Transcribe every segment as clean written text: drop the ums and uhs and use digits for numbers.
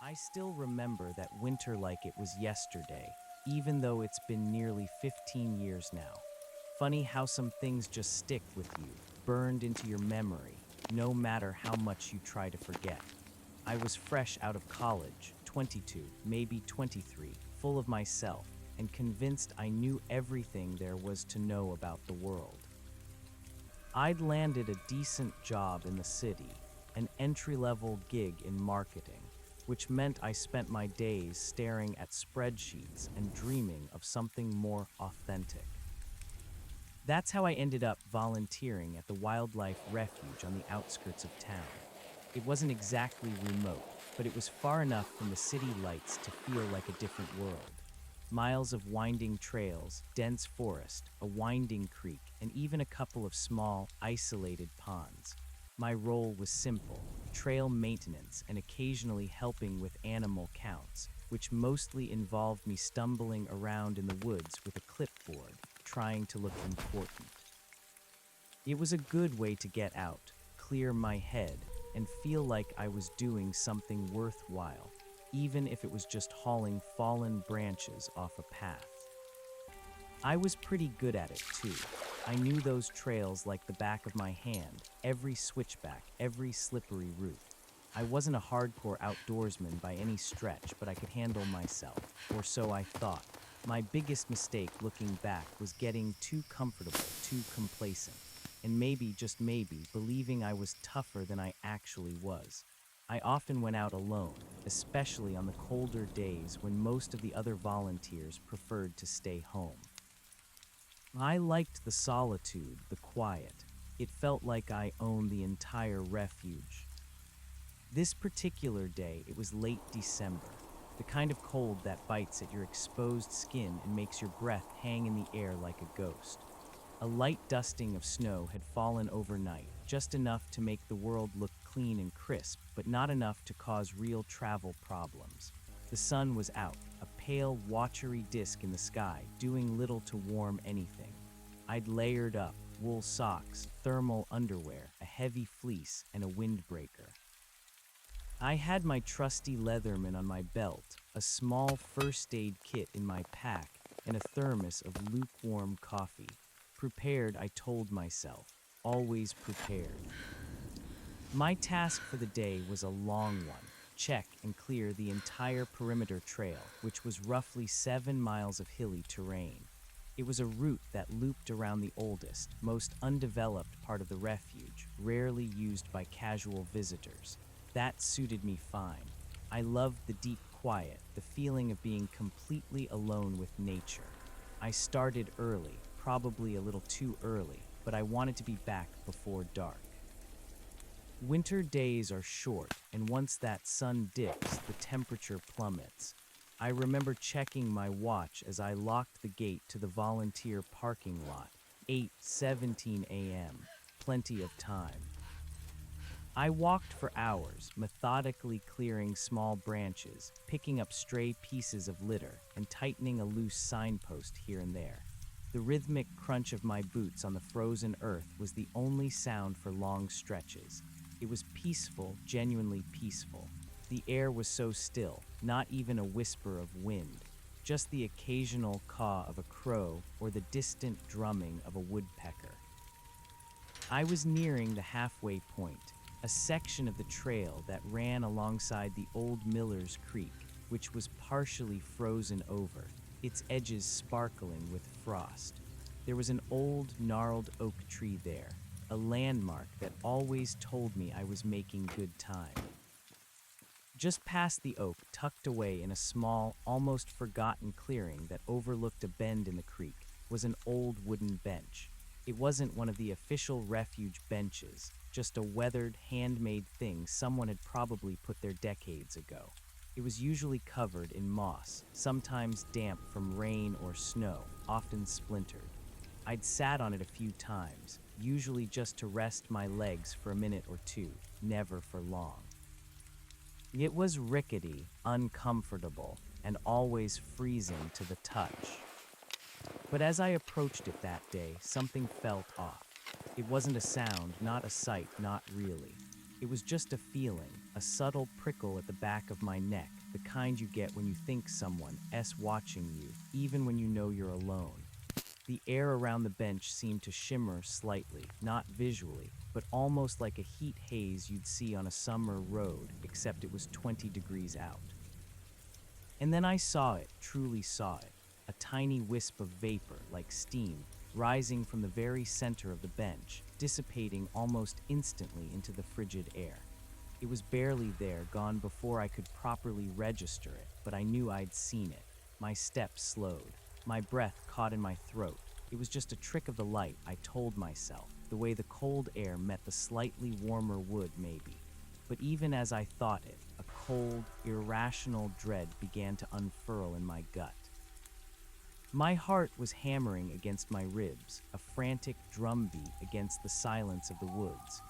I still remember that winter like it was yesterday, even though it's been nearly 15 years now. Funny how some things just stick with you, burned into your memory, no matter how much you try to forget. I was fresh out of college, 22, maybe 23, full of myself, and convinced I knew everything there was to know about the world. I'd landed a decent job in the city, an entry-level gig in marketing, which meant I spent my days staring at spreadsheets and dreaming of something more authentic. That's how I ended up volunteering at the wildlife refuge on the outskirts of town. It wasn't exactly remote, but it was far enough from the city lights to feel like a different world. Miles of winding trails, dense forest, a winding creek, and even a couple of small, isolated ponds. My role was simple: trail maintenance and occasionally helping with animal counts, which mostly involved me stumbling around in the woods with a clipboard, trying to look important. It was a good way to get out, clear my head, and feel like I was doing something worthwhile, even if it was just hauling fallen branches off a path. I was pretty good at it too. I knew those trails like the back of my hand, every switchback, every slippery route. I wasn't a hardcore outdoorsman by any stretch, but I could handle myself, or so I thought. My biggest mistake looking back was getting too comfortable, too complacent, and maybe, just maybe, believing I was tougher than I actually was. I often went out alone, especially on the colder days when most of the other volunteers preferred to stay home. I liked the solitude, the quiet. It felt like I owned the entire refuge. This particular day, it was late December, the kind of cold that bites at your exposed skin and makes your breath hang in the air like a ghost. A light dusting of snow had fallen overnight, just enough to make the world look clean and crisp, but not enough to cause real travel problems. The sun was out, a pale, watery disk in the sky, doing little to warm anything. I'd layered up: wool socks, thermal underwear, a heavy fleece, and a windbreaker. I had my trusty Leatherman on my belt, a small first aid kit in my pack, and a thermos of lukewarm coffee. Prepared, I told myself. Always prepared. My task for the day was a long one: check and clear the entire perimeter trail, which was roughly 7 miles of hilly terrain. It was a route that looped around the oldest, most undeveloped part of the refuge, rarely used by casual visitors. That suited me fine. I loved the deep quiet, the feeling of being completely alone with nature. I started early, probably a little too early, but I wanted to be back before dark. Winter days are short, and once that sun dips, the temperature plummets. I remember checking my watch as I locked the gate to the volunteer parking lot. 8:17 a.m. Plenty of time. I walked for hours, methodically clearing small branches, picking up stray pieces of litter, and tightening a loose signpost here and there. The rhythmic crunch of my boots on the frozen earth was the only sound for long stretches. It was peaceful, genuinely peaceful. The air was so still, not even a whisper of wind, just the occasional caw of a crow or the distant drumming of a woodpecker. I was nearing the halfway point, a section of the trail that ran alongside the old Miller's Creek, which was partially frozen over, its edges sparkling with frost. There was an old, gnarled oak tree there, a landmark that always told me I was making good time. Just past the oak, tucked away in a small, almost forgotten clearing that overlooked a bend in the creek, was an old wooden bench. It wasn't one of the official refuge benches, just a weathered, handmade thing someone had probably put there decades ago. It was usually covered in moss, sometimes damp from rain or snow, often splintered. I'd sat on it a few times, usually just to rest my legs for a minute or two, never for long. It was rickety, uncomfortable, and always freezing to the touch. But as I approached it that day, something felt off. It wasn't a sound, not a sight, not really. It was just a feeling, a subtle prickle at the back of my neck, the kind you get when you think someone's watching you, even when you know you're alone. The air around the bench seemed to shimmer slightly, not visually, but almost like a heat haze you'd see on a summer road, except it was 20 degrees out. And then I saw it, truly saw it, a tiny wisp of vapor, like steam, rising from the very center of the bench, dissipating almost instantly into the frigid air. It was barely there, gone before I could properly register it, but I knew I'd seen it. My steps slowed. My breath caught in my throat. It was just a trick of the light, I told myself, the way the cold air met the slightly warmer wood, maybe. But even as I thought it, a cold, irrational dread began to unfurl in my gut. My heart was hammering against my ribs, a frantic drumbeat against the silence of the woods.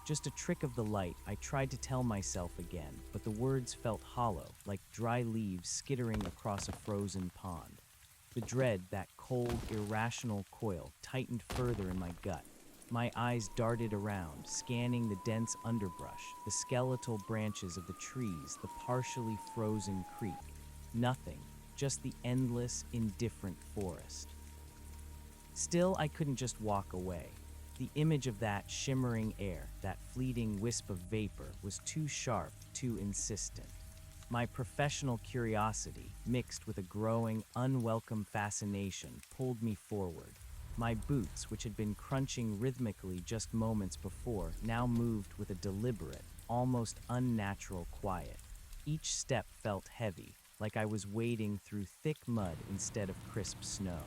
Just a trick of the light, I tried to tell myself again, but the words felt hollow, like dry leaves skittering across a frozen pond. The dread, that cold, irrational coil, tightened further in my gut. My eyes darted around, scanning the dense underbrush, the skeletal branches of the trees, the partially frozen creek. Nothing, just the endless, indifferent forest. Still, I couldn't just walk away. The image of that shimmering air, that fleeting wisp of vapor, was too sharp, too insistent. My professional curiosity, mixed with a growing, unwelcome fascination, pulled me forward. My boots, which had been crunching rhythmically just moments before, now moved with a deliberate, almost unnatural quiet. Each step felt heavy, like I was wading through thick mud instead of crisp snow.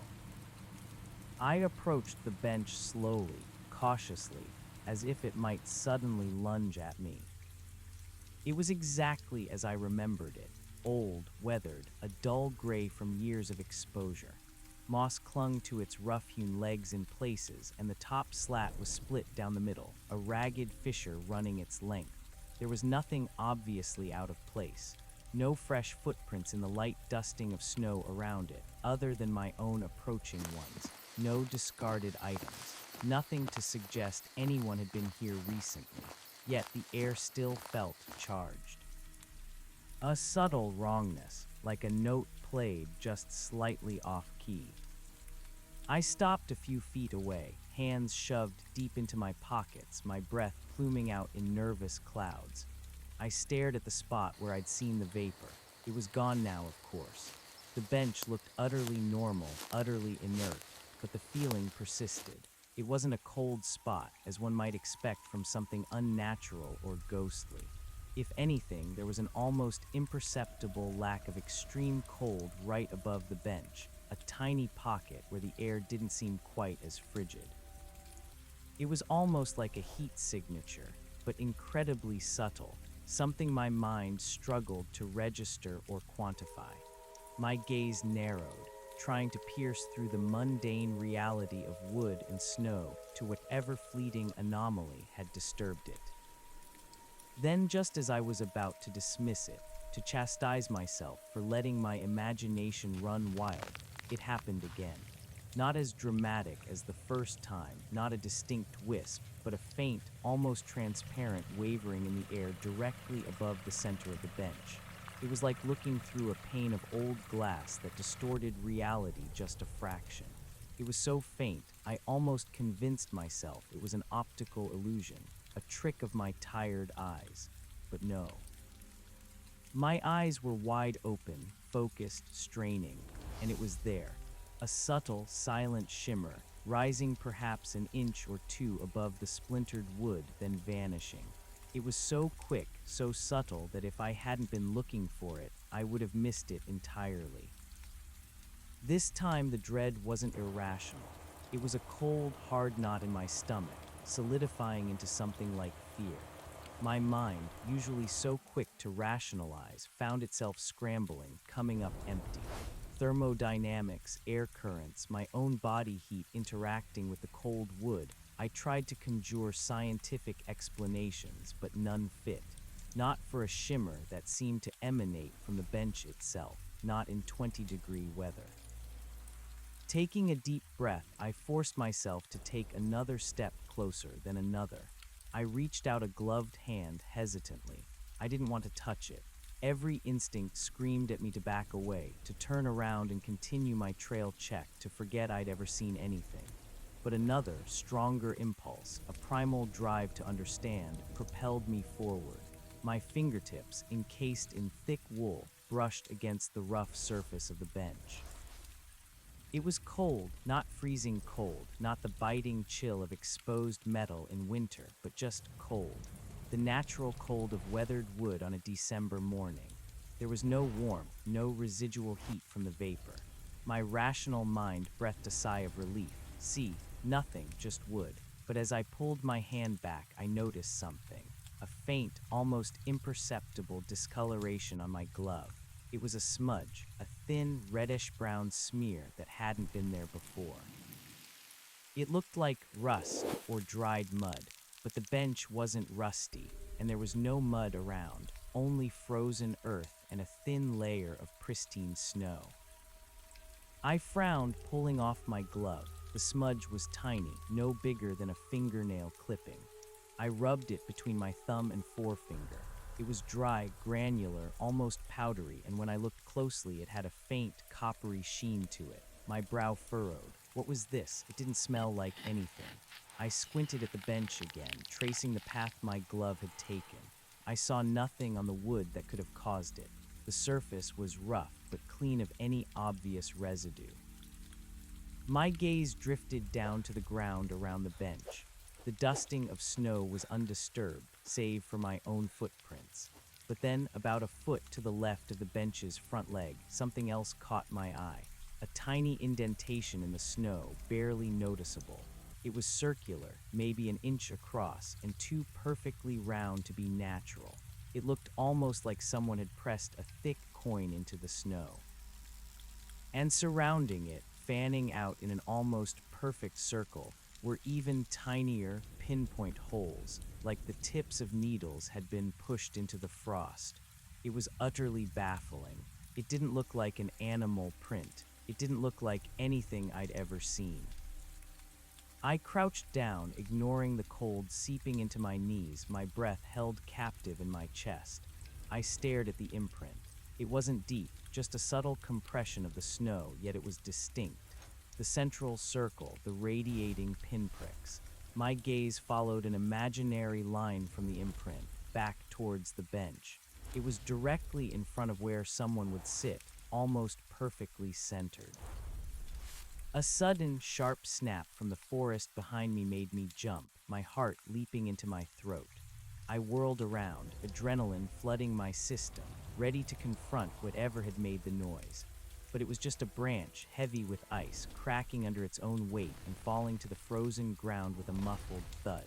I approached the bench slowly, cautiously, as if it might suddenly lunge at me. It was exactly as I remembered it, old, weathered, a dull gray from years of exposure. Moss clung to its rough-hewn legs in places, and the top slat was split down the middle, a ragged fissure running its length. There was nothing obviously out of place. No fresh footprints in the light dusting of snow around it, other than my own approaching ones. No discarded items. Nothing to suggest anyone had been here recently. Yet the air still felt charged. A subtle wrongness, like a note played just slightly off-key. I stopped a few feet away, hands shoved deep into my pockets, my breath pluming out in nervous clouds. I stared at the spot where I'd seen the vapor. It was gone now, of course. The bench looked utterly normal, utterly inert, but the feeling persisted. It wasn't a cold spot, as one might expect from something unnatural or ghostly. If anything, there was an almost imperceptible lack of extreme cold right above the bench, a tiny pocket where the air didn't seem quite as frigid. It was almost like a heat signature, but incredibly subtle, something my mind struggled to register or quantify. My gaze narrowed, trying to pierce through the mundane reality of wood and snow to whatever fleeting anomaly had disturbed it. Then, just as I was about to dismiss it, to chastise myself for letting my imagination run wild, it happened again. Not as dramatic as the first time, not a distinct wisp, but a faint, almost transparent wavering in the air directly above the center of the bench. It was like looking through a pane of old glass that distorted reality just a fraction. It was so faint, I almost convinced myself it was an optical illusion, a trick of my tired eyes. But no. My eyes were wide open, focused, straining, and it was there. A subtle, silent shimmer, rising perhaps an inch or two above the splintered wood, then vanishing. It was so quick, so subtle that if I hadn't been looking for it, I would have missed it entirely. This time the dread wasn't irrational. It was a cold, hard knot in my stomach, solidifying into something like fear. My mind, usually so quick to rationalize, found itself scrambling, coming up empty. Thermodynamics, air currents, my own body heat interacting with the cold wood. I tried to conjure scientific explanations, but none fit. Not for a shimmer that seemed to emanate from the bench itself, not in 20-degree weather. Taking a deep breath, I forced myself to take another step closer, then another. I reached out a gloved hand hesitantly. I didn't want to touch it. Every instinct screamed at me to back away, to turn around and continue my trail check, to forget I'd ever seen anything. But another, stronger impulse, a primal drive to understand, propelled me forward. My fingertips, encased in thick wool, brushed against the rough surface of the bench. It was cold, not freezing cold, not the biting chill of exposed metal in winter, but just cold. The natural cold of weathered wood on a December morning. There was no warmth, no residual heat from the vapor. My rational mind breathed a sigh of relief. See, nothing, just wood. But as I pulled my hand back, I noticed something. A faint, almost imperceptible discoloration on my glove. It was a smudge, a thin, reddish-brown smear that hadn't been there before. It looked like rust or dried mud, but the bench wasn't rusty, and there was no mud around, only frozen earth and a thin layer of pristine snow. I frowned, pulling off my glove. The smudge was tiny, no bigger than a fingernail clipping. I rubbed it between my thumb and forefinger. It was dry, granular, almost powdery, and when I looked closely, it had a faint, coppery sheen to it. My brow furrowed. What was this? It didn't smell like anything. I squinted at the bench again, tracing the path my glove had taken. I saw nothing on the wood that could have caused it. The surface was rough, but clean of any obvious residue. My gaze drifted down to the ground around the bench. The dusting of snow was undisturbed, save for my own footprints. But then, about a foot to the left of the bench's front leg, something else caught my eye. A tiny indentation in the snow, barely noticeable. It was circular, maybe an inch across, and too perfectly round to be natural. It looked almost like someone had pressed a thick coin into the snow. And surrounding it, fanning out in an almost perfect circle, were even tinier, pinpoint holes, like the tips of needles had been pushed into the frost. It was utterly baffling. It didn't look like an animal print. It didn't look like anything I'd ever seen. I crouched down, ignoring the cold seeping into my knees, my breath held captive in my chest. I stared at the imprint. It wasn't deep, just a subtle compression of the snow, yet it was distinct. The central circle, the radiating pinpricks. My gaze followed an imaginary line from the imprint, back towards the bench. It was directly in front of where someone would sit, almost perfectly centered. A sudden, sharp snap from the forest behind me made me jump, my heart leaping into my throat. I whirled around, adrenaline flooding my system, ready to confront whatever had made the noise. But it was just a branch, heavy with ice, cracking under its own weight and falling to the frozen ground with a muffled thud.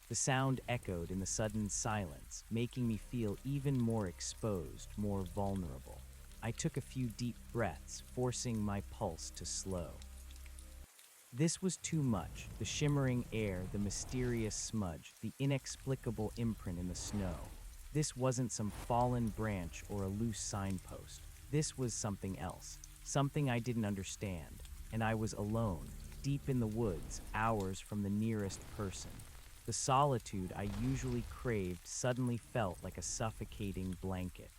The sound echoed in the sudden silence, making me feel even more exposed, more vulnerable. I took a few deep breaths, forcing my pulse to slow. This was too much. The shimmering air, the mysterious smudge, the inexplicable imprint in the snow. This wasn't some fallen branch or a loose signpost. This was something else. Something I didn't understand, and I was alone, deep in the woods, hours from the nearest person. The solitude I usually craved suddenly felt like a suffocating blanket.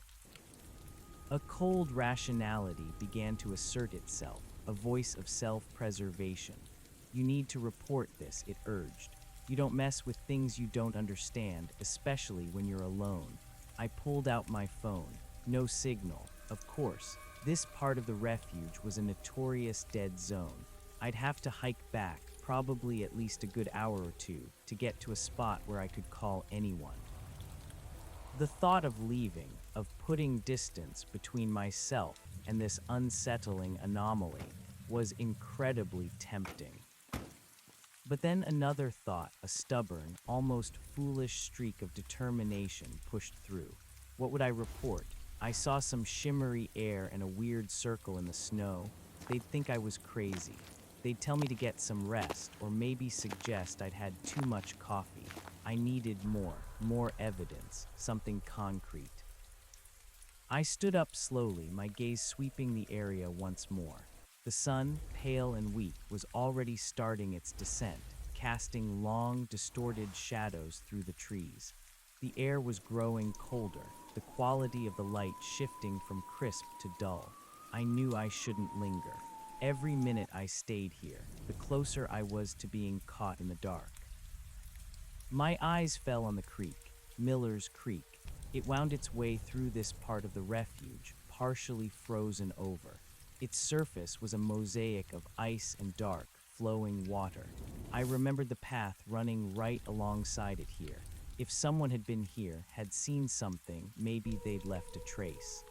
A cold rationality began to assert itself, a voice of self-preservation. You need to report this, it urged. You don't mess with things you don't understand, especially when you're alone. I pulled out my phone. No signal, of course. This part of the refuge was a notorious dead zone. I'd have to hike back, probably at least a good hour or two, to get to a spot where I could call anyone. The thought of leaving, of putting distance between myself and this unsettling anomaly, was incredibly tempting. But then another thought, a stubborn, almost foolish streak of determination, pushed through. What would I report? I saw some shimmery air and a weird circle in the snow. They'd think I was crazy. They'd tell me to get some rest, or maybe suggest I'd had too much coffee. I needed more evidence, something concrete. I stood up slowly, my gaze sweeping the area once more. The sun, pale and weak, was already starting its descent, casting long, distorted shadows through the trees. The air was growing colder, the quality of the light shifting from crisp to dull. I knew I shouldn't linger. Every minute I stayed here, the closer I was to being caught in the dark. My eyes fell on the creek, Miller's Creek. It wound its way through this part of the refuge, partially frozen over. Its surface was a mosaic of ice and dark, flowing water. I remembered the path running right alongside it here. If someone had been here, had seen something, maybe they'd left a trace.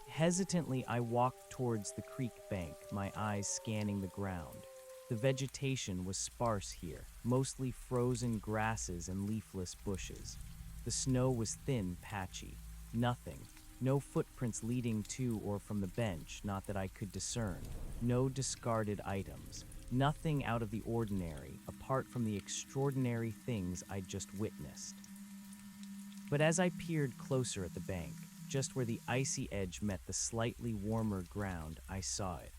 Hesitantly, I walked towards the creek bank, my eyes scanning the ground. The vegetation was sparse here, mostly frozen grasses and leafless bushes. The snow was thin, patchy. Nothing. No footprints leading to or from the bench, not that I could discern. No discarded items. Nothing out of the ordinary, apart from the extraordinary things I'd just witnessed. But as I peered closer at the bank, just where the icy edge met the slightly warmer ground, I saw it.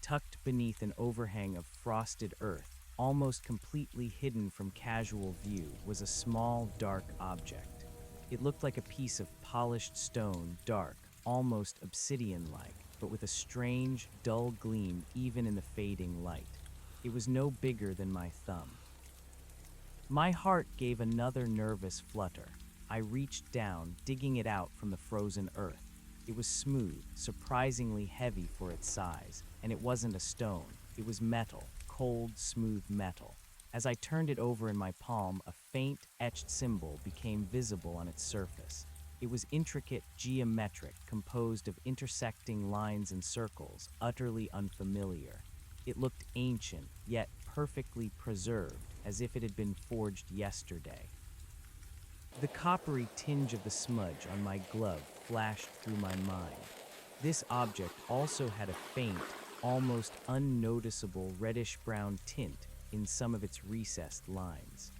Tucked beneath an overhang of frosted earth, almost completely hidden from casual view, was a small, dark object. It looked like a piece of polished stone, dark, almost obsidian-like, but with a strange, dull gleam even in the fading light. It was no bigger than my thumb. My heart gave another nervous flutter. I reached down, digging it out from the frozen earth. It was smooth, surprisingly heavy for its size, and it wasn't a stone. It was metal, cold, smooth metal. As I turned it over in my palm, a faint, etched symbol became visible on its surface. It was intricate, geometric, composed of intersecting lines and circles, utterly unfamiliar. It looked ancient, yet perfectly preserved, as if it had been forged yesterday. The coppery tinge of the smudge on my glove flashed through my mind. This object also had a faint, almost unnoticeable reddish-brown tint in some of its recessed lines.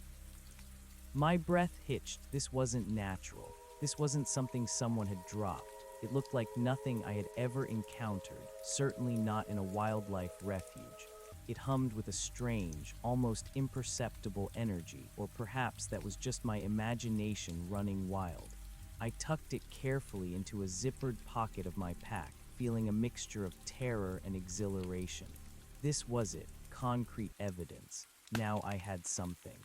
My breath hitched. This wasn't natural. This wasn't something someone had dropped. It looked like nothing I had ever encountered, certainly not in a wildlife refuge. It hummed with a strange, almost imperceptible energy, or perhaps that was just my imagination running wild. I tucked it carefully into a zippered pocket of my pack, feeling a mixture of terror and exhilaration. This was it, concrete evidence. Now I had something.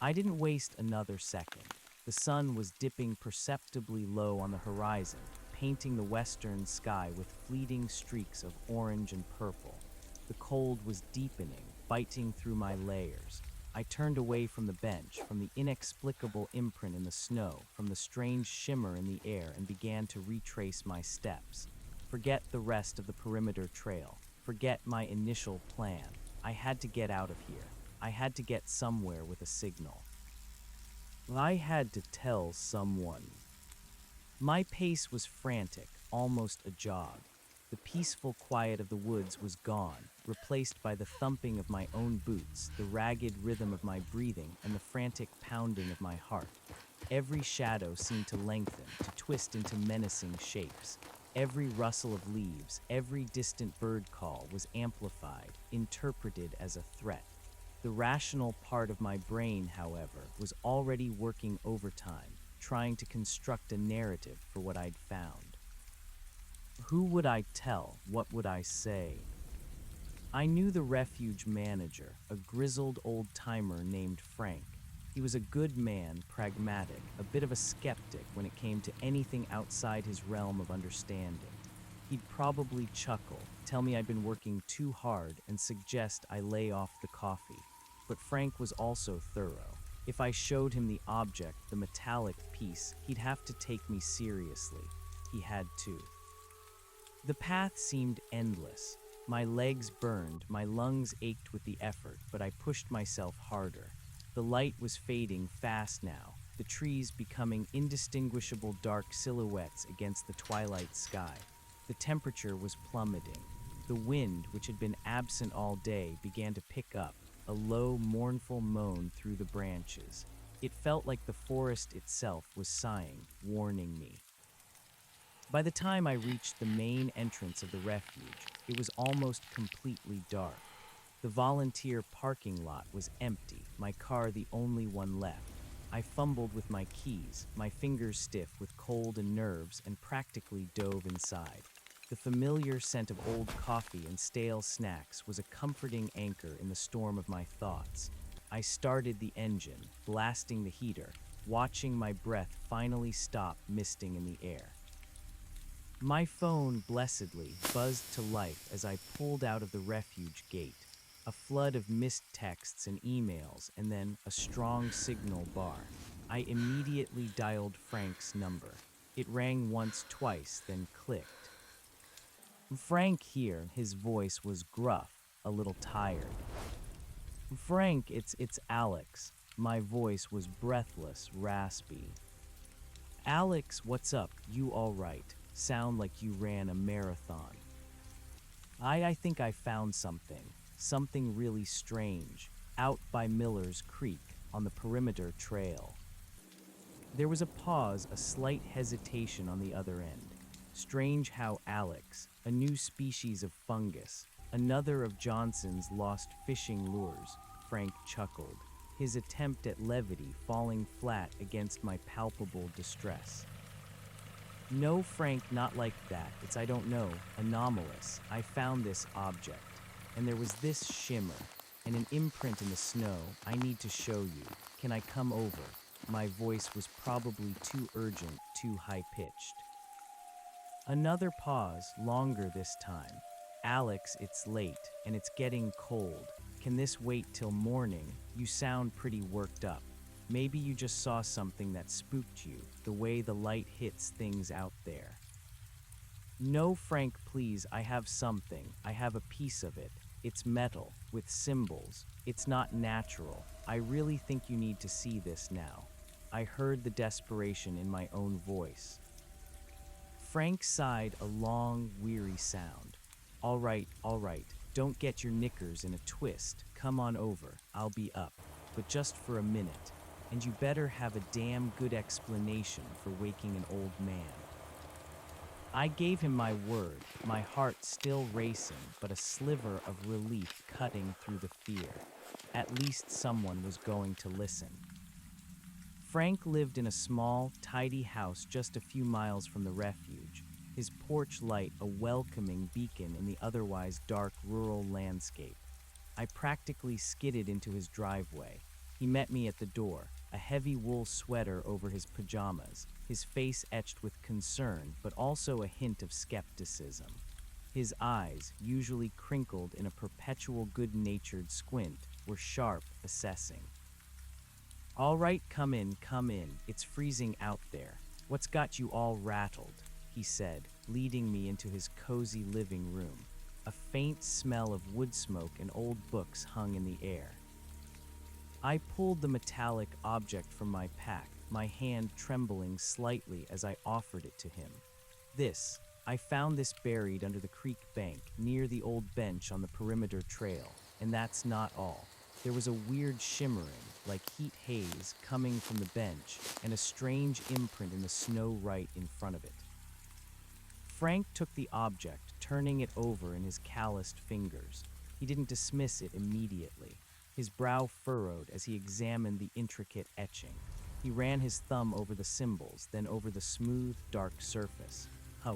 I didn't waste another second. The sun was dipping perceptibly low on the horizon, painting the western sky with fleeting streaks of orange and purple. The cold was deepening, biting through my layers. I turned away from the bench, from the inexplicable imprint in the snow, from the strange shimmer in the air, and began to retrace my steps. Forget the rest of the perimeter trail. Forget my initial plan. I had to get out of here. I had to get somewhere with a signal. I had to tell someone. My pace was frantic, almost a jog. The peaceful quiet of the woods was gone, replaced by the thumping of my own boots, the ragged rhythm of my breathing, and the frantic pounding of my heart. Every shadow seemed to lengthen, to twist into menacing shapes. Every rustle of leaves, every distant bird call was amplified, interpreted as a threat. The rational part of my brain, however, was already working overtime, trying to construct a narrative for what I'd found. Who would I tell? What would I say? I knew the refuge manager, a grizzled old-timer named Frank. He was a good man, pragmatic, a bit of a skeptic when it came to anything outside his realm of understanding. He'd probably chuckle, tell me I'd been working too hard, and suggest I lay off the coffee. But Frank was also thorough. If I showed him the object, the metallic piece, he'd have to take me seriously. He had to. The path seemed endless. My legs burned, my lungs ached with the effort, but I pushed myself harder. The light was fading fast now, the trees becoming indistinguishable dark silhouettes against the twilight sky. The temperature was plummeting. The wind, which had been absent all day, began to pick up, a low, mournful moan through the branches. It felt like the forest itself was sighing, warning me. By the time I reached the main entrance of the refuge, it was almost completely dark. The volunteer parking lot was empty, my car the only one left. I fumbled with my keys, my fingers stiff with cold and nerves, and practically dove inside. The familiar scent of old coffee and stale snacks was a comforting anchor in the storm of my thoughts. I started the engine, blasting the heater, watching my breath finally stop misting in the air. My phone, blessedly, buzzed to life as I pulled out of the refuge gate. A flood of missed texts and emails, and then a strong signal bar. I immediately dialed Frank's number. It rang once, twice, then clicked. Frank here, his voice was gruff, a little tired. Frank, it's Alex. My voice was breathless, raspy. Alex, what's up? You all right? Sound like you ran a marathon. I think I found something really strange, out by Miller's Creek on the perimeter trail. There was a pause, a slight hesitation on the other end. Strange how Alex, a new species of fungus, another of Johnson's lost fishing lures, Frank chuckled, his attempt at levity falling flat against my palpable distress. No, Frank, not like that. It's, I don't know, anomalous. I found this object, and there was this shimmer, and an imprint in the snow. I need to show you. Can I come over? My voice was probably too urgent, too high-pitched. Another pause, longer this time. Alex, it's late, and it's getting cold. Can this wait till morning? You sound pretty worked up. Maybe you just saw something that spooked you, the way the light hits things out there. No, Frank, please, I have something. I have a piece of it. It's metal, with symbols. It's not natural. I really think you need to see this now. I heard the desperation in my own voice. Frank sighed a long, weary sound. All right, don't get your knickers in a twist. Come on over, I'll be up. But just for a minute. And you better have a damn good explanation for waking an old man. I gave him my word, my heart still racing, but a sliver of relief cutting through the fear. At least someone was going to listen. Frank lived in a small, tidy house just a few miles from the refuge, his porch light a welcoming beacon in the otherwise dark rural landscape. I practically skidded into his driveway. He met me at the door, a heavy wool sweater over his pajamas, his face etched with concern but also a hint of skepticism. His eyes, usually crinkled in a perpetual good-natured squint, were sharp, assessing. All right, come in. It's freezing out there. What's got you all rattled? He said, leading me into his cozy living room. A faint smell of wood smoke and old books hung in the air. I pulled the metallic object from my pack, my hand trembling slightly as I offered it to him. I found this buried under the creek bank, near the old bench on the perimeter trail, and that's not all. There was a weird shimmering, like heat haze, coming from the bench, and a strange imprint in the snow right in front of it. Frank took the object, turning it over in his calloused fingers. He didn't dismiss it immediately. His brow furrowed as he examined the intricate etching. He ran his thumb over the symbols, then over the smooth, dark surface.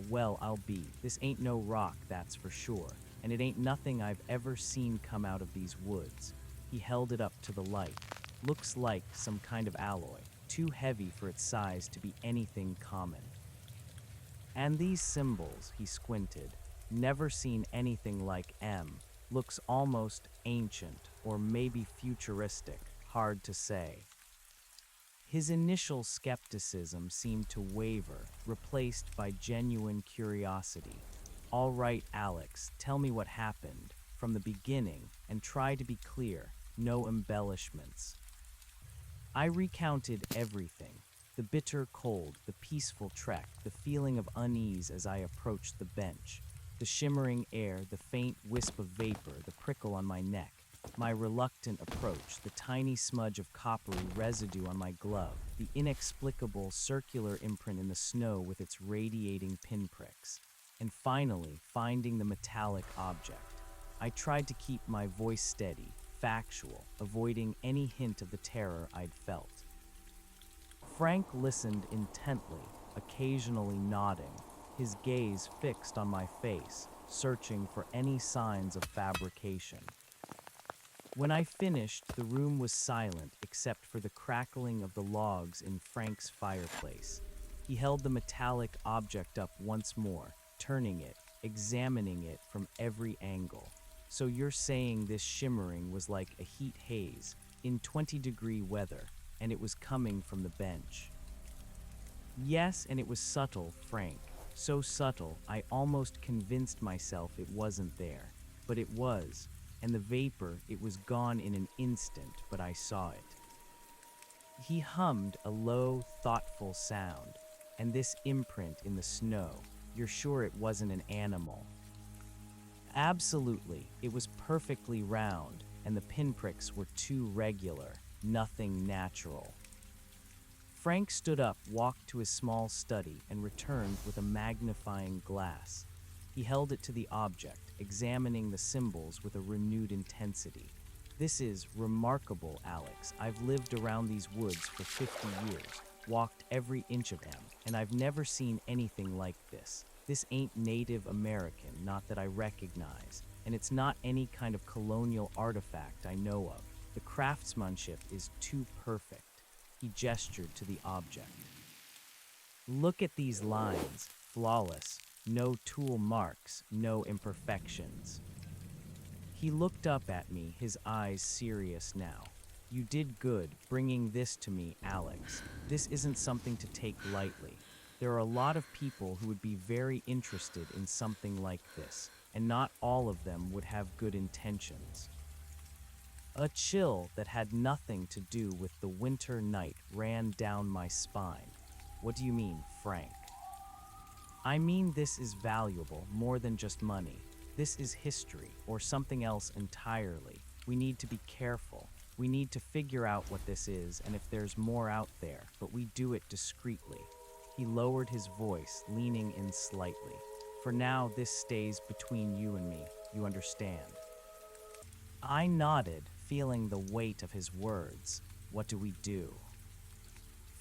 Well, I'll be. This ain't no rock, that's for sure. And it ain't nothing I've ever seen come out of these woods. He held it up to the light. Looks like some kind of alloy, too heavy for its size to be anything common. And these symbols, he squinted. Never seen anything like M. Looks almost ancient, or maybe futuristic, hard to say. His initial skepticism seemed to waver, replaced by genuine curiosity. All right, Alex, tell me what happened, from the beginning, and try to be clear, no embellishments. I recounted everything. The bitter cold, the peaceful trek, the feeling of unease as I approached the bench. The shimmering air, the faint wisp of vapor, the prickle on my neck, my reluctant approach, the tiny smudge of coppery residue on my glove, the inexplicable circular imprint in the snow with its radiating pinpricks, and finally finding the metallic object. I tried to keep my voice steady, factual, avoiding any hint of the terror I'd felt. Frank listened intently, occasionally nodding, his gaze fixed on my face, searching for any signs of fabrication. When I finished, the room was silent except for the crackling of the logs in Frank's fireplace. He held the metallic object up once more, turning it, examining it from every angle. So you're saying this shimmering was like a heat haze in 20-degree weather, and it was coming from the bench? Yes, and it was subtle, Frank. So subtle, I almost convinced myself it wasn't there. But it was, and the vapor, it was gone in an instant, but I saw it. He hummed a low, thoughtful sound, and this imprint in the snow, you're sure it wasn't an animal? Absolutely, it was perfectly round, and the pinpricks were too regular, nothing natural. Frank stood up, walked to his small study, and returned with a magnifying glass. He held it to the object, examining the symbols with a renewed intensity. This is remarkable, Alex. I've lived around these woods for 50 years, walked every inch of them, and I've never seen anything like this. This ain't Native American, not that I recognize, and it's not any kind of colonial artifact I know of. The craftsmanship is too perfect. He gestured to the object. Look at these lines, flawless, no tool marks, no imperfections. He looked up at me, his eyes serious now. You did good bringing this to me, Alex. This isn't something to take lightly. There are a lot of people who would be very interested in something like this, and not all of them would have good intentions. A chill that had nothing to do with the winter night ran down my spine. What do you mean, Frank? I mean, this is valuable, more than just money. This is history, or something else entirely. We need to be careful. We need to figure out what this is and if there's more out there, but we do it discreetly. He lowered his voice, leaning in slightly. For now, this stays between you and me, you understand? I nodded, feeling the weight of his words. What do we do?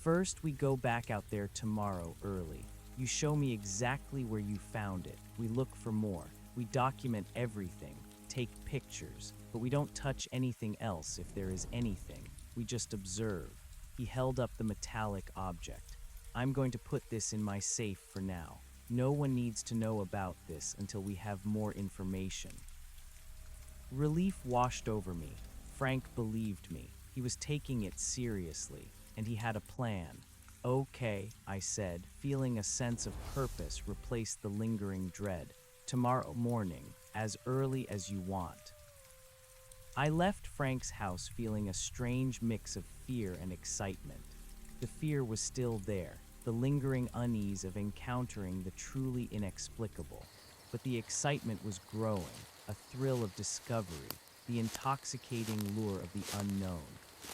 First, we go back out there tomorrow early. You show me exactly where you found it. We look for more. We document everything, take pictures, but we don't touch anything else if there is anything. We just observe. He held up the metallic object. I'm going to put this in my safe for now. No one needs to know about this until we have more information. Relief washed over me. Frank believed me. He was taking it seriously, and he had a plan. Okay, I said, feeling a sense of purpose replace the lingering dread. Tomorrow morning, as early as you want. I left Frank's house feeling a strange mix of fear and excitement. The fear was still there, the lingering unease of encountering the truly inexplicable. But the excitement was growing, a thrill of discovery, the intoxicating lure of the unknown.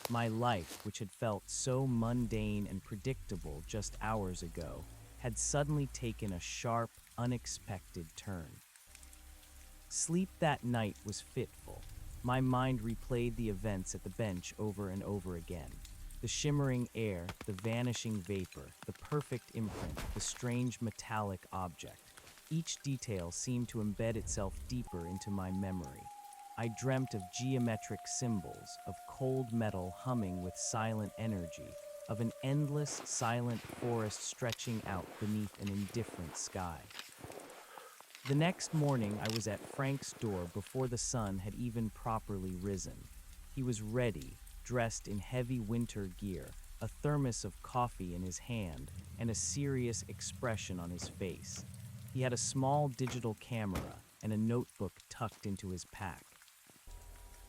My life, which had felt so mundane and predictable just hours ago, had suddenly taken a sharp, unexpected turn. Sleep that night was fitful. My mind replayed the events at the bench over and over again. The shimmering air, the vanishing vapor, the perfect imprint, the strange metallic object. Each detail seemed to embed itself deeper into my memory. I dreamt of geometric symbols, of cold metal humming with silent energy, of an endless, silent forest stretching out beneath an indifferent sky. The next morning, I was at Frank's door before the sun had even properly risen. He was ready, dressed in heavy winter gear, a thermos of coffee in his hand, and a serious expression on his face. He had a small digital camera and a notebook tucked into his pack.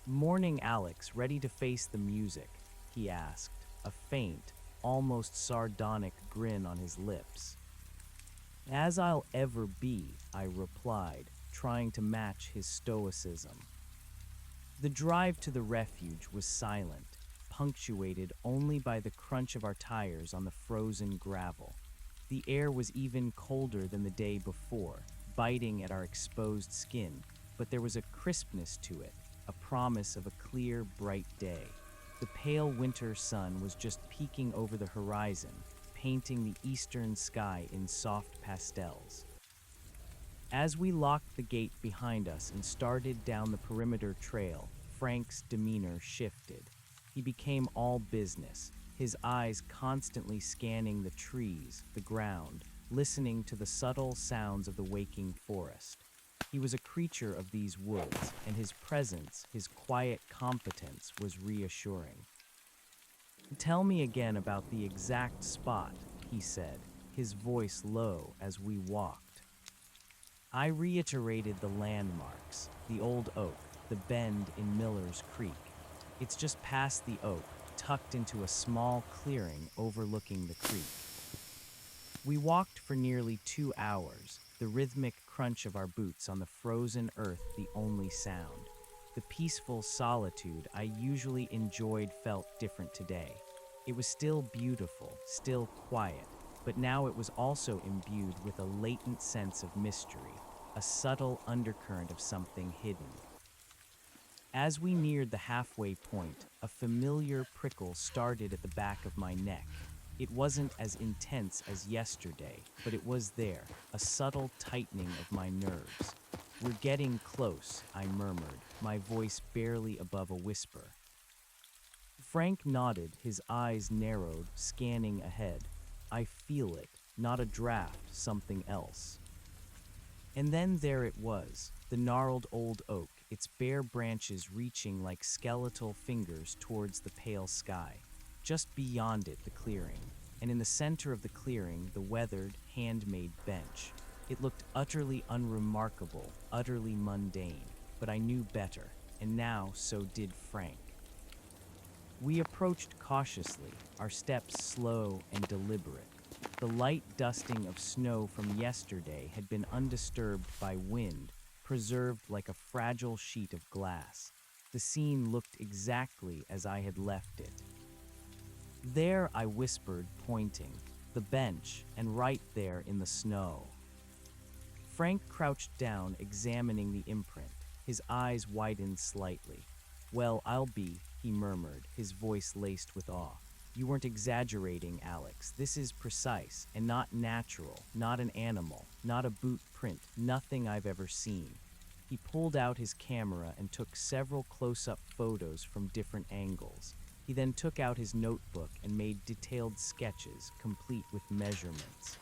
"Morning, Alex, ready to face the music?" he asked, a faint, almost sardonic grin on his lips. "As I'll ever be," I replied, trying to match his stoicism. The drive to the refuge was silent, punctuated only by the crunch of our tires on the frozen gravel. The air was even colder than the day before, biting at our exposed skin, but there was a crispness to it, a promise of a clear, bright day. The pale winter sun was just peeking over the horizon, painting the eastern sky in soft pastels. As we locked the gate behind us and started down the perimeter trail, Frank's demeanor shifted. He became all business, his eyes constantly scanning the trees, the ground, listening to the subtle sounds of the waking forest. He was a creature of these woods, and his presence, his quiet competence, was reassuring. "Tell me again about the exact spot," he said, his voice low as we walked. I reiterated the landmarks, the old oak, the bend in Miller's Creek. It's just past the oak, tucked into a small clearing overlooking the creek. We walked for nearly 2 hours, the rhythmic crunch of our boots on the frozen earth the only sound. The peaceful solitude I usually enjoyed felt different today. It was still beautiful, still quiet, but now it was also imbued with a latent sense of mystery, a subtle undercurrent of something hidden. As we neared the halfway point, a familiar prickle started at the back of my neck. It wasn't as intense as yesterday, but it was there, a subtle tightening of my nerves. "We're getting close," I murmured, my voice barely above a whisper. Frank nodded, his eyes narrowed, scanning ahead. "I feel it, not a draft, something else." And then there it was, the gnarled old oak, its bare branches reaching like skeletal fingers towards the pale sky. Just beyond it, the clearing, and in the center of the clearing, the weathered, handmade bench. It looked utterly unremarkable, utterly mundane, but I knew better, and now so did Frank. We approached cautiously, our steps slow and deliberate. The light dusting of snow from yesterday had been undisturbed by wind, preserved like a fragile sheet of glass. The scene looked exactly as I had left it. "There," I whispered, pointing, "the bench, and right there in the snow." Frank crouched down, examining the imprint. His eyes widened slightly. "Well, I'll be," he murmured, his voice laced with awe. "You weren't exaggerating, Alex. This is precise and not natural, not an animal, not a boot print, nothing I've ever seen." He pulled out his camera and took several close-up photos from different angles. He then took out his notebook and made detailed sketches, complete with measurements.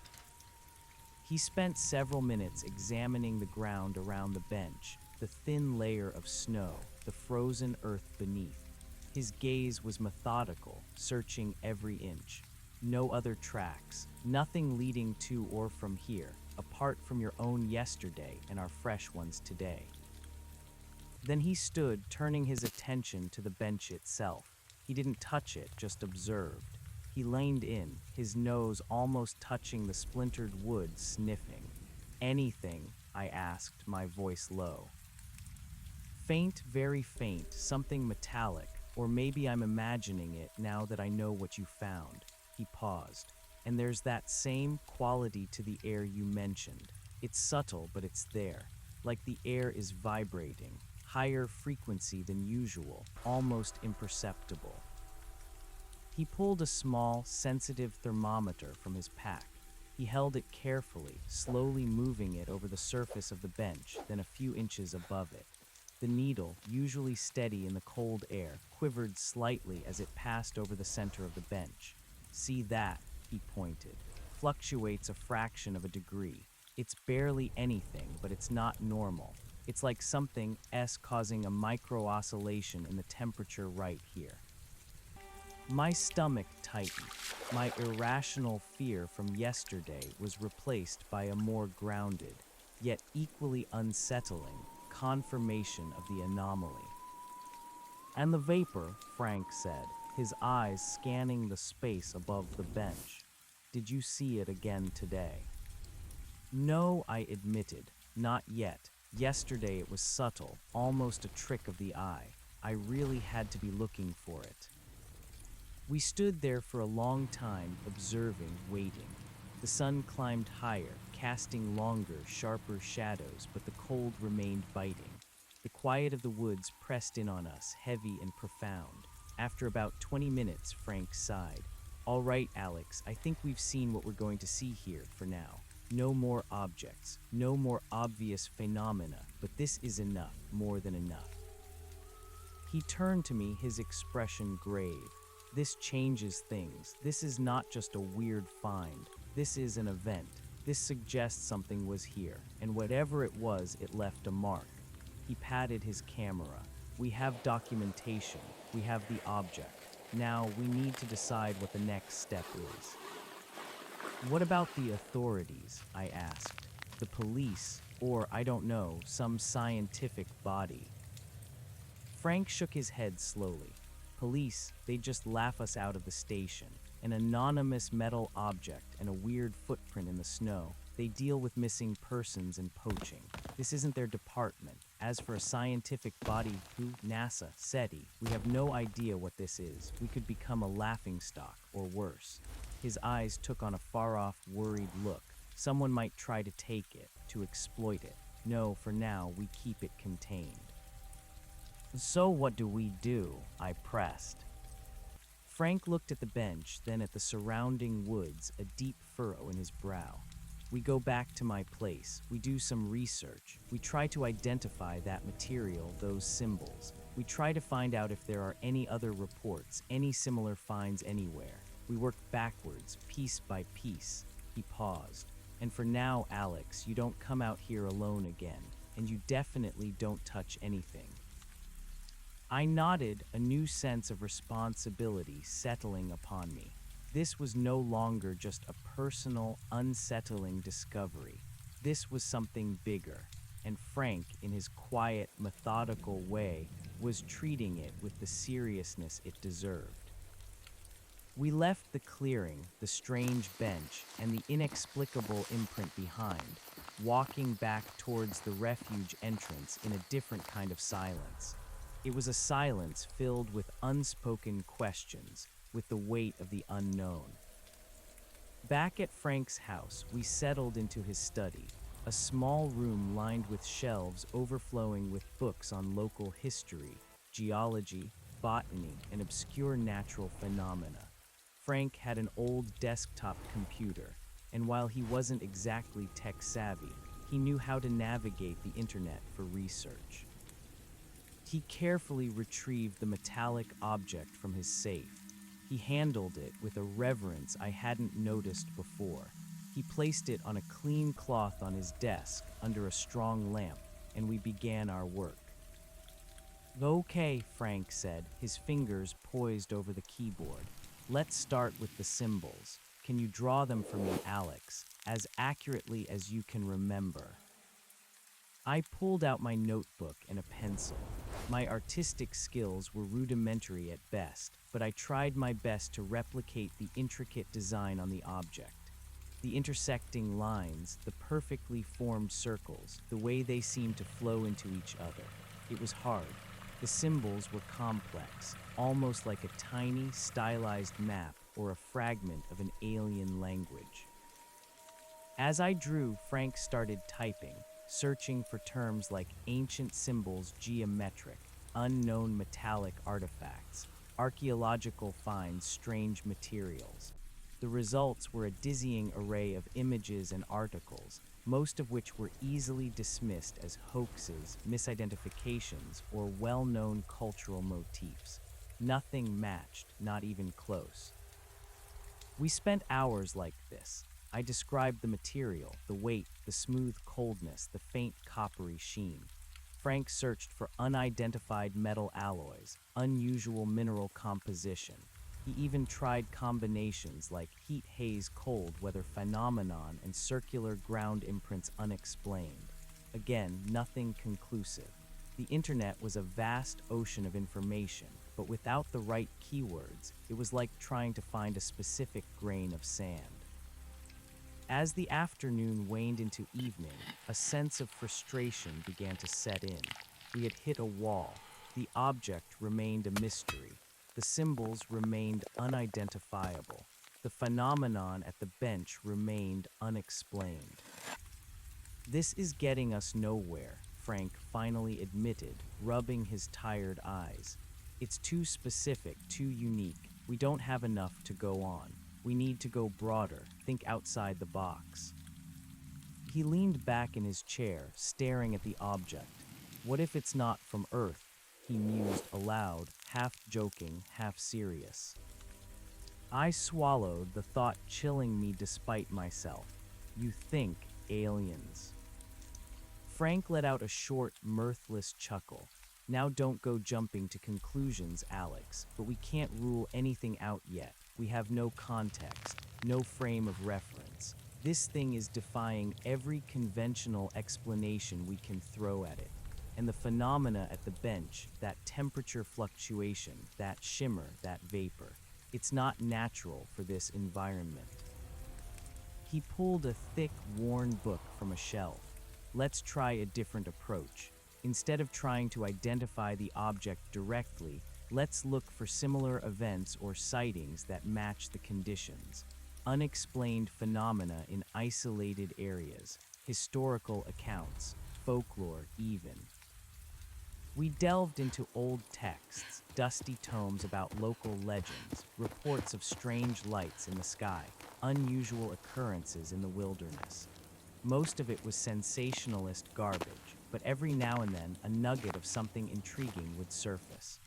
He spent several minutes examining the ground around the bench, the thin layer of snow, the frozen earth beneath. His gaze was methodical, searching every inch. No other tracks, nothing leading to or from here, apart from your own yesterday and our fresh ones today. Then he stood, turning his attention to the bench itself. He didn't touch it, just observed. He leaned in, his nose almost touching the splintered wood, sniffing. "Anything?" I asked, my voice low. "Faint, very faint, something metallic, or maybe I'm imagining it now that I know what you found." He paused. "And there's that same quality to the air you mentioned. It's subtle, but it's there. Like the air is vibrating, higher frequency than usual, almost imperceptible." He pulled a small, sensitive thermometer from his pack. He held it carefully, slowly moving it over the surface of the bench, then a few inches above it. The needle, usually steady in the cold air, quivered slightly as it passed over the center of the bench. "See that?" he pointed. "Fluctuates a fraction of a degree. It's barely anything, but it's not normal. It's like something causing a micro-oscillation in the temperature right here." My stomach tightened. My irrational fear from yesterday was replaced by a more grounded, yet equally unsettling, confirmation of the anomaly. "And the vapor," Frank said, his eyes scanning the space above the bench. "Did you see it again today?" "No," I admitted, "not yet. Yesterday it was subtle, almost a trick of the eye. I really had to be looking for it." We stood there for a long time, observing, waiting. The sun climbed higher, casting longer, sharper shadows, but the cold remained biting. The quiet of the woods pressed in on us, heavy and profound. After about 20 minutes, Frank sighed. All right, Alex, I think we've seen what we're going to see here for now. No more objects, no more obvious phenomena, but this is enough, more than enough. He turned to me, his expression grave. This changes things. This is not just a weird find. This is an event. This suggests something was here, and whatever it was, it left a mark. He patted his camera. We have documentation. We have the object. Now we need to decide what the next step is. What about the authorities? I asked. The police, or I don't know, some scientific body. Frank shook his head slowly. Police, they just laugh us out of the station. An anonymous metal object and a weird footprint in the snow. They deal with missing persons and poaching. This isn't their department. As for a scientific body, who? NASA, SETI, we have no idea what this is. We could become a laughingstock, or worse. His eyes took on a far-off, worried look. Someone might try to take it, to exploit it. No, for now, we keep it contained. So what do we do? I pressed. Frank looked at the bench, then at the surrounding woods, a deep furrow in his brow. We go back to my place. We do some research. We try to identify that material, those symbols. We try to find out if there are any other reports, any similar finds anywhere. We work backwards, piece by piece. He paused. And for now, Alex, you don't come out here alone again, and you definitely don't touch anything. I nodded, a new sense of responsibility settling upon me. This was no longer just a personal, unsettling discovery. This was something bigger, and Frank, in his quiet, methodical way, was treating it with the seriousness it deserved. We left the clearing, the strange bench, and the inexplicable imprint behind, walking back towards the refuge entrance in a different kind of silence. It was a silence filled with unspoken questions, with the weight of the unknown. Back at Frank's house, we settled into his study, a small room lined with shelves overflowing with books on local history, geology, botany, and obscure natural phenomena. Frank had an old desktop computer, and while he wasn't exactly tech-savvy, he knew how to navigate the internet for research. He carefully retrieved the metallic object from his safe. He handled it with a reverence I hadn't noticed before. He placed it on a clean cloth on his desk under a strong lamp, and we began our work. "Okay," Frank said, his fingers poised over the keyboard. "Let's start with the symbols. Can you draw them for me, Alex, as accurately as you can remember?" I pulled out my notebook and a pencil. My artistic skills were rudimentary at best, but I tried my best to replicate the intricate design on the object. The intersecting lines, the perfectly formed circles, the way they seemed to flow into each other. It was hard. The symbols were complex, almost like a tiny, stylized map or a fragment of an alien language. As I drew, Frank started typing, searching for terms like ancient symbols, geometric, unknown metallic artifacts, archaeological finds, strange materials. The results were a dizzying array of images and articles, most of which were easily dismissed as hoaxes, misidentifications, or well-known cultural motifs. Nothing matched, not even close. We spent hours like this. I described the material, the weight, the smooth coldness, the faint coppery sheen. Frank searched for unidentified metal alloys, unusual mineral composition. He even tried combinations like heat haze cold weather phenomenon and circular ground imprints unexplained. Again, nothing conclusive. The internet was a vast ocean of information, but without the right keywords, it was like trying to find a specific grain of sand. As the afternoon waned into evening, a sense of frustration began to set in. We had hit a wall. The object remained a mystery. The symbols remained unidentifiable. The phenomenon at the bench remained unexplained. "This is getting us nowhere," Frank finally admitted, rubbing his tired eyes. It's too specific, too unique. We don't have enough to go on. We need to go broader, think outside the box. He leaned back in his chair, staring at the object. What if it's not from Earth? He mused aloud, half joking, half serious. I swallowed, the thought chilling me despite myself. You think aliens. Frank let out a short, mirthless chuckle. Now don't go jumping to conclusions, Alex, but we can't rule anything out yet. We have no context, no frame of reference. This thing is defying every conventional explanation we can throw at it. And the phenomena at the bench, that temperature fluctuation, that shimmer, that vapor, it's not natural for this environment. He pulled a thick, worn book from a shelf. Let's try a different approach. Instead of trying to identify the object directly, let's look for similar events or sightings that match the conditions. Unexplained phenomena in isolated areas, historical accounts, folklore even. We delved into old texts, dusty tomes about local legends, reports of strange lights in the sky, unusual occurrences in the wilderness. Most of it was sensationalist garbage, but every now and then a nugget of something intriguing would surface.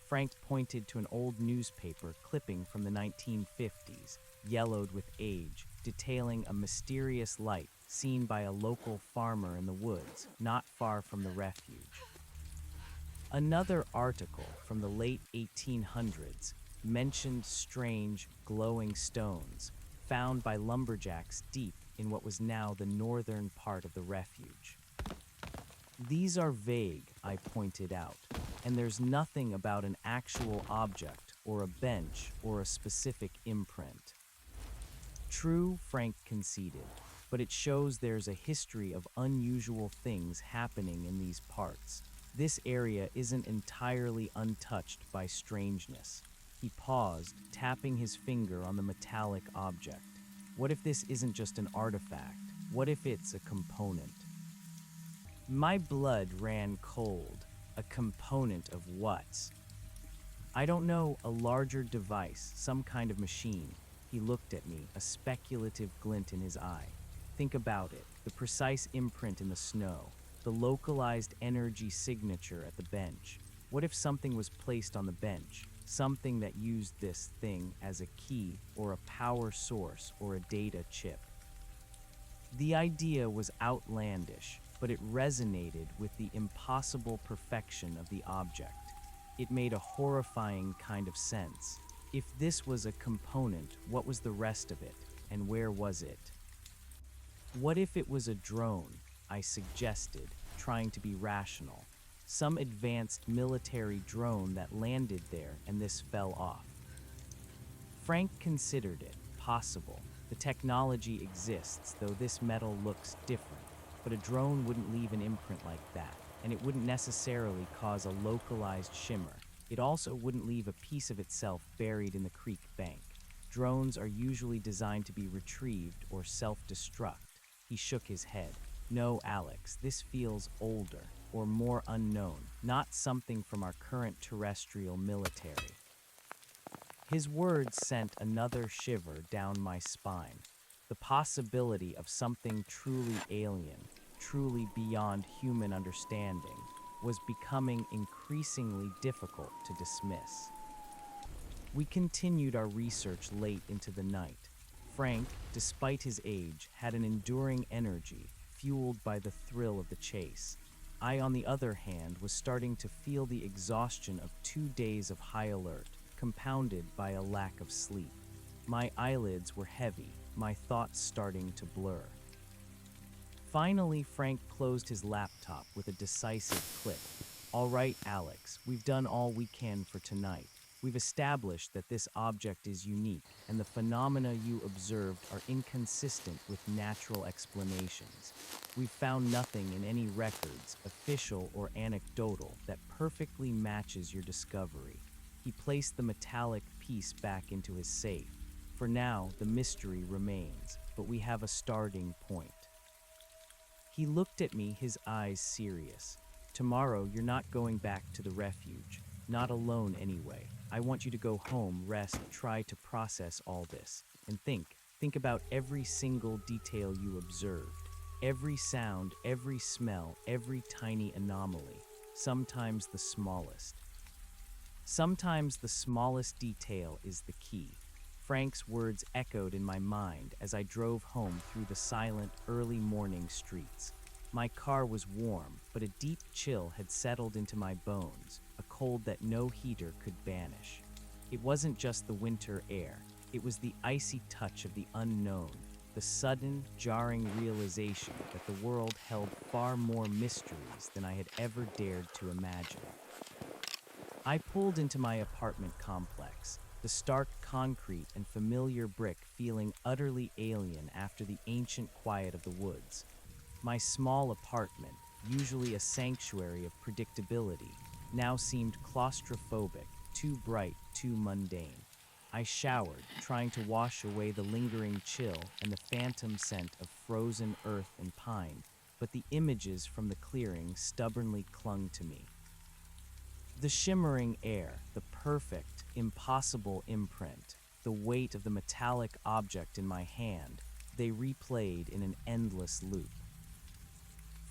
Frank pointed to an old newspaper clipping from the 1950s, yellowed with age, detailing a mysterious light seen by a local farmer in the woods, not far from the refuge. Another article from the late 1800s mentioned strange, glowing stones found by lumberjacks deep in what was now the northern part of the refuge. These are vague, I pointed out, and there's nothing about an actual object or a bench or a specific imprint. True, Frank conceded, but it shows there's a history of unusual things happening in these parts. This area isn't entirely untouched by strangeness. He paused, tapping his finger on the metallic object. What if this isn't just an artifact? What if it's a component? My blood ran cold. A component of what? I don't know, a larger device, some kind of machine. He looked at me, a speculative glint in his eye. Think about it, the precise imprint in the snow, the localized energy signature at the bench. What if something was placed on the bench, something that used this thing as a key or a power source or a data chip? The idea was outlandish, but it resonated with the impossible perfection of the object. It made a horrifying kind of sense. If this was a component, what was the rest of it, and where was it? What if it was a drone? I suggested, trying to be rational. Some advanced military drone that landed there and this fell off. Frank considered it possible. The technology exists, though this metal looks different. But a drone wouldn't leave an imprint like that, and it wouldn't necessarily cause a localized shimmer. It also wouldn't leave a piece of itself buried in the creek bank. Drones are usually designed to be retrieved or self-destruct. He shook his head. No, Alex, this feels older, or more unknown, not something from our current terrestrial military. His words sent another shiver down my spine. The possibility of something truly alien, truly beyond human understanding, was becoming increasingly difficult to dismiss. We continued our research late into the night. Frank, despite his age, had an enduring energy, fueled by the thrill of the chase. I, on the other hand, was starting to feel the exhaustion of 2 days of high alert, compounded by a lack of sleep. My eyelids were heavy, my thoughts starting to blur. Finally, Frank closed his laptop with a decisive click. All right, Alex, we've done all we can for tonight. We've established that this object is unique, and the phenomena you observed are inconsistent with natural explanations. We've found nothing in any records, official or anecdotal, that perfectly matches your discovery. He placed the metallic piece back into his safe. For now, the mystery remains, but we have a starting point. He looked at me, his eyes serious. Tomorrow, you're not going back to the refuge. Not alone anyway. I want you to go home, rest, try to process all this. And think. Think about every single detail you observed. Every sound, every smell, every tiny anomaly. Sometimes the smallest. Sometimes the smallest detail is the key. Frank's words echoed in my mind as I drove home through the silent, early morning streets. My car was warm, but a deep chill had settled into my bones, a cold that no heater could banish. It wasn't just the winter air, it was the icy touch of the unknown, the sudden, jarring realization that the world held far more mysteries than I had ever dared to imagine. I pulled into my apartment complex, the stark concrete and familiar brick feeling utterly alien after the ancient quiet of the woods. My small apartment, usually a sanctuary of predictability, now seemed claustrophobic, too bright, too mundane. I showered, trying to wash away the lingering chill and the phantom scent of frozen earth and pine, but the images from the clearing stubbornly clung to me. The shimmering air, the perfect, impossible imprint, the weight of the metallic object in my hand, they replayed in an endless loop.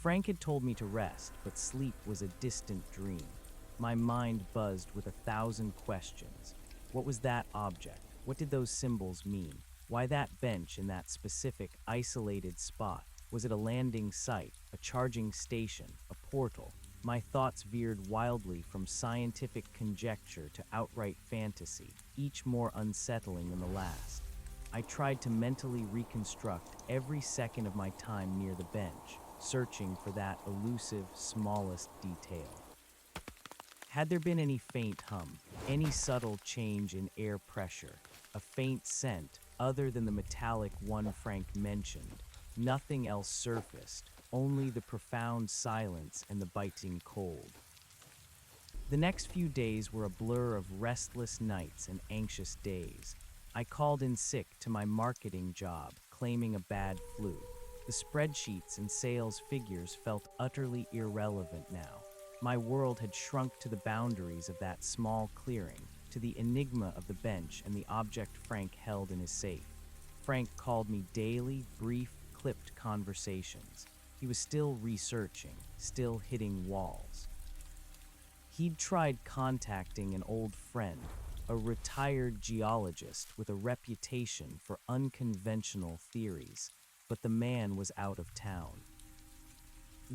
Frank had told me to rest, but sleep was a distant dream. My mind buzzed with 1,000 questions. What was that object? What did those symbols mean? Why that bench in that specific, isolated spot? Was it a landing site, a charging station, a portal? My thoughts veered wildly from scientific conjecture to outright fantasy, each more unsettling than the last. I tried to mentally reconstruct every second of my time near the bench, searching for that elusive, smallest detail. Had there been any faint hum, any subtle change in air pressure, a faint scent other than the metallic one Frank mentioned? Nothing else surfaced, only the profound silence and the biting cold. The next few days were a blur of restless nights and anxious days. I called in sick to my marketing job, claiming a bad flu. The spreadsheets and sales figures felt utterly irrelevant now. My world had shrunk to the boundaries of that small clearing, to the enigma of the bench and the object Frank held in his safe. Frank called me daily, brief, clipped conversations. He was still researching, still hitting walls. He'd tried contacting an old friend, a retired geologist with a reputation for unconventional theories, but the man was out of town.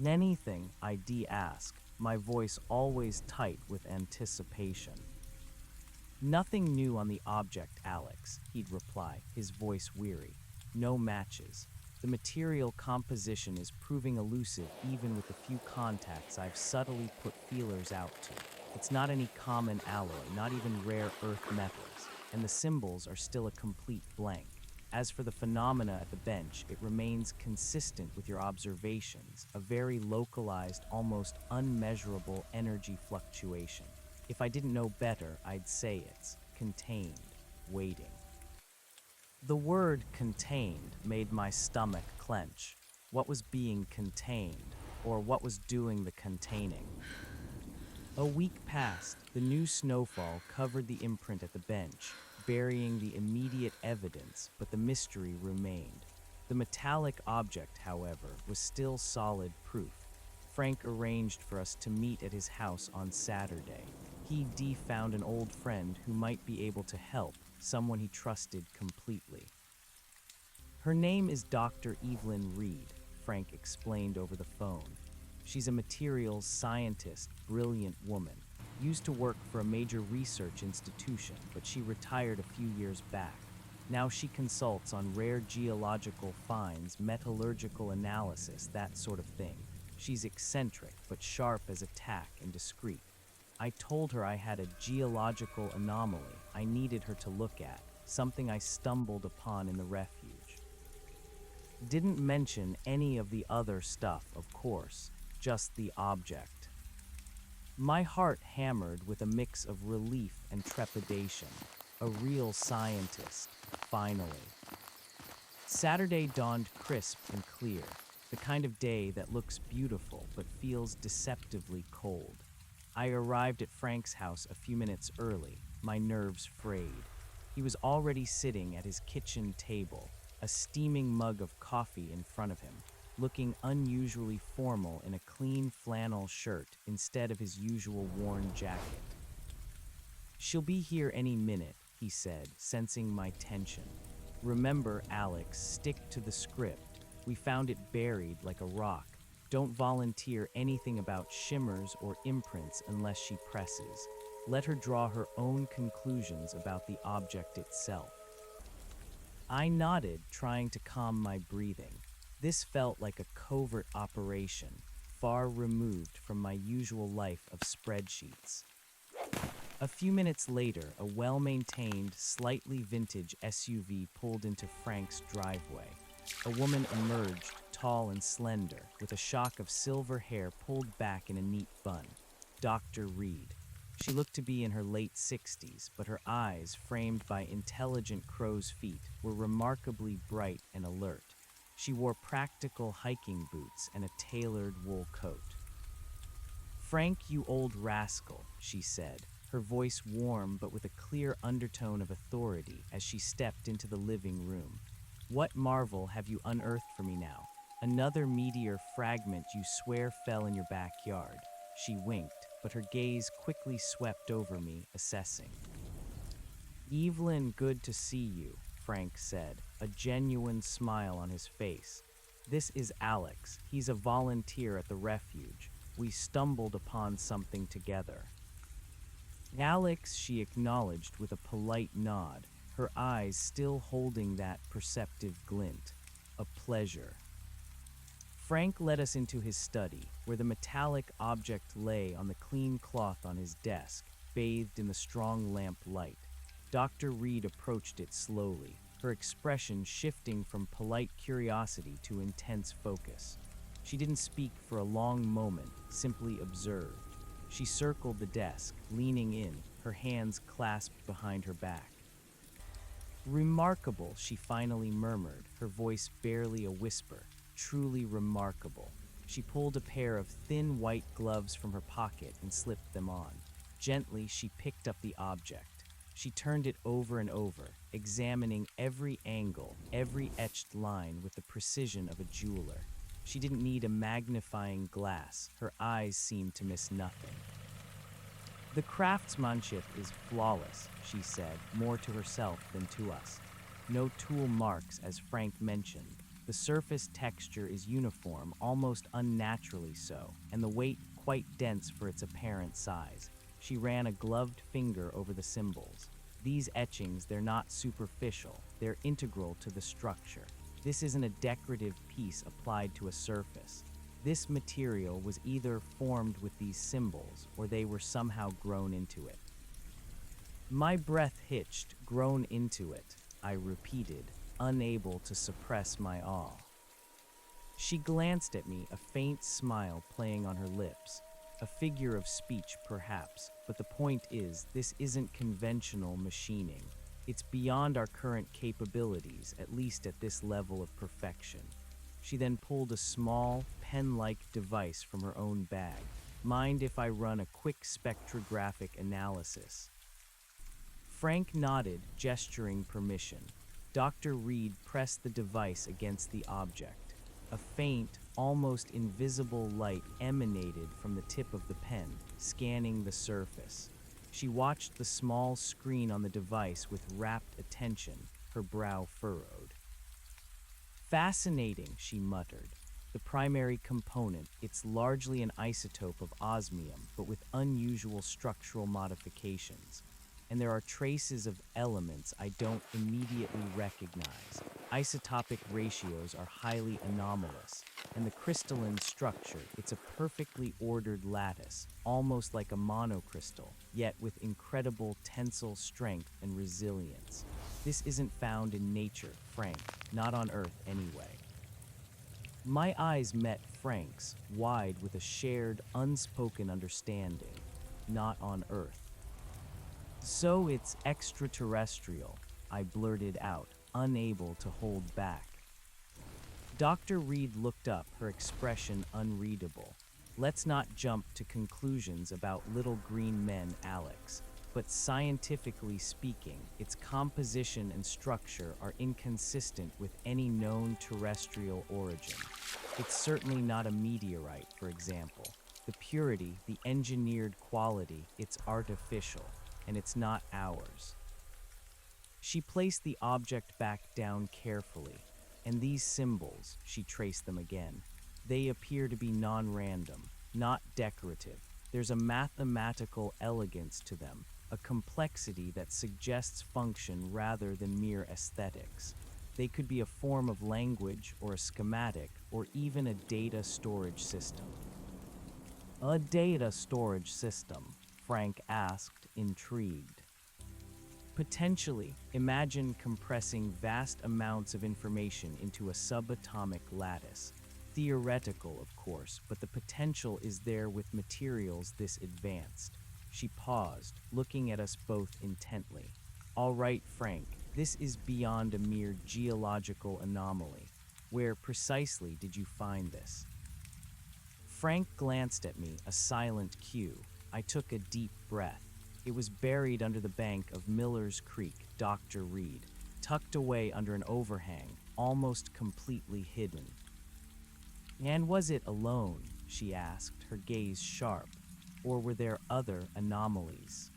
Anything, I'd ask, my voice always tight with anticipation. Nothing new on the object, Alex, he'd reply, his voice weary. No matches. The material composition is proving elusive even with the few contacts I've subtly put feelers out to. It's not any common alloy, not even rare earth metals, and the symbols are still a complete blank. As for the phenomena at the bench, it remains consistent with your observations, a very localized, almost unmeasurable energy fluctuation. If I didn't know better, I'd say it's contained, waiting. The word contained made my stomach clench. What was being contained, or what was doing the containing? A week passed. The new snowfall covered the imprint at the bench, burying the immediate evidence, but the mystery remained. The metallic object, however, was still solid proof. Frank arranged for us to meet at his house on Saturday. He found an old friend who might be able to help, someone he trusted completely. Her name is Dr. Evelyn Reed, Frank explained over the phone. She's a materials scientist, brilliant woman. Used to work for a major research institution, but she retired a few years back. Now she consults on rare geological finds, metallurgical analysis, that sort of thing. She's eccentric, but sharp as a tack and discreet. I told her I had a geological anomaly I needed her to look at, something I stumbled upon in the refuge. Didn't mention any of the other stuff, of course, just the object. My heart hammered with a mix of relief and trepidation. A real scientist, finally. Saturday dawned crisp and clear. the kind of day that looks beautiful but feels deceptively cold. I arrived at Frank's house a few minutes early, my nerves frayed. He was already sitting at his kitchen table, a steaming mug of coffee in front of him, looking unusually formal in a clean flannel shirt instead of his usual worn jacket. "She'll be here any minute," he said, sensing my tension. "Remember, Alex, stick to the script. We found it buried like a rock. Don't volunteer anything about shimmers or imprints unless she presses. Let her draw her own conclusions about the object itself." I nodded, trying to calm my breathing. This felt like a covert operation, far removed from my usual life of spreadsheets. A few minutes later, a well-maintained, slightly vintage SUV pulled into Frank's driveway. A woman emerged, tall and slender, with a shock of silver hair pulled back in a neat bun. Dr. Reed. She looked to be in her late 60s, but her eyes, framed by intelligent crow's feet, were remarkably bright and alert. She wore practical hiking boots and a tailored wool coat. "Frank, you old rascal," she said, her voice warm but with a clear undertone of authority as she stepped into the living room. "What marvel have you unearthed for me now? Another meteor fragment you swear fell in your backyard." She winked, but her gaze quickly swept over me, assessing. "Evelyn, good to see you," Frank said, a genuine smile on his face. "This is Alex. He's a volunteer at the refuge. We stumbled upon something together." "Alex," she acknowledged with a polite nod, her eyes still holding that perceptive glint. "A pleasure." Frank led us into his study, where the metallic object lay on the clean cloth on his desk, bathed in the strong lamp light. Dr. Reed approached it slowly, her expression shifting from polite curiosity to intense focus. She didn't speak for a long moment, simply observed. She circled the desk, leaning in, her hands clasped behind her back. "Remarkable," she finally murmured, her voice barely a whisper. "Truly remarkable." She pulled a pair of thin white gloves from her pocket and slipped them on. Gently, she picked up the object. She turned it over and over, examining every angle, every etched line with the precision of a jeweler. She didn't need a magnifying glass. Her eyes seemed to miss nothing. "The craftsmanship is flawless," she said, more to herself than to us. "No tool marks, as Frank mentioned. The surface texture is uniform, almost unnaturally so, and the weight quite dense for its apparent size." She ran a gloved finger over the symbols. "These etchings, they're not superficial, they're integral to the structure. This isn't a decorative piece applied to a surface. This material was either formed with these symbols, or they were somehow grown into it." My breath hitched. "Grown into it," I repeated, unable to suppress my awe. She glanced at me, a faint smile playing on her lips. A figure of speech, perhaps, but the point is, this isn't conventional machining. It's beyond our current capabilities, at least at this level of perfection. She then pulled a small, pen-like device from her own bag. "Mind if I run a quick spectrographic analysis?" Frank nodded, gesturing permission. Dr. Reed pressed the device against the object. A faint, almost invisible light emanated from the tip of the pen, scanning the surface. She watched the small screen on the device with rapt attention, her brow furrowed. "Fascinating," she muttered. "The primary component, it's largely an isotope of osmium, but with unusual structural modifications. And there are traces of elements I don't immediately recognize. Isotopic ratios are highly anomalous, and the crystalline structure, it's a perfectly ordered lattice, almost like a monocrystal, yet with incredible tensile strength and resilience. This isn't found in nature, Frank, not on Earth anyway." My eyes met Frank's, wide with a shared, unspoken understanding. Not on Earth. "So it's extraterrestrial," I blurted out, unable to hold back. Dr. Reed looked up, her expression unreadable. Let's not jump to conclusions about little green men, Alex, but scientifically speaking, its composition and structure are inconsistent with any known terrestrial origin. It's certainly not a meteorite, for example. The purity, the engineered quality, it's artificial, and it's not ours. She placed the object back down carefully, and these symbols, she traced them again, they appear to be non-random, not decorative. There's a mathematical elegance to them, a complexity that suggests function rather than mere aesthetics. They could be a form of language or a schematic or even a data storage system. A data storage system? Frank asked, intrigued. Potentially, imagine compressing vast amounts of information into a subatomic lattice. Theoretical, of course, but the potential is there with materials this advanced. She paused, looking at us both intently. All right, Frank, this is beyond a mere geological anomaly. Where precisely did you find this? Frank glanced at me, a silent cue. I took a deep breath. It was buried under the bank of Miller's Creek, Dr. Reed, tucked away under an overhang, almost completely hidden. And was it alone, she asked, her gaze sharp, or were there other anomalies?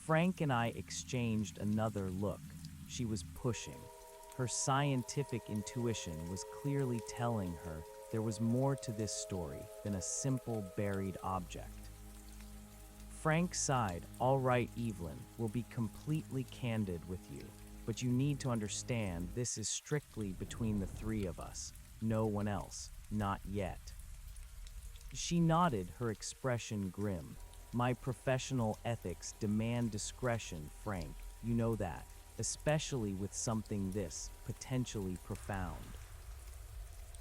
Frank and I exchanged another look. She was pushing. Her scientific intuition was clearly telling her there was more to this story than a simple buried object. Frank sighed. All right, Evelyn, we'll be completely candid with you, but you need to understand this is strictly between the three of us. No one else. Not yet. She nodded, her expression grim. My professional ethics demand discretion, Frank. You know that, especially with something this potentially profound.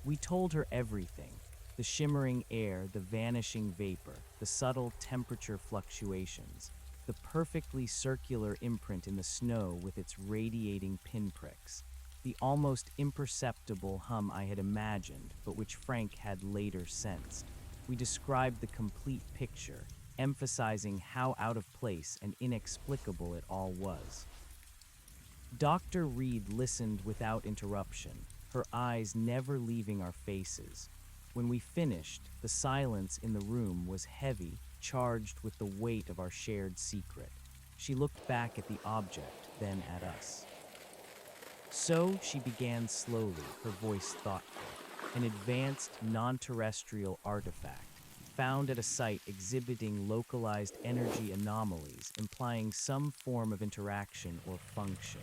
We told her everything. The shimmering air, the vanishing vapor, the subtle temperature fluctuations, the perfectly circular imprint in the snow with its radiating pinpricks, the almost imperceptible hum I had imagined, but which Frank had later sensed. We described the complete picture, emphasizing how out of place and inexplicable it all was. Dr. Reed listened without interruption, her eyes never leaving our faces. When we finished, the silence in the room was heavy, charged with the weight of our shared secret. She looked back at the object, then at us. So, she began slowly, her voice thoughtful. An advanced, non-terrestrial artifact, found at a site exhibiting localized energy anomalies, implying some form of interaction or function,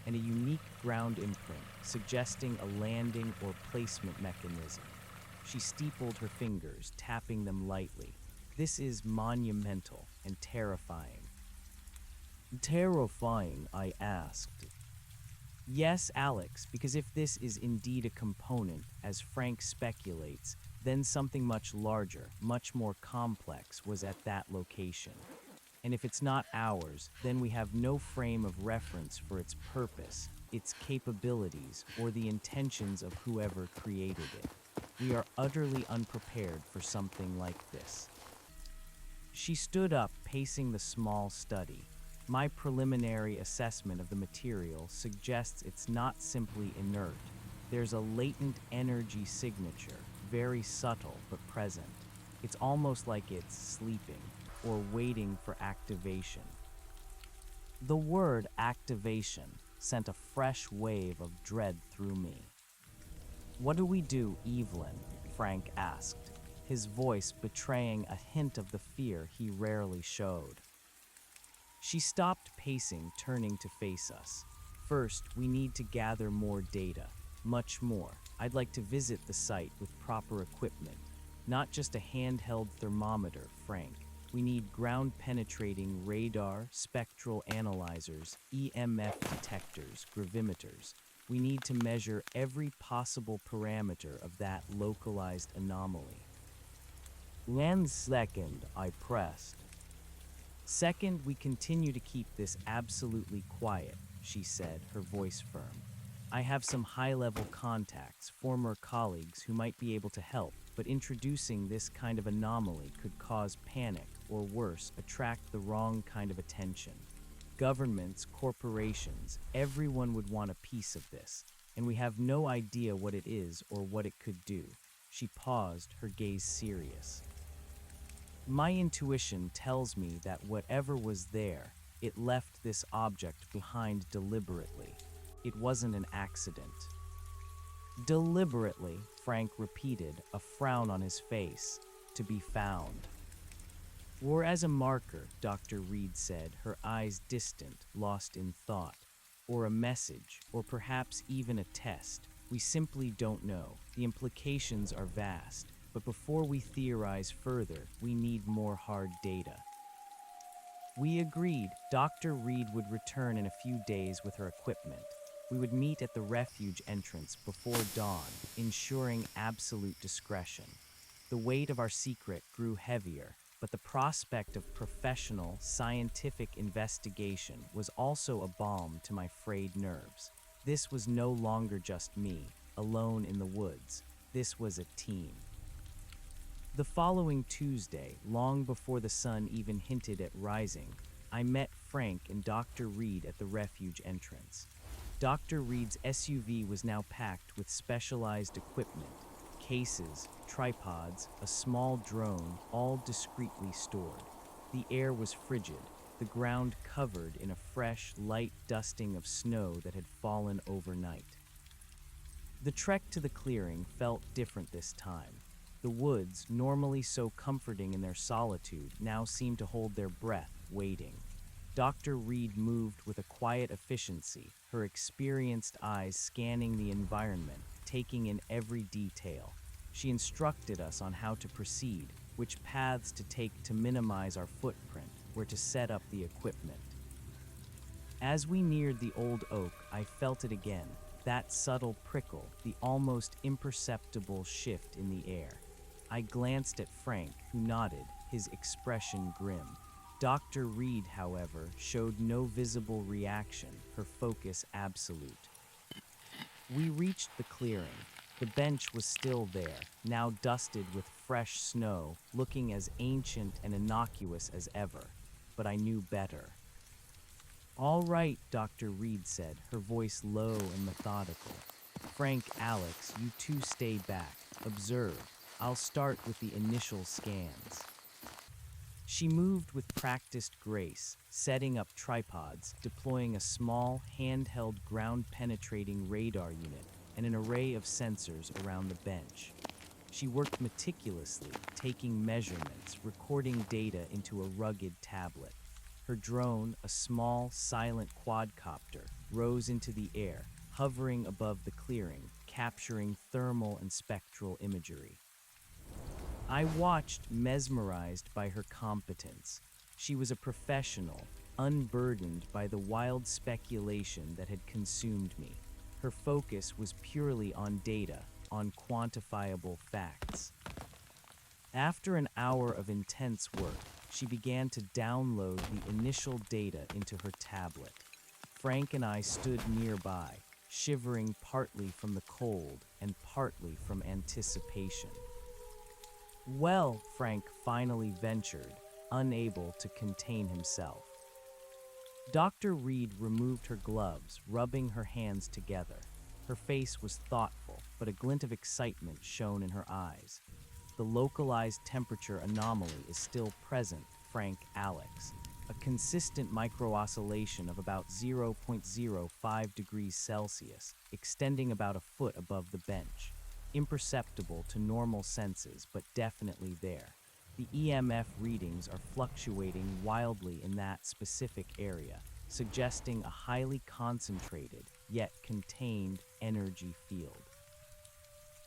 and a unique ground imprint, suggesting a landing or placement mechanism. She steepled her fingers, tapping them lightly. This is monumental and terrifying. Terrifying, I asked. Yes, Alex, because if this is indeed a component, as Frank speculates, then something much larger, much more complex was at that location. And if it's not ours, then we have no frame of reference for its purpose, its capabilities, or the intentions of whoever created it. We are utterly unprepared for something like this. She stood up, pacing the small study. My preliminary assessment of the material suggests it's not simply inert. There's a latent energy signature, very subtle but present. It's almost like it's sleeping or waiting for activation. The word activation sent a fresh wave of dread through me. What do we do, Evelyn? Frank asked, his voice betraying a hint of the fear he rarely showed. She stopped pacing, turning to face us. First, we need to gather more data. Much more. I'd like to visit the site with proper equipment. Not just a handheld thermometer, Frank. We need ground-penetrating radar, spectral analyzers, EMF detectors, gravimeters. We need to measure every possible parameter of that localized anomaly. 1 second, I pressed. Second, we continue to keep this absolutely quiet, she said, her voice firm. I have some high-level contacts, former colleagues who might be able to help, but introducing this kind of anomaly could cause panic, or worse, attract the wrong kind of attention. Governments, corporations, everyone would want a piece of this, and we have no idea what it is or what it could do. She paused, her gaze serious. My intuition tells me that whatever was there, it left this object behind deliberately. It wasn't an accident. Deliberately, Frank repeated, a frown on his face. To be found. Or as a marker, Dr. Reed said, her eyes distant, lost in thought. Or a message, or perhaps even a test. We simply don't know. The implications are vast. But before we theorize further, we need more hard data. We agreed Dr. Reed would return in a few days with her equipment. We would meet at the refuge entrance before dawn, ensuring absolute discretion. The weight of our secret grew heavier, but the prospect of professional, scientific investigation was also a balm to my frayed nerves. This was no longer just me, alone in the woods. This was a team. The following Tuesday, long before the sun even hinted at rising, I met Frank and Dr. Reed at the refuge entrance. Dr. Reed's SUV was now packed with specialized equipment, cases, tripods, a small drone, all discreetly stored. The air was frigid, the ground covered in a fresh, light dusting of snow that had fallen overnight. The trek to the clearing felt different this time. The woods, normally so comforting in their solitude, now seemed to hold their breath, waiting. Dr. Reed moved with a quiet efficiency, her experienced eyes scanning the environment, taking in every detail. She instructed us on how to proceed, which paths to take to minimize our footprint, where to set up the equipment. As we neared the old oak, I felt it again, that subtle prickle, the almost imperceptible shift in the air. I glanced at Frank, who nodded, his expression grim. Dr. Reed, however, showed no visible reaction, her focus absolute. We reached the clearing. The bench was still there, now dusted with fresh snow, looking as ancient and innocuous as ever. But I knew better. "All right," Dr. Reed said, her voice low and methodical. "Frank, Alex, you two stay back. Observe. I'll start with the initial scans." She moved with practiced grace, setting up tripods, deploying a small, handheld ground-penetrating radar unit, and an array of sensors around the bench. She worked meticulously, taking measurements, recording data into a rugged tablet. Her drone, a small, silent quadcopter, rose into the air, hovering above the clearing, capturing thermal and spectral imagery. I watched, mesmerized by her competence. She was a professional, unburdened by the wild speculation that had consumed me. Her focus was purely on data, on quantifiable facts. After an hour of intense work, she began to download the initial data into her tablet. Frank and I stood nearby, shivering partly from the cold and partly from anticipation. "Well," Frank finally ventured, unable to contain himself. Dr. Reed removed her gloves, rubbing her hands together. Her face was thoughtful, but a glint of excitement shone in her eyes. "The localized temperature anomaly is still present, Frank, Alex. A consistent micro-oscillation of about 0.05 degrees Celsius, extending about a foot above the bench. Imperceptible to normal senses, but definitely there. The EMF readings are fluctuating wildly in that specific area, suggesting a highly concentrated, yet contained, energy field.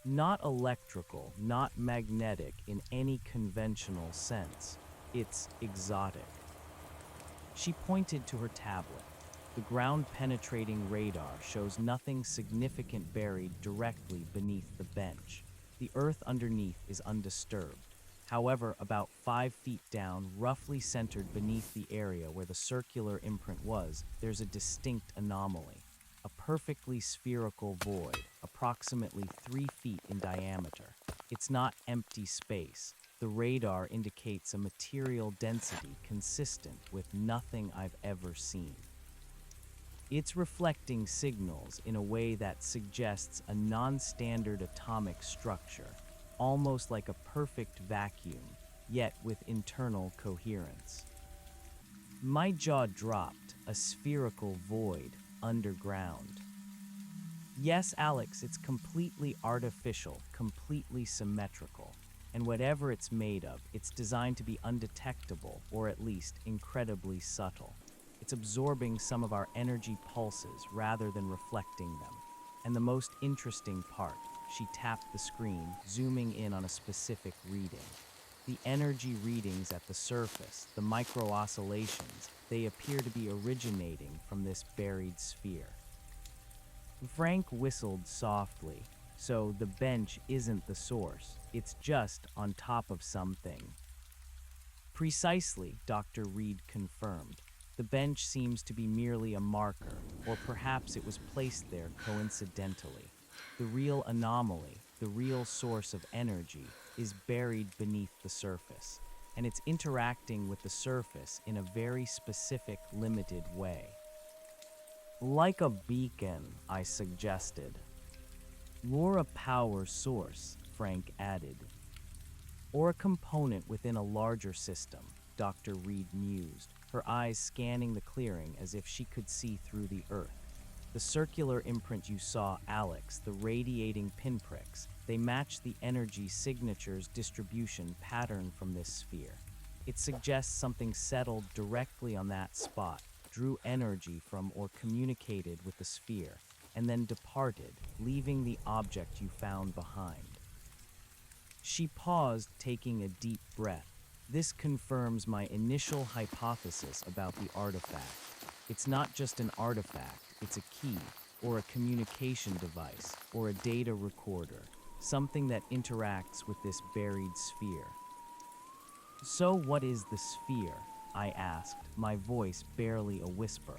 Not electrical, not magnetic in any conventional sense. It's exotic." She pointed to her tablet. The ground-penetrating radar shows nothing significant buried directly beneath the bench. The earth underneath is undisturbed. However, about 5 feet down, roughly centered beneath the area where the circular imprint was, there's a distinct anomaly. A perfectly spherical void, approximately 3 feet in diameter. It's not empty space. The radar indicates a material density consistent with nothing I've ever seen. It's reflecting signals in a way that suggests a non-standard atomic structure, almost like a perfect vacuum, yet with internal coherence. My jaw dropped, a spherical void, underground. Yes, Alex, it's completely artificial, completely symmetrical. And whatever it's made of, it's designed to be undetectable, or at least incredibly subtle. It's absorbing some of our energy pulses rather than reflecting them. And the most interesting part, she tapped the screen, zooming in on a specific reading. The energy readings at the surface, the micro-oscillations, they appear to be originating from this buried sphere. Frank whistled softly. So the bench isn't the source, it's just on top of something. Precisely, Dr. Reed confirmed. The bench seems to be merely a marker, or perhaps it was placed there coincidentally. The real anomaly, the real source of energy, is buried beneath the surface, and it's interacting with the surface in a very specific, limited way. Like a beacon, I suggested. Or a power source, Frank added. Or a component within a larger system, Dr. Reed mused, her eyes scanning the clearing as if she could see through the earth. The circular imprint you saw, Alex, the radiating pinpricks, they match the energy signature's distribution pattern from this sphere. It suggests something settled directly on that spot, drew energy from or communicated with the sphere, and then departed, leaving the object you found behind. She paused, taking a deep breath. This confirms my initial hypothesis about the artifact. It's not just an artifact, it's a key, or a communication device, or a data recorder, something that interacts with this buried sphere. So what is the sphere? I asked, my voice barely a whisper.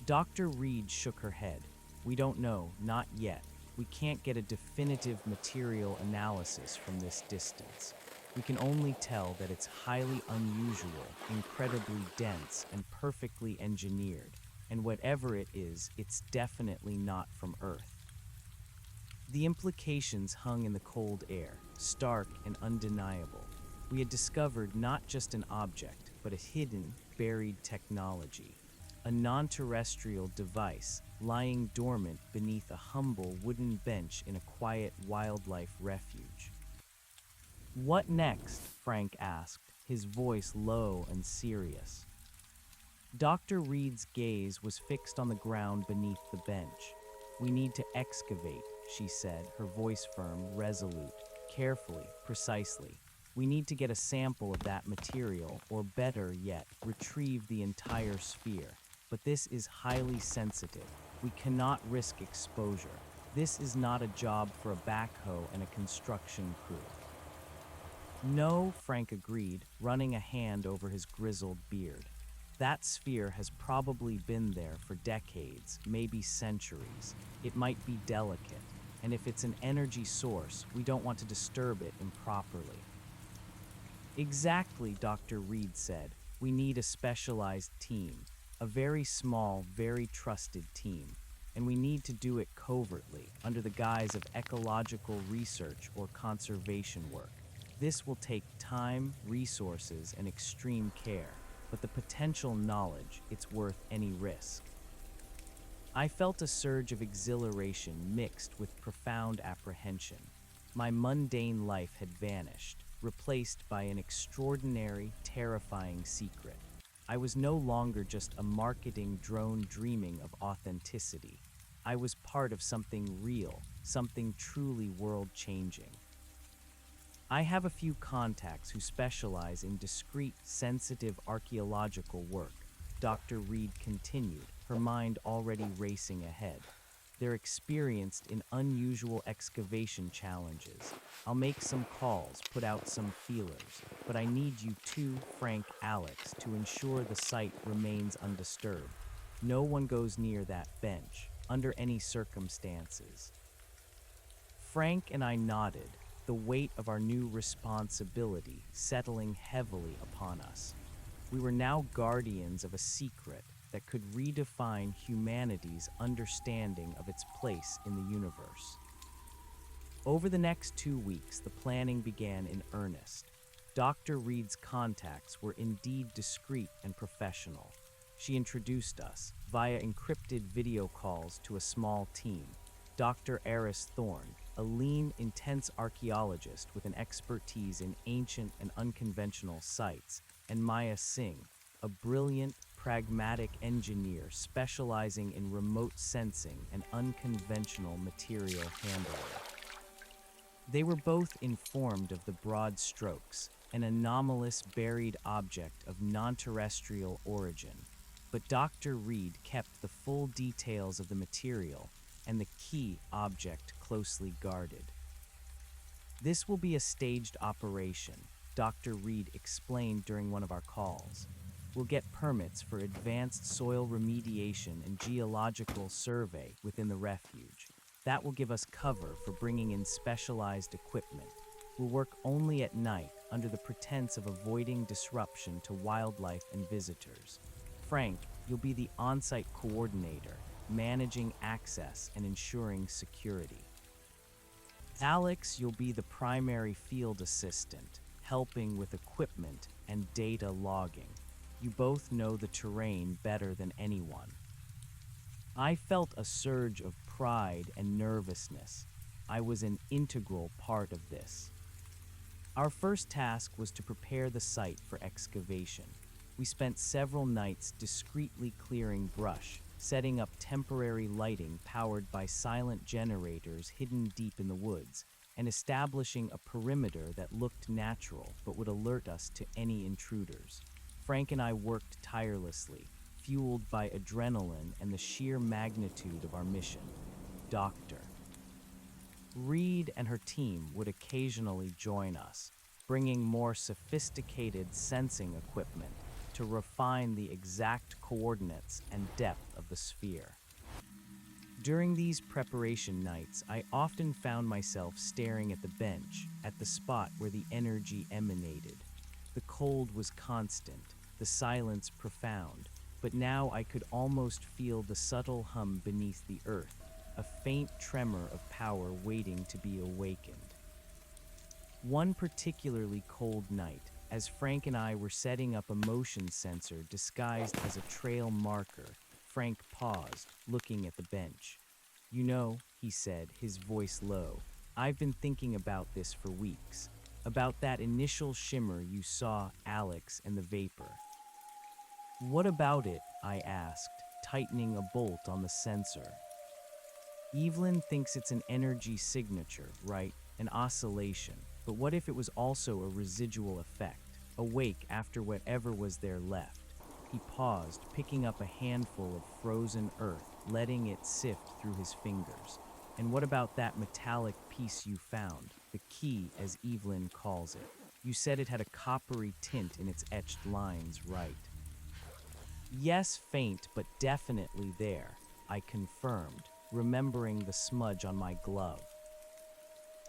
Dr. Reed shook her head. We don't know, not yet. We can't get a definitive material analysis from this distance. We can only tell that it's highly unusual, incredibly dense, and perfectly engineered. And whatever it is, it's definitely not from Earth. The implications hung in the cold air, stark and undeniable. We had discovered not just an object, but a hidden, buried technology. A non-terrestrial device lying dormant beneath a humble wooden bench in a quiet wildlife refuge. What next? Frank asked, his voice low and serious. Dr. Reed's gaze was fixed on the ground beneath the bench. We need to excavate, she said, her voice firm, resolute, carefully, precisely. We need to get a sample of that material, or better yet, retrieve the entire sphere. But this is highly sensitive. We cannot risk exposure. This is not a job for a backhoe and a construction crew. No, Frank agreed, running a hand over his grizzled beard. That sphere has probably been there for decades, maybe centuries. It might be delicate, and if it's an energy source, we don't want to disturb it improperly. Exactly, Dr. Reed said. We need a specialized team. A very small, very trusted team, and we need to do it covertly, under the guise of ecological research or conservation work. This will take time, resources, and extreme care, but the potential knowledge, it's worth any risk. I felt a surge of exhilaration mixed with profound apprehension. My mundane life had vanished, replaced by an extraordinary, terrifying secret. I was no longer just a marketing drone dreaming of authenticity. I was part of something real, something truly world-changing. I have a few contacts who specialize in discreet, sensitive archaeological work, Dr. Reed continued, her mind already racing ahead. They're experienced in unusual excavation challenges. I'll make some calls, put out some feelers, but I need you two, Frank, Alex, to ensure the site remains undisturbed. No one goes near that bench. under any circumstances. Frank and I nodded, the weight of our new responsibility settling heavily upon us. We were now guardians of a secret that could redefine humanity's understanding of its place in the universe. Over the next 2 weeks, the planning began in earnest. Dr. Reed's contacts were indeed discreet and professional. She introduced us, via encrypted video calls, to a small team. Dr. Eris Thorne, a lean, intense archaeologist with an expertise in ancient and unconventional sites, and Maya Singh, a brilliant, pragmatic engineer specializing in remote sensing and unconventional material handling. They were both informed of the broad strokes, an anomalous buried object of non-terrestrial origin, but Dr. Reed kept the full details of the material and the key object closely guarded. This will be a staged operation, Dr. Reed explained during one of our calls. We'll get permits for advanced soil remediation and geological survey within the refuge. That will give us cover for bringing in specialized equipment. We'll work only at night under the pretense of avoiding disruption to wildlife and visitors. Frank, you'll be the on-site coordinator, managing access and ensuring security. Alex, you'll be the primary field assistant, helping with equipment and data logging. You both know the terrain better than anyone. I felt a surge of pride and nervousness. I was an integral part of this. Our first task was to prepare the site for excavation. We spent several nights discreetly clearing brush, setting up temporary lighting powered by silent generators hidden deep in the woods, and establishing a perimeter that looked natural but would alert us to any intruders. Frank and I worked tirelessly, fueled by adrenaline and the sheer magnitude of our mission. Dr. Reed and her team would occasionally join us, bringing more sophisticated sensing equipment to refine the exact coordinates and depth of the sphere. During these preparation nights, I often found myself staring at the bench, at the spot where the energy emanated. The cold was constant, the silence profound, but now I could almost feel the subtle hum beneath the earth, a faint tremor of power waiting to be awakened. One particularly cold night, as Frank and I were setting up a motion sensor disguised as a trail marker, Frank paused, looking at the bench. "You know," he said, his voice low, "I've been thinking about this for weeks. About that initial shimmer you saw, Alex, and the vapor." "What about it?" I asked, tightening a bolt on the sensor. "Evelyn thinks it's an energy signature, right? An oscillation. But what if it was also a residual effect, a wake after whatever was there left?" He paused, picking up a handful of frozen earth, letting it sift through his fingers. "And what about that metallic piece you found, the key as Evelyn calls it? You said it had a coppery tint in its etched lines, right?" "Yes, faint, but definitely there," I confirmed, remembering the smudge on my glove.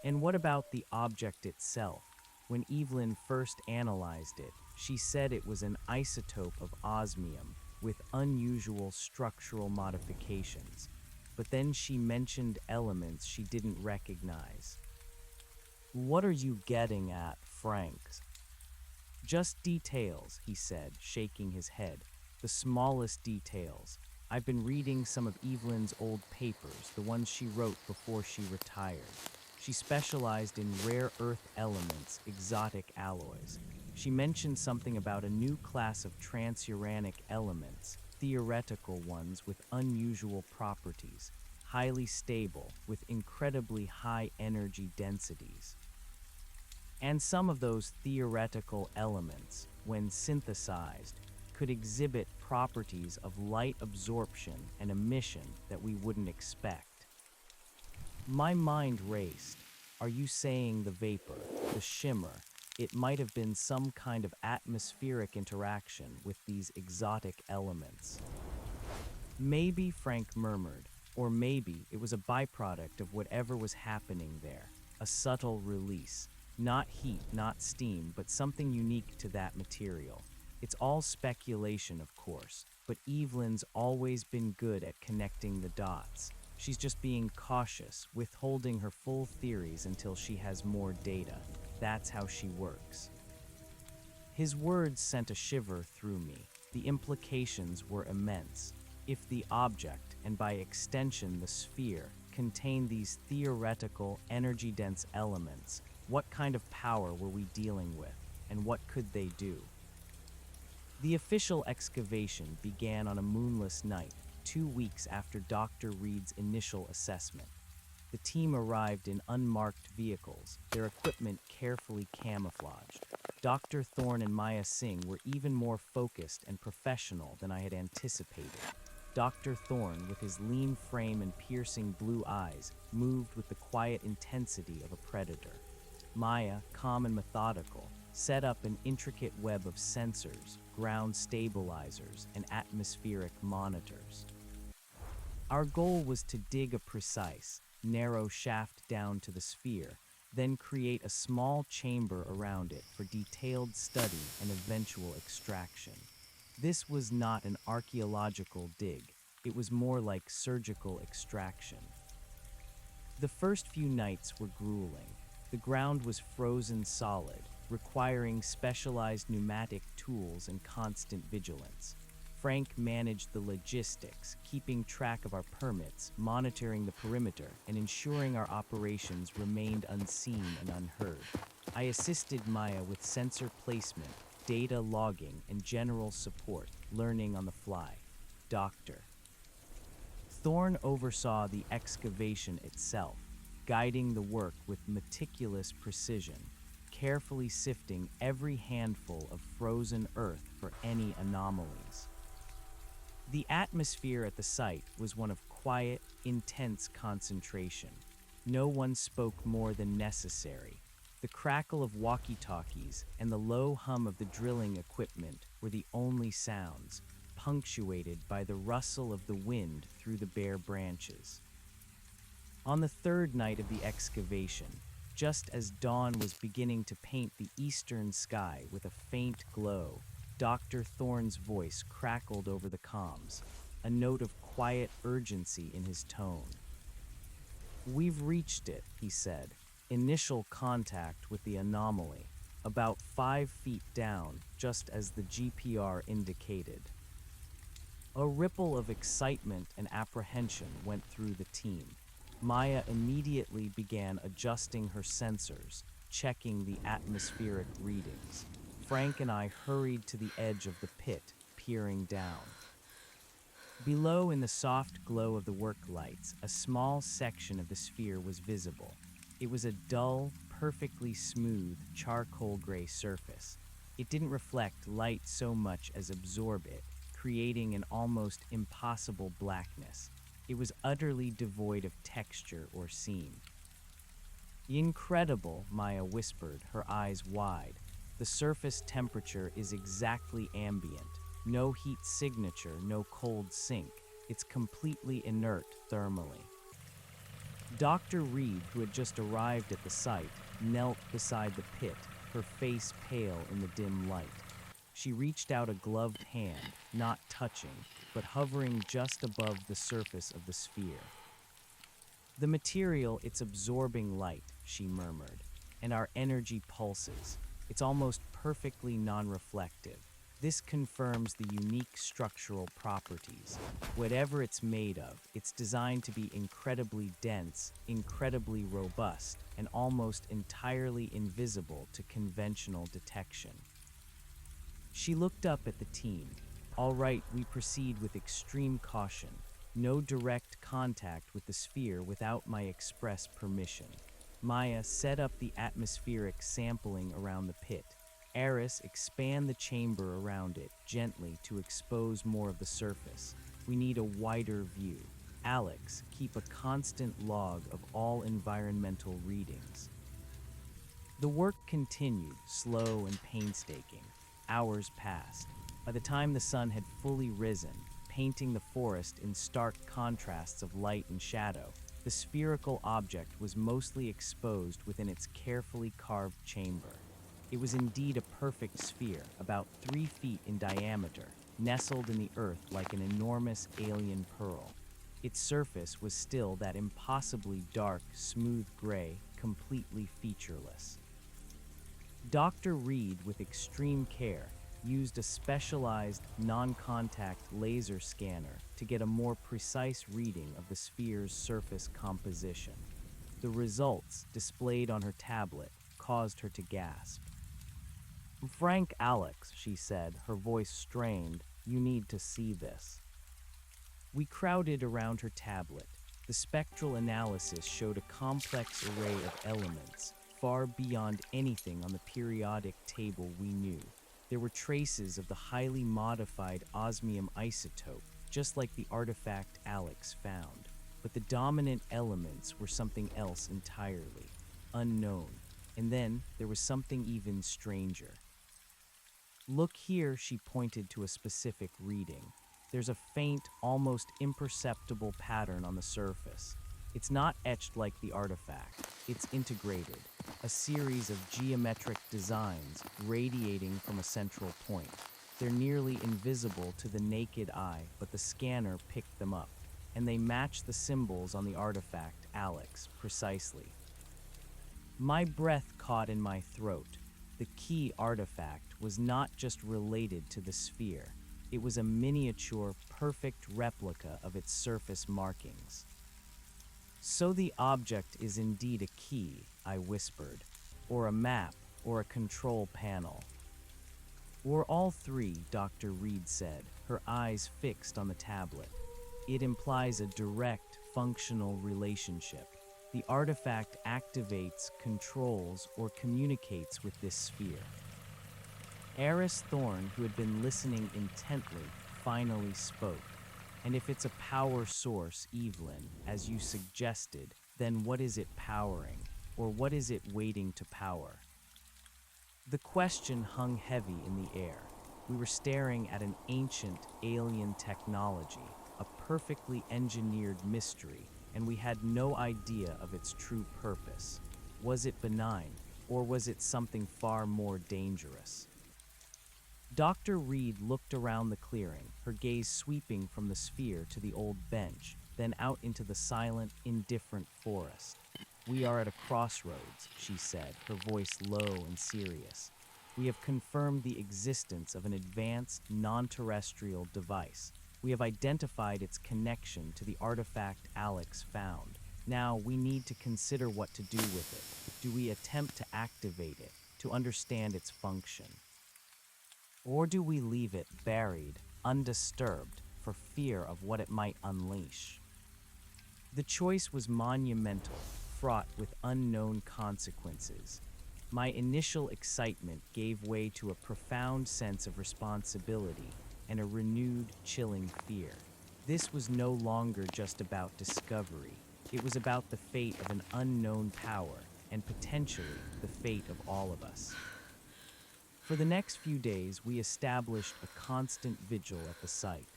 "And what about the object itself? When Evelyn first analyzed it, she said it was an isotope of osmium with unusual structural modifications. But then she mentioned elements she didn't recognize." "What are you getting at, Frank?" "Just details," he said, shaking his head. "The smallest details. I've been reading some of Evelyn's old papers, the ones she wrote before she retired. She specialized in rare earth elements, exotic alloys. She mentioned something about a new class of transuranic elements, theoretical ones with unusual properties, highly stable, with incredibly high energy densities. And some of those theoretical elements, when synthesized, could exhibit properties of light absorption and emission that we wouldn't expect." My mind raced. "Are you saying the vapor, the shimmer, it might have been some kind of atmospheric interaction with these exotic elements?" "Maybe," Frank murmured, Or maybe it was a byproduct of whatever was happening there, a subtle release. Not heat, not steam, but something unique to that material. It's all speculation, of course, but Evelyn's always been good at connecting the dots. She's just being cautious, withholding her full theories until she has more data. That's how she works. His words sent a shiver through me. The implications were immense. If the object, and by extension the sphere, contained these theoretical, energy-dense elements, what kind of power were we dealing with, and what could they do? The official excavation began on a moonless night, 2 weeks after Dr. Reed's initial assessment. The team arrived in unmarked vehicles, their equipment carefully camouflaged. Dr. Thorne and Maya Singh were even more focused and professional than I had anticipated. Dr. Thorne, with his lean frame and piercing blue eyes, moved with the quiet intensity of a predator. Maya, calm and methodical, set up an intricate web of sensors, ground stabilizers, and atmospheric monitors. Our goal was to dig a precise, narrow shaft down to the sphere, then create a small chamber around it for detailed study and eventual extraction. This was not an archaeological dig, it was more like surgical extraction. The first few nights were grueling. The ground was frozen solid, requiring specialized pneumatic tools and constant vigilance. Frank managed the logistics, keeping track of our permits, monitoring the perimeter, and ensuring our operations remained unseen and unheard. I assisted Maya with sensor placement, data logging, and general support, learning on the fly. Dr. Thorne oversaw the excavation itself, guiding the work with meticulous precision, carefully sifting every handful of frozen earth for any anomalies. The atmosphere at the site was one of quiet, intense concentration. No one spoke more than necessary. The crackle of walkie-talkies and the low hum of the drilling equipment were the only sounds, punctuated by the rustle of the wind through the bare branches. On the third night of the excavation, just as dawn was beginning to paint the eastern sky with a faint glow, Dr. Thorne's voice crackled over the comms, a note of quiet urgency in his tone. "We've reached it," he said. "Initial contact with the anomaly, about 5 feet down, just as the GPR indicated." A ripple of excitement and apprehension went through the team. Maya immediately began adjusting her sensors, checking the atmospheric readings. Frank and I hurried to the edge of the pit, peering down. Below, in the soft glow of the work lights, a small section of the sphere was visible. It was a dull, perfectly smooth, charcoal gray surface. It didn't reflect light so much as absorb it, creating an almost impossible blackness. It was utterly devoid of texture or seam. "Incredible," Maya whispered, her eyes wide. "The surface temperature is exactly ambient. No heat signature, no cold sink. It's completely inert thermally." Dr. Reed, who had just arrived at the site, knelt beside the pit, her face pale in the dim light. She reached out a gloved hand, not touching, but hovering just above the surface of the sphere. "The material, it's absorbing light," she murmured, "and our energy pulses. It's almost perfectly non-reflective. This confirms the unique structural properties. Whatever it's made of, it's designed to be incredibly dense, incredibly robust, and almost entirely invisible to conventional detection." She looked up at the team. "All right, we proceed with extreme caution. No direct contact with the sphere without my express permission." Maya set up the atmospheric sampling around the pit. "Eris, expand the chamber around it, gently, to expose more of the surface. We need a wider view. Alex, keep a constant log of all environmental readings." The work continued, slow and painstaking. Hours passed. By the time the sun had fully risen, painting the forest in stark contrasts of light and shadow. The spherical object was mostly exposed within its carefully carved chamber. It was indeed a perfect sphere, about 3 feet in diameter, nestled in the earth like an enormous alien pearl. Its surface was still that impossibly dark, smooth gray, completely featureless. Dr. Reed, with extreme care, used a specialized, non-contact laser scanner to get a more precise reading of the sphere's surface composition. The results, displayed on her tablet, caused her to gasp. "Frank, Alex," she said, her voice strained, "you need to see this." We crowded around her tablet. The spectral analysis showed a complex array of elements, far beyond anything on the periodic table we knew. There were traces of the highly modified osmium isotope, just like the artifact Alex found. But the dominant elements were something else entirely, unknown. And then there was something even stranger. "Look here," she pointed to a specific reading. "There's a faint, almost imperceptible pattern on the surface. It's not etched like the artifact. It's integrated, a series of geometric designs radiating from a central point. They're nearly invisible to the naked eye, but the scanner picked them up, and they match the symbols on the artifact, Alex, precisely." My breath caught in my throat. The key artifact was not just related to the sphere. It was a miniature, perfect replica of its surface markings. "So the object is indeed a key," I whispered, "or a map, or a control panel." "Or all three," Dr. Reed said, her eyes fixed on the tablet. "It implies a direct, functional relationship. The artifact activates, controls, or communicates with this sphere." Eris Thorne, who had been listening intently, finally spoke. "And if it's a power source, Evelyn, as you suggested, then what is it powering? Or what is it waiting to power?" The question hung heavy in the air. We were staring at an ancient, alien technology, a perfectly engineered mystery, and we had no idea of its true purpose. Was it benign, or was it something far more dangerous? Dr. Reed looked around the clearing, her gaze sweeping from the sphere to the old bench, then out into the silent, indifferent forest. "We are at a crossroads," she said, her voice low and serious. "We have confirmed the existence of an advanced, non-terrestrial device. We have identified its connection to the artifact Alex found. Now we need to consider what to do with it. Do we attempt to activate it, to understand its function? Or do we leave it buried, undisturbed, for fear of what it might unleash?" The choice was monumental, fraught with unknown consequences. My initial excitement gave way to a profound sense of responsibility and a renewed, chilling fear. This was no longer just about discovery. It was about the fate of an unknown power, and potentially the fate of all of us. For the next few days, we established a constant vigil at the site.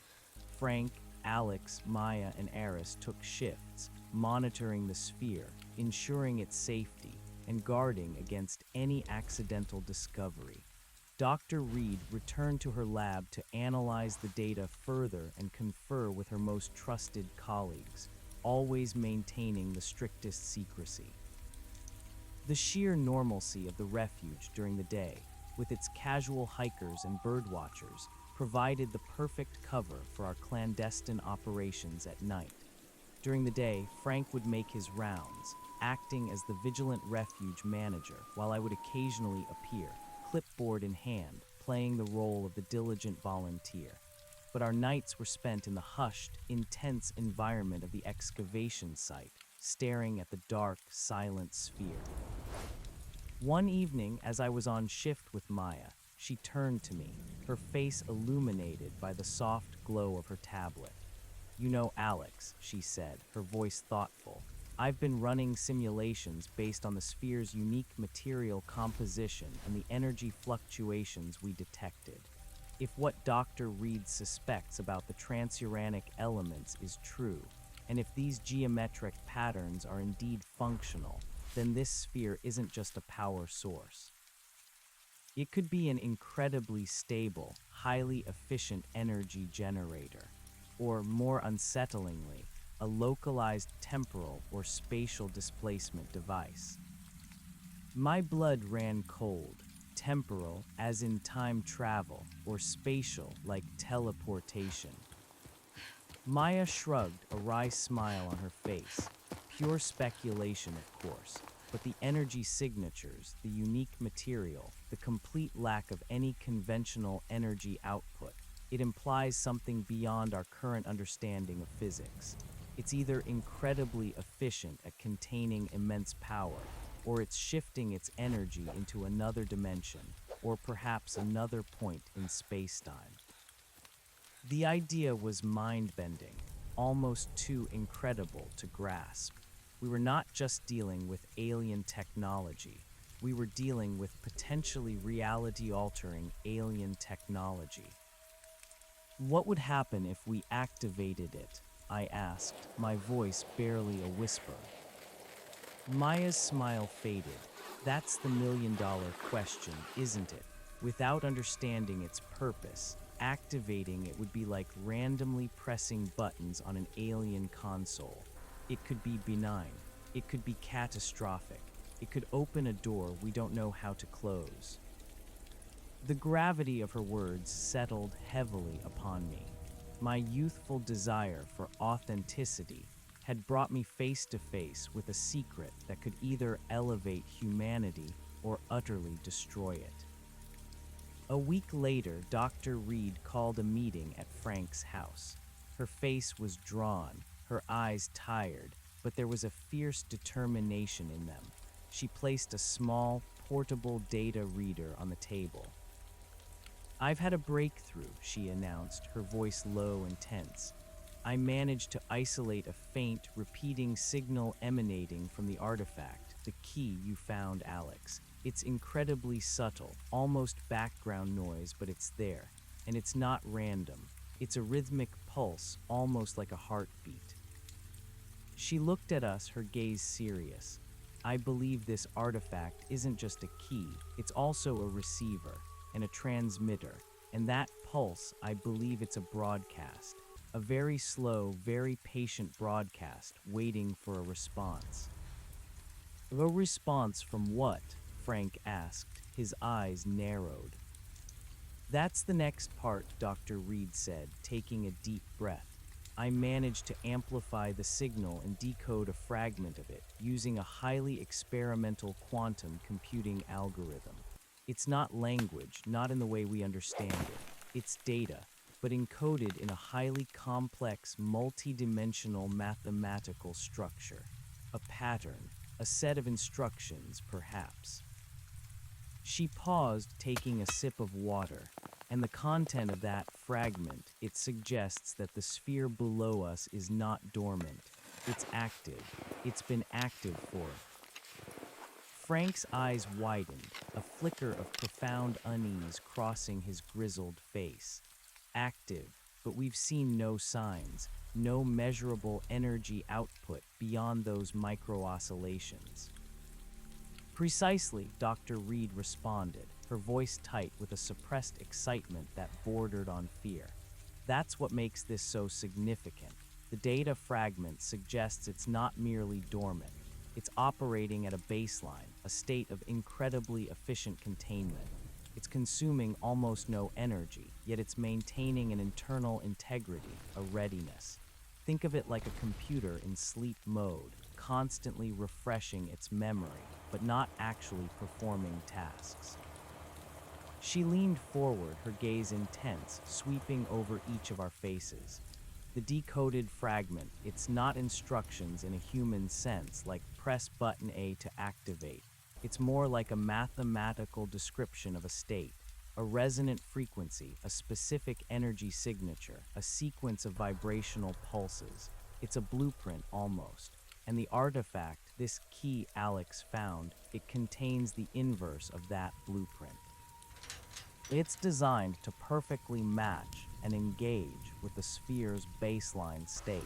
Frank, Alex, Maya, and Eris took shifts, monitoring the sphere, ensuring its safety, and guarding against any accidental discovery. Dr. Reed returned to her lab to analyze the data further and confer with her most trusted colleagues, always maintaining the strictest secrecy. The sheer normalcy of the refuge during the day, with its casual hikers and birdwatchers, provided the perfect cover for our clandestine operations at night. During the day, Frank would make his rounds, acting as the vigilant refuge manager, while I would occasionally appear, clipboard in hand, playing the role of the diligent volunteer. But our nights were spent in the hushed, intense environment of the excavation site, staring at the dark, silent sphere. One evening, as I was on shift with Maya, she turned to me, her face illuminated by the soft glow of her tablet. "You know, Alex," she said, her voice thoughtful, "I've been running simulations based on the sphere's unique material composition and the energy fluctuations we detected. If what Dr. Reed suspects about the transuranic elements is true, and if these geometric patterns are indeed functional, then this sphere isn't just a power source. It could be an incredibly stable, highly efficient energy generator, or more unsettlingly, a localized temporal or spatial displacement device. My blood ran cold, temporal as in time travel, or spatial like teleportation. Maya shrugged, a wry smile on her face. Pure speculation, of course, but the energy signatures, the unique material, the complete lack of any conventional energy output, it implies something beyond our current understanding of physics. It's either incredibly efficient at containing immense power, or it's shifting its energy into another dimension, or perhaps another point in space-time. The idea was mind-bending, almost too incredible to grasp. We were not just dealing with alien technology, we were dealing with potentially reality-altering alien technology. What would happen if we activated it? I asked, my voice barely a whisper. Maya's smile faded. That's the million-dollar question, isn't it? Without understanding its purpose, activating it would be like randomly pressing buttons on an alien console. It could be benign. It could be catastrophic. It could open a door we don't know how to close. The gravity of her words settled heavily upon me. My youthful desire for authenticity had brought me face to face with a secret that could either elevate humanity or utterly destroy it. A week later, Dr. Reed called a meeting at Frank's house. Her face was drawn, her eyes tired, but there was a fierce determination in them. She placed a small, portable data reader on the table. "I've had a breakthrough," she announced, her voice low and tense. "I managed to isolate a faint, repeating signal emanating from the artifact, the key you found, Alex. It's incredibly subtle, almost background noise, but it's there. And it's not random. It's a rhythmic pulse, almost like a heartbeat." She looked at us, her gaze serious. "I believe this artifact isn't just a key, it's also a receiver and a transmitter. And that pulse, I believe it's a broadcast. A very slow, very patient broadcast, waiting for a response." "A response from what?" Frank asked, his eyes narrowed. "That's the next part," Dr. Reed said, taking a deep breath. "I managed to amplify the signal and decode a fragment of it, using a highly experimental quantum computing algorithm. It's not language, not in the way we understand it. It's data, but encoded in a highly complex, multi-dimensional mathematical structure. A pattern, a set of instructions, perhaps." She paused, taking a sip of water, and the content of that fragment, it suggests that the sphere below us is not dormant. It's active. It's been active for... Frank's eyes widened, a flicker of profound unease crossing his grizzled face. "Active, but we've seen no signs, no measurable energy output beyond those micro-oscillations." "Precisely," Dr. Reed responded, her voice tight with a suppressed excitement that bordered on fear. "That's what makes this so significant. The data fragment suggests it's not merely dormant. It's operating at a baseline, a state of incredibly efficient containment. It's consuming almost no energy, yet it's maintaining an internal integrity, a readiness. Think of it like a computer in sleep mode, constantly refreshing its memory, but not actually performing tasks." She leaned forward, her gaze intense, sweeping over each of our faces. "The decoded fragment, it's not instructions in a human sense, like press button A to activate. It's more like a mathematical description of a state, a resonant frequency, a specific energy signature, a sequence of vibrational pulses. It's a blueprint almost. And the artifact, this key Alex found, it contains the inverse of that blueprint." It's designed to perfectly match and engage with the sphere's baseline state.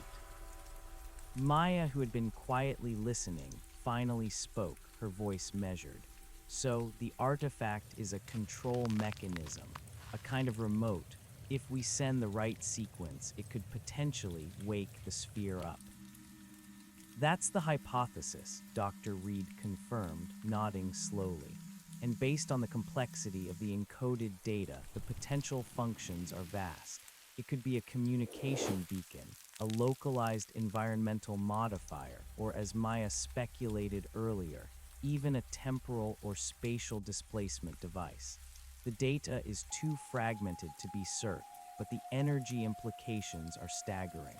Maya, who had been quietly listening, finally spoke, her voice measured. So, the artifact is a control mechanism, a kind of remote. If we send the right sequence, it could potentially wake the sphere up. That's the hypothesis, Dr. Reed confirmed, nodding slowly. And based on the complexity of the encoded data, the potential functions are vast. It could be a communication beacon, a localized environmental modifier, or as Maya speculated earlier, even a temporal or spatial displacement device. The data is too fragmented to be certain, but the energy implications are staggering.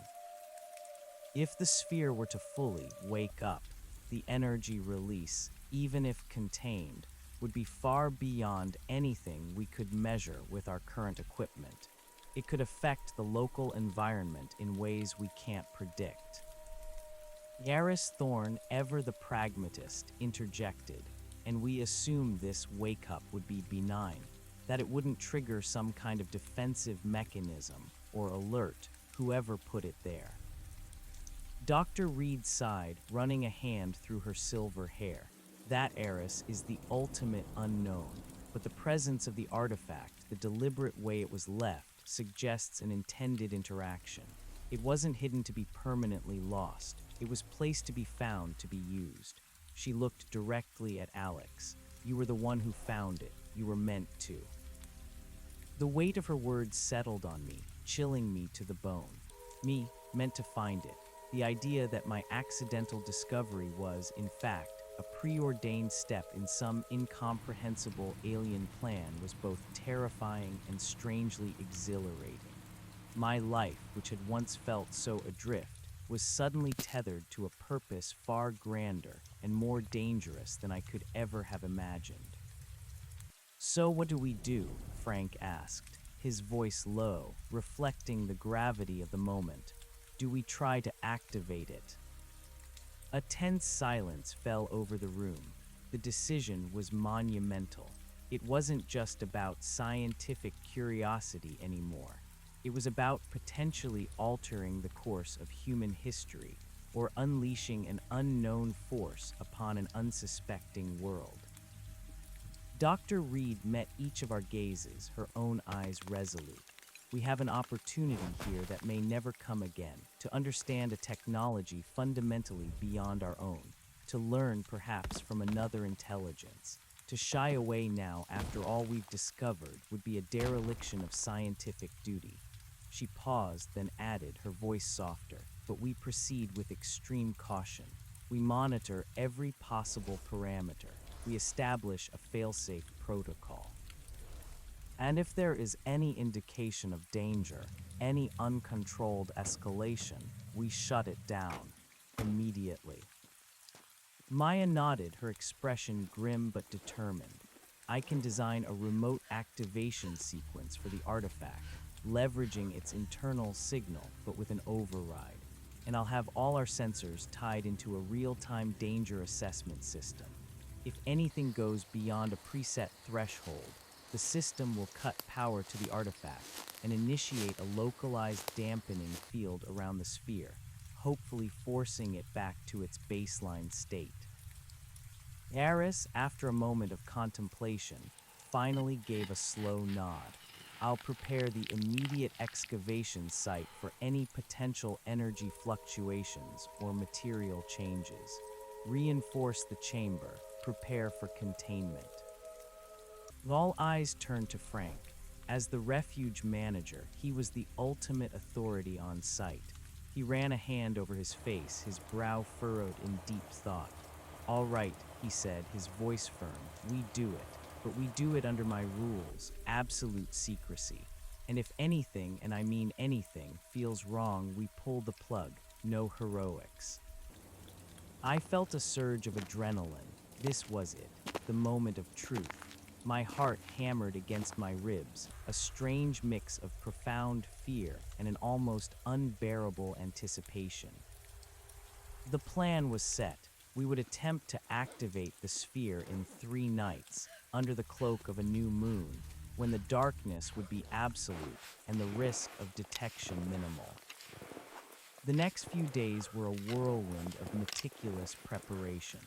If the sphere were to fully wake up, the energy release, even if contained, would be far beyond anything we could measure with our current equipment. It could affect the local environment in ways we can't predict. Yaris Thorne, ever the pragmatist, interjected, and we assumed this wake-up would be benign, that it wouldn't trigger some kind of defensive mechanism or alert whoever put it there. Dr. Reed sighed, running a hand through her silver hair. That, Eris, is the ultimate unknown, but the presence of the artifact, the deliberate way it was left, suggests an intended interaction. It wasn't hidden to be permanently lost. It was placed to be found to be used. She looked directly at Alex. You were the one who found it. You were meant to. The weight of her words settled on me, chilling me to the bone. Me, meant to find it. The idea that my accidental discovery was, in fact, a preordained step in some incomprehensible alien plan was both terrifying and strangely exhilarating. My life, which had once felt so adrift, was suddenly tethered to a purpose far grander and more dangerous than I could ever have imagined. So what do we do? Frank asked, his voice low, reflecting the gravity of the moment. Do we try to activate it? A tense silence fell over the room. The decision was monumental. It wasn't just about scientific curiosity anymore. It was about potentially altering the course of human history or unleashing an unknown force upon an unsuspecting world. Dr. Reed met each of our gazes, her own eyes resolute. We have an opportunity here that may never come again, to understand a technology fundamentally beyond our own, to learn perhaps from another intelligence. To shy away now after all we've discovered would be a dereliction of scientific duty. She paused, then added, her voice softer, but we proceed with extreme caution. We monitor every possible parameter. We establish a fail-safe protocol. And if there is any indication of danger, any uncontrolled escalation, we shut it down immediately. Maya nodded, her expression grim but determined. I can design a remote activation sequence for the artifact, leveraging its internal signal but with an override. And I'll have all our sensors tied into a real-time danger assessment system. If anything goes beyond a preset threshold, the system will cut power to the artifact and initiate a localized dampening field around the sphere, hopefully forcing it back to its baseline state. Eris, after a moment of contemplation, finally gave a slow nod. I'll prepare the immediate excavation site for any potential energy fluctuations or material changes. Reinforce the chamber, prepare for containment. All eyes turned to Frank. As the refuge manager, he was the ultimate authority on site. He ran a hand over his face, his brow furrowed in deep thought. All right, he said, his voice firm, we do it, but we do it under my rules, absolute secrecy. And if anything, and I mean anything, feels wrong, we pull the plug, no heroics. I felt a surge of adrenaline. This was it, the moment of truth. My heart hammered against my ribs, a strange mix of profound fear and an almost unbearable anticipation. The plan was set. We would attempt to activate the sphere in 3 nights, under the cloak of a new moon. when the darkness would be absolute and the risk of detection minimal. The next few days were a whirlwind of meticulous preparation.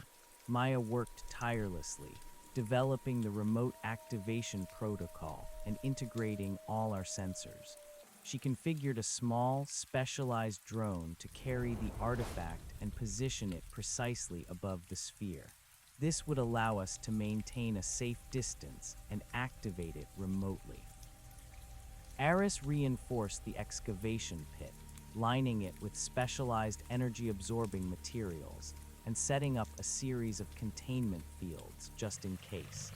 Maya worked tirelessly, developing the remote activation protocol and integrating all our sensors. She configured a small, specialized drone to carry the artifact and position it precisely above the sphere. This would allow us to maintain a safe distance and activate it remotely. Aris reinforced the excavation pit, lining it with specialized energy-absorbing materials and setting up a series of containment fields just in case.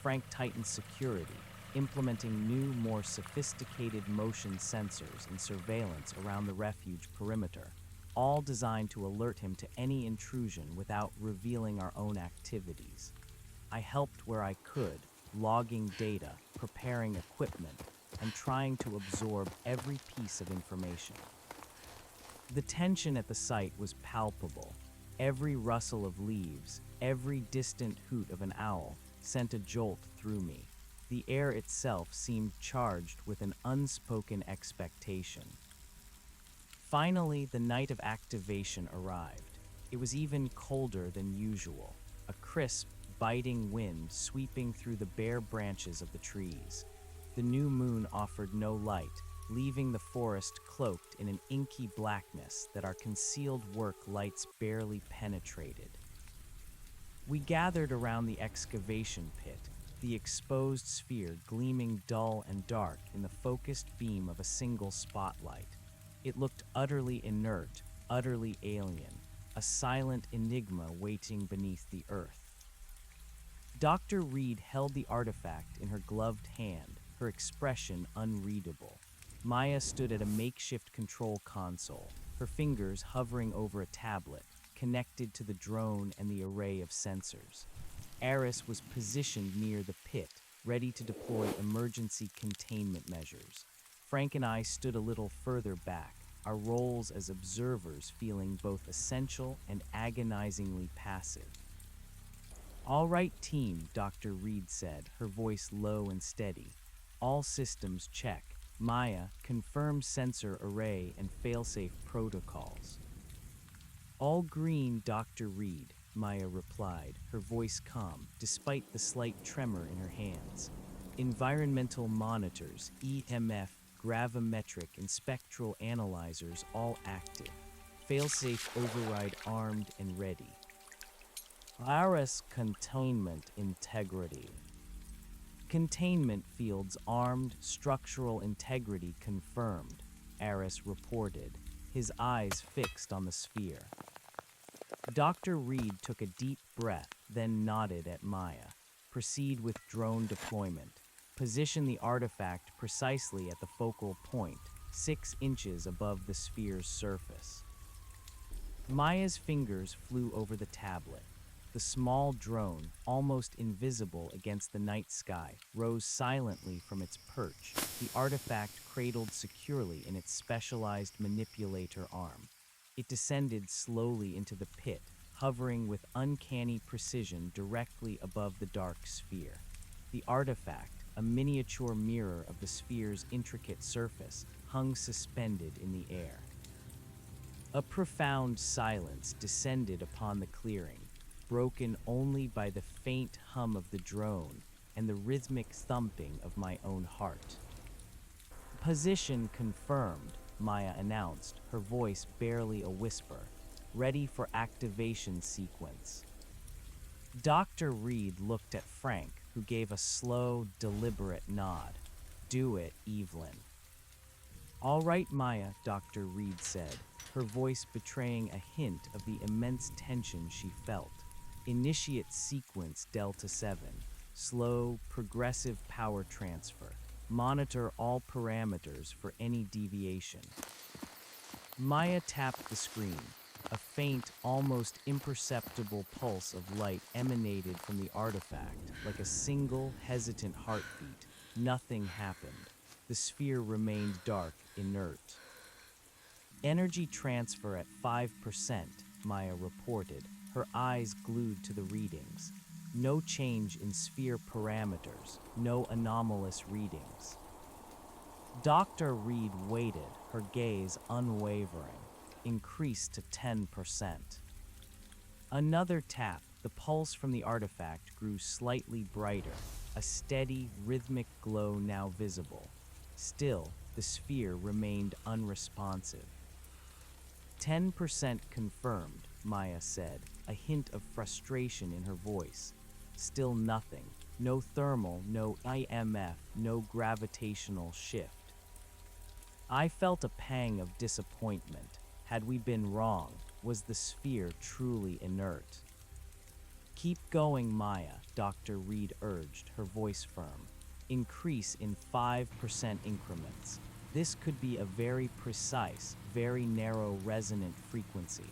Frank tightened security, implementing new, more sophisticated motion sensors and surveillance around the refuge perimeter, all designed to alert him to any intrusion without revealing our own activities. I helped where I could, logging data, preparing equipment, and trying to absorb every piece of information. The tension at the site was palpable. Every rustle of leaves, every distant hoot of an owl sent a jolt through me. The air itself seemed charged with an unspoken expectation. Finally, the night of activation arrived. It was even colder than usual, a crisp, biting wind sweeping through the bare branches of the trees. The new moon offered no light, leaving the forest cloaked in an inky blackness that our concealed work lights barely penetrated. We gathered around the excavation pit, the exposed sphere gleaming dull and dark in the focused beam of a single spotlight. It looked utterly inert, utterly alien, a silent enigma waiting beneath the earth. Dr. Reed held the artifact in her gloved hand, her expression unreadable. Maya stood at a makeshift control console, her fingers hovering over a tablet, connected to the drone and the array of sensors. Aris was positioned near the pit, ready to deploy emergency containment measures. Frank and I stood a little further back, our roles as observers feeling both essential and agonizingly passive. "All right, team," Dr. Reed said, her voice low and steady. "All systems check. Maya, confirm sensor array and failsafe protocols." "All green, Dr. Reed," Maya replied, her voice calm, despite the slight tremor in her hands. "Environmental monitors, EMF, gravimetric, and spectral analyzers all active. Failsafe override armed and ready. Iris containment integrity." "Containment fields armed, structural integrity confirmed," Aris reported, his eyes fixed on the sphere. Dr. Reed took a deep breath, then nodded at Maya. "Proceed with drone deployment. Position the artifact precisely at the focal point, 6 inches above the sphere's surface." Maya's fingers flew over the tablet. The small drone, almost invisible against the night sky, rose silently from its perch, the artifact cradled securely in its specialized manipulator arm. It descended slowly into the pit, hovering with uncanny precision directly above the dark sphere. The artifact, a miniature mirror of the sphere's intricate surface, hung suspended in the air. A profound silence descended upon the clearing, broken only by the faint hum of the drone and the rhythmic thumping of my own heart. "Position confirmed," Maya announced, her voice barely a whisper. "Ready for activation sequence." Dr. Reed looked at Frank, who gave a slow, deliberate nod. "Do it, Evelyn." "All right, Maya," Dr. Reed said, her voice betraying a hint of the immense tension she felt. "Initiate sequence Delta 7. Slow, progressive power transfer. Monitor all parameters for any deviation." Maya tapped the screen. A faint, almost imperceptible pulse of light emanated from the artifact, like a single, hesitant heartbeat. Nothing happened. The sphere remained dark, inert. "Energy transfer at 5%, Maya reported, her eyes glued to the readings. No change in sphere parameters, no anomalous readings. Dr. Reed waited, her gaze unwavering, increased to 10%. Another tap, the pulse from the artifact grew slightly brighter, a steady, rhythmic glow now visible. Still, the sphere remained unresponsive. 10% confirmed, Maya said, a hint of frustration in her voice. Still nothing. No thermal, no IMF, no gravitational shift. I felt a pang of disappointment. Had we been wrong? Was the sphere truly inert? Keep going, Maya, Dr. Reed urged, her voice firm. Increase in 5% increments. This could be a very precise, very narrow resonant frequency.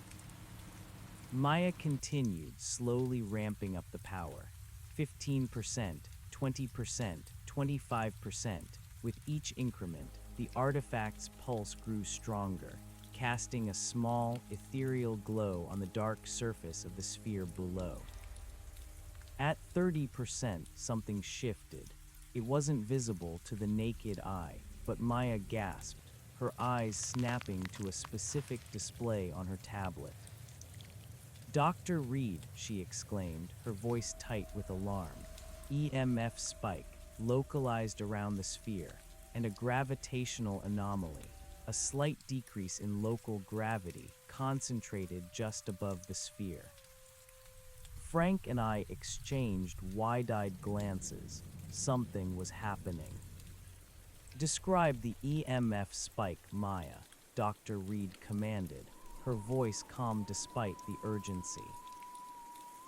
Maya continued, slowly ramping up the power. 15%, 20%, 25%. With each increment, the artifact's pulse grew stronger, casting a small, ethereal glow on the dark surface of the sphere below. At 30%, something shifted. It wasn't visible to the naked eye, but Maya gasped, her eyes snapping to a specific display on her tablet. Dr. Reed, she exclaimed, her voice tight with alarm. EMF spike, localized around the sphere, and a gravitational anomaly, a slight decrease in local gravity, concentrated just above the sphere. Frank and I exchanged wide-eyed glances. Something was happening. Describe the EMF spike, Maya, Dr. Reed commanded, her voice calm despite the urgency.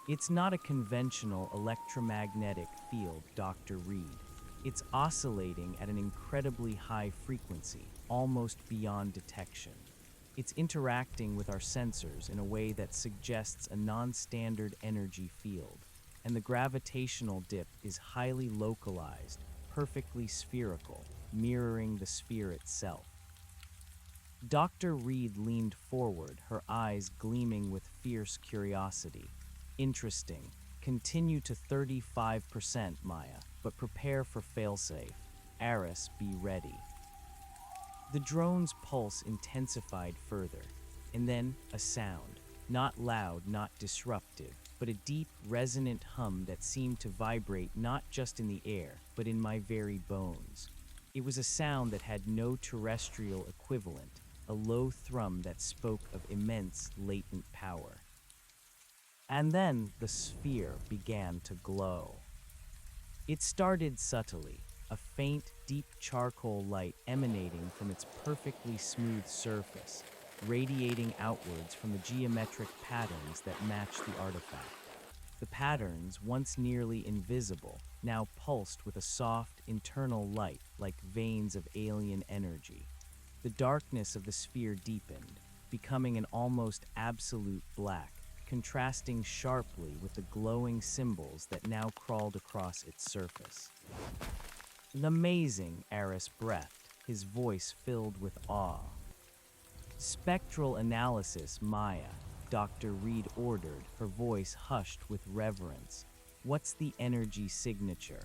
It's not a conventional electromagnetic field, Dr. Reed. It's oscillating at an incredibly high frequency, almost beyond detection. It's interacting with our sensors in a way that suggests a non-standard energy field, and the gravitational dip is highly localized, perfectly spherical, mirroring the sphere itself. Dr. Reed leaned forward, her eyes gleaming with fierce curiosity. Interesting. Continue to 35%, Maya, but prepare for failsafe. Aris, be ready. The drone's pulse intensified further, and then a sound, not loud, not disruptive, but a deep, resonant hum that seemed to vibrate not just in the air, but in my very bones. It was a sound that had no terrestrial equivalent, a low thrum that spoke of immense, latent power. And then the sphere began to glow. It started subtly, a faint, deep charcoal light emanating from its perfectly smooth surface, radiating outwards from the geometric patterns that matched the artifact. The patterns, once nearly invisible, now pulsed with a soft, internal light like veins of alien energy. The darkness of the sphere deepened, becoming an almost absolute black, contrasting sharply with the glowing symbols that now crawled across its surface. Amazing, Aris breathed, his voice filled with awe. Spectral analysis, Maya, Dr. Reed ordered, her voice hushed with reverence. What's the energy signature?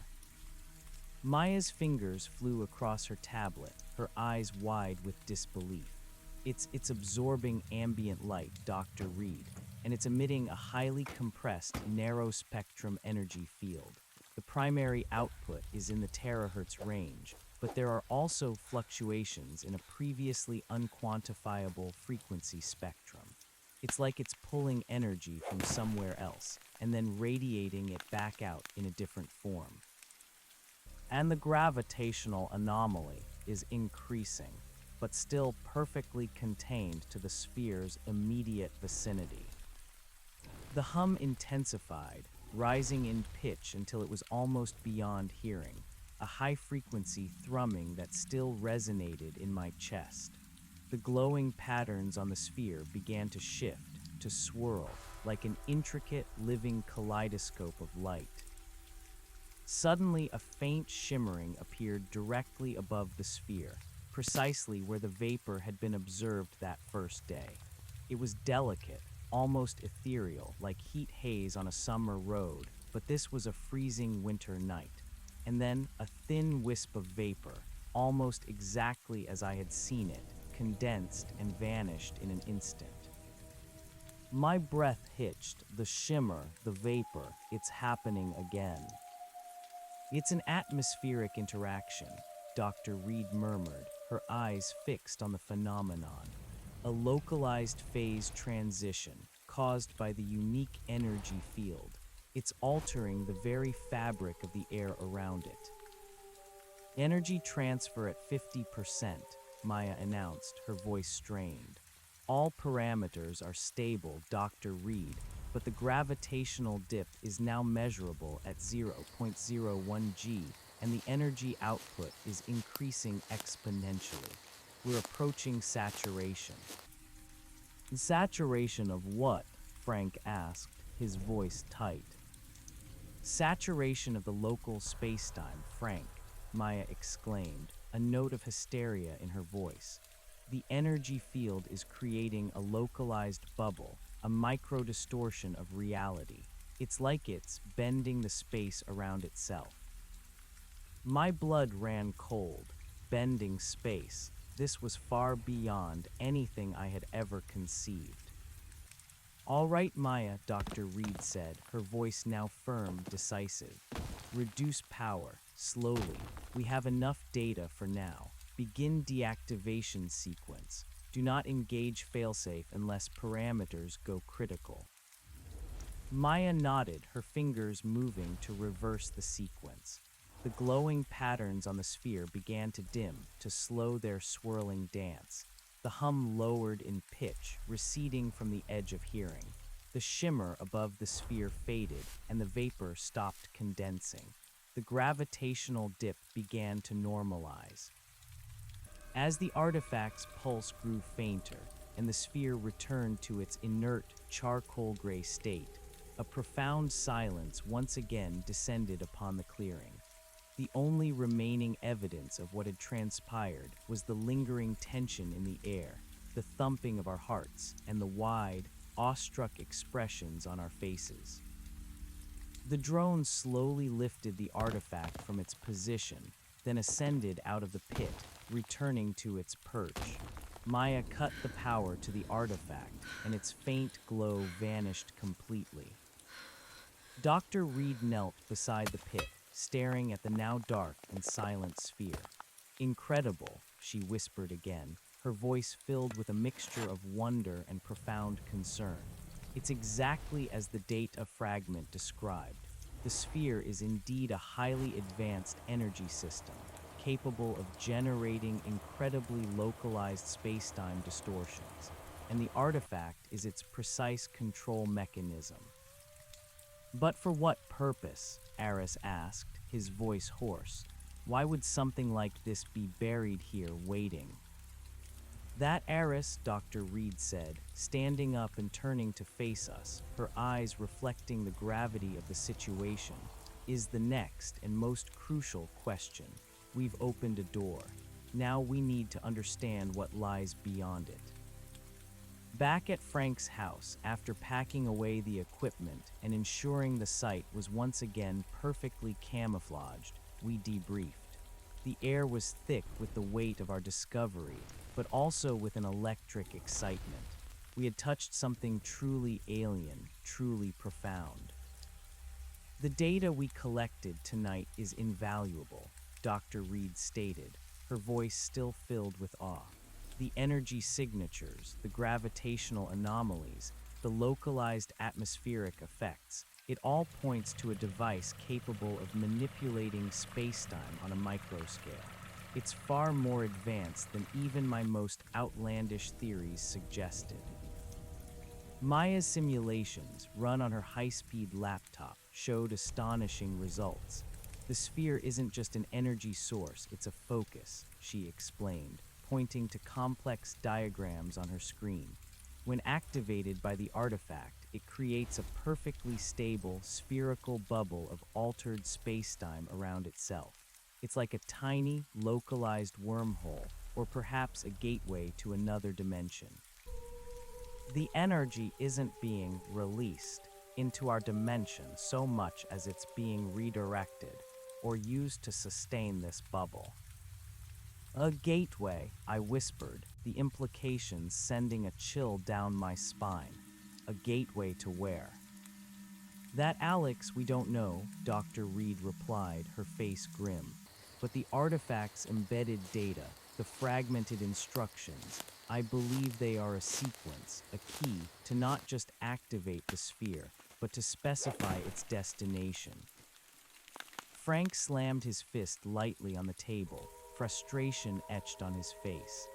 Maya's fingers flew across her tablet, her eyes wide with disbelief. It's absorbing ambient light, Dr. Reed, and it's emitting a highly compressed, narrow-spectrum energy field. The primary output is in the terahertz range, but there are also fluctuations in a previously unquantifiable frequency spectrum. It's like it's pulling energy from somewhere else, and then radiating it back out in a different form. And the gravitational anomaly is increasing, but still perfectly contained to the sphere's immediate vicinity. The hum intensified, rising in pitch until it was almost beyond hearing, a high-frequency thrumming that still resonated in my chest. The glowing patterns on the sphere began to shift, to swirl, like an intricate, living kaleidoscope of light. Suddenly, a faint shimmering appeared directly above the sphere, precisely where the vapor had been observed that first day. It was delicate, almost ethereal, like heat haze on a summer road, but this was a freezing winter night. And then a thin wisp of vapor, almost exactly as I had seen it, condensed and vanished in an instant. My breath hitched, the shimmer, the vapor, it's happening again. It's an atmospheric interaction, Dr. Reed murmured, her eyes fixed on the phenomenon. A localized phase transition caused by the unique energy field. It's altering the very fabric of the air around it. Energy transfer at 50%, Maya announced, her voice strained. All parameters are stable, Dr. Reed, but the gravitational dip is now measurable at 0.01 G, and the energy output is increasing exponentially. We're approaching saturation. Saturation of what? Frank asked, his voice tight. Saturation of the local spacetime, Frank, Maya exclaimed, a note of hysteria in her voice. The energy field is creating a localized bubble, a micro-distortion of reality. It's like it's bending the space around itself. My blood ran cold, bending space. This was far beyond anything I had ever conceived. All right, Maya, Dr. Reed said, her voice now firm, decisive. Reduce power, slowly. We have enough data for now. Begin deactivation sequence. Do not engage failsafe unless parameters go critical. Maya nodded, her fingers moving to reverse the sequence. The glowing patterns on the sphere began to dim, to slow their swirling dance. The hum lowered in pitch, receding from the edge of hearing. The shimmer above the sphere faded, and the vapor stopped condensing. The gravitational dip began to normalize. As the artifact's pulse grew fainter, and the sphere returned to its inert, charcoal gray state, a profound silence once again descended upon the clearing. The only remaining evidence of what had transpired was the lingering tension in the air, the thumping of our hearts, and the wide, awestruck expressions on our faces. The drone slowly lifted the artifact from its position, then ascended out of the pit, returning to its perch. Maya cut the power to the artifact, and its faint glow vanished completely. Dr. Reed knelt beside the pit, staring at the now dark and silent sphere. Incredible, she whispered again, her voice filled with a mixture of wonder and profound concern. It's exactly as the data fragment described. The sphere is indeed a highly advanced energy system, capable of generating incredibly localized spacetime distortions, and the artifact is its precise control mechanism. But for what purpose? Aris asked, his voice hoarse. Why would something like this be buried here waiting? That Aris, Dr. Reed said, standing up and turning to face us, her eyes reflecting the gravity of the situation, is the next and most crucial question. We've opened a door. Now we need to understand what lies beyond it. Back at Frank's house, after packing away the equipment and ensuring the site was once again perfectly camouflaged, we debriefed. The air was thick with the weight of our discovery, but also with an electric excitement. We had touched something truly alien, truly profound. The data we collected tonight is invaluable, Dr. Reed stated, her voice still filled with awe. The energy signatures, the gravitational anomalies, the localized atmospheric effects, it all points to a device capable of manipulating spacetime on a microscale. It's far more advanced than even my most outlandish theories suggested. Maya's simulations, run on her high-speed laptop, showed astonishing results. The sphere isn't just an energy source, it's a focus, she explained, pointing to complex diagrams on her screen. When activated by the artifact, it creates a perfectly stable, spherical bubble of altered spacetime around itself. It's like a tiny, localized wormhole, or perhaps a gateway to another dimension. The energy isn't being released, into our dimension so much as it's being redirected or used to sustain this bubble. A gateway, I whispered, the implications sending a chill down my spine. A gateway to where? That, Alex, we don't know, Dr. Reed replied, her face grim. But the artifact's embedded data, the fragmented instructions, I believe they are a sequence, a key to not just activate the sphere, but to specify its destination. Frank slammed his fist lightly on the table, frustration etched on his face.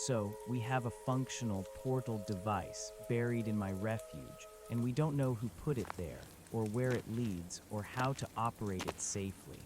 So, we have a functional portal device buried in my refuge, and we don't know who put it there, or where it leads, or how to operate it safely.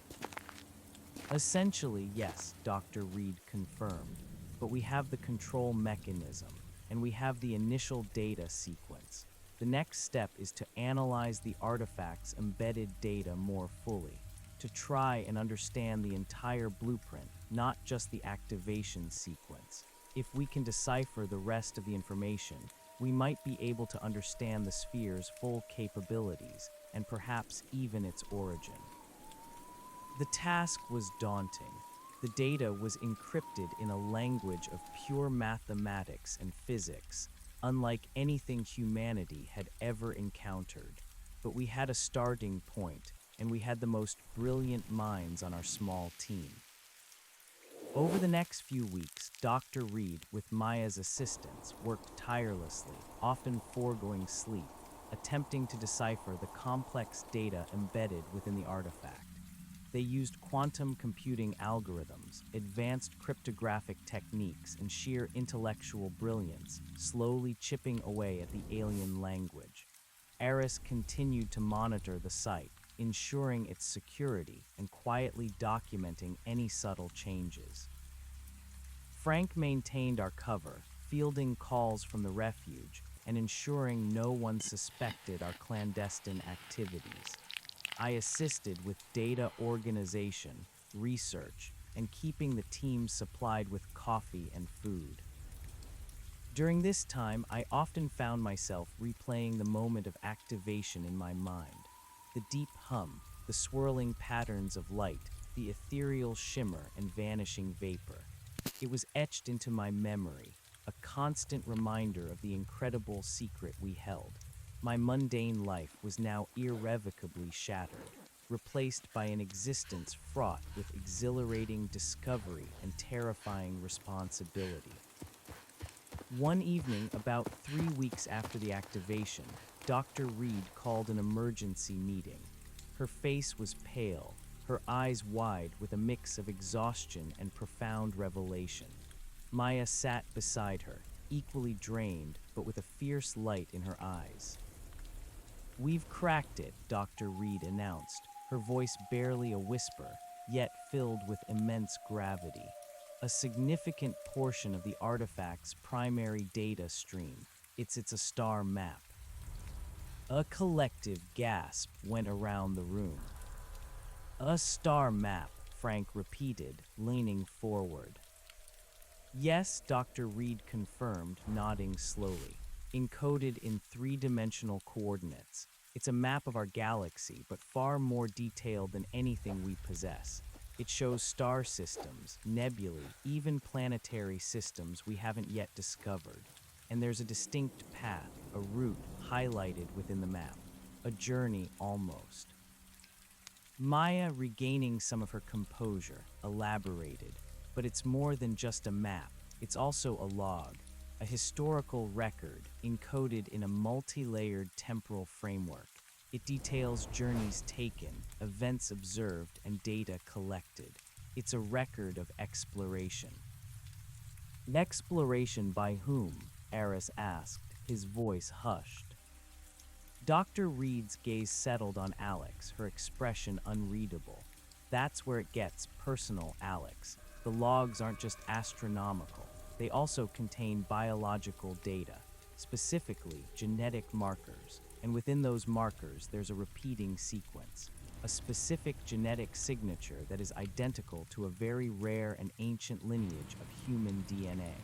Essentially, yes, Dr. Reed confirmed, but we have the control mechanism, and we have the initial data sequence. The next step is to analyze the artifact's embedded data more fully, to try and understand the entire blueprint, not just the activation sequence. If we can decipher the rest of the information, we might be able to understand the sphere's full capabilities, and perhaps even its origin. The task was daunting. The data was encrypted in a language of pure mathematics and physics, unlike anything humanity had ever encountered. But we had a starting point, and we had the most brilliant minds on our small team. Over the next few weeks, Dr. Reed, with Maya's assistance, worked tirelessly, often foregoing sleep, attempting to decipher the complex data embedded within the artifact. They used quantum computing algorithms, advanced cryptographic techniques, and sheer intellectual brilliance, slowly chipping away at the alien language. Eris continued to monitor the site, ensuring its security and quietly documenting any subtle changes. Frank maintained our cover, fielding calls from the refuge and ensuring no one suspected our clandestine activities. I assisted with data organization, research, and keeping the team supplied with coffee and food. During this time, I often found myself replaying the moment of activation in my mind. The deep hum, the swirling patterns of light, the ethereal shimmer and vanishing vapor. It was etched into my memory, a constant reminder of the incredible secret we held. My mundane life was now irrevocably shattered, replaced by an existence fraught with exhilarating discovery and terrifying responsibility. One evening, about 3 weeks after the activation, Dr. Reed called an emergency meeting. Her face was pale, her eyes wide with a mix of exhaustion and profound revelation. Maya sat beside her, equally drained, but with a fierce light in her eyes. "We've cracked it," Dr. Reed announced, her voice barely a whisper, yet filled with immense gravity. A significant portion of the artifact's primary data stream. It's a star map. A collective gasp went around the room. "A star map," Frank repeated, leaning forward. "Yes," Dr. Reed confirmed, nodding slowly. "Encoded in three-dimensional coordinates. It's a map of our galaxy, but far more detailed than anything we possess. It shows star systems, nebulae, even planetary systems we haven't yet discovered. And there's a distinct path, a route highlighted within the map. A journey almost." Maya, regaining some of her composure, elaborated. "But it's more than just a map. It's also a log, a historical record encoded in a multi-layered temporal framework. It details journeys taken, events observed, and data collected. It's a record of exploration." "Exploration by whom?" Eris asked, his voice hushed. Dr. Reed's gaze settled on Alex, her expression unreadable. "That's where it gets personal, Alex. The logs aren't just astronomical. They also contain biological data, specifically genetic markers. And within those markers, there's a repeating sequence, a specific genetic signature that is identical to a very rare and ancient lineage of human DNA.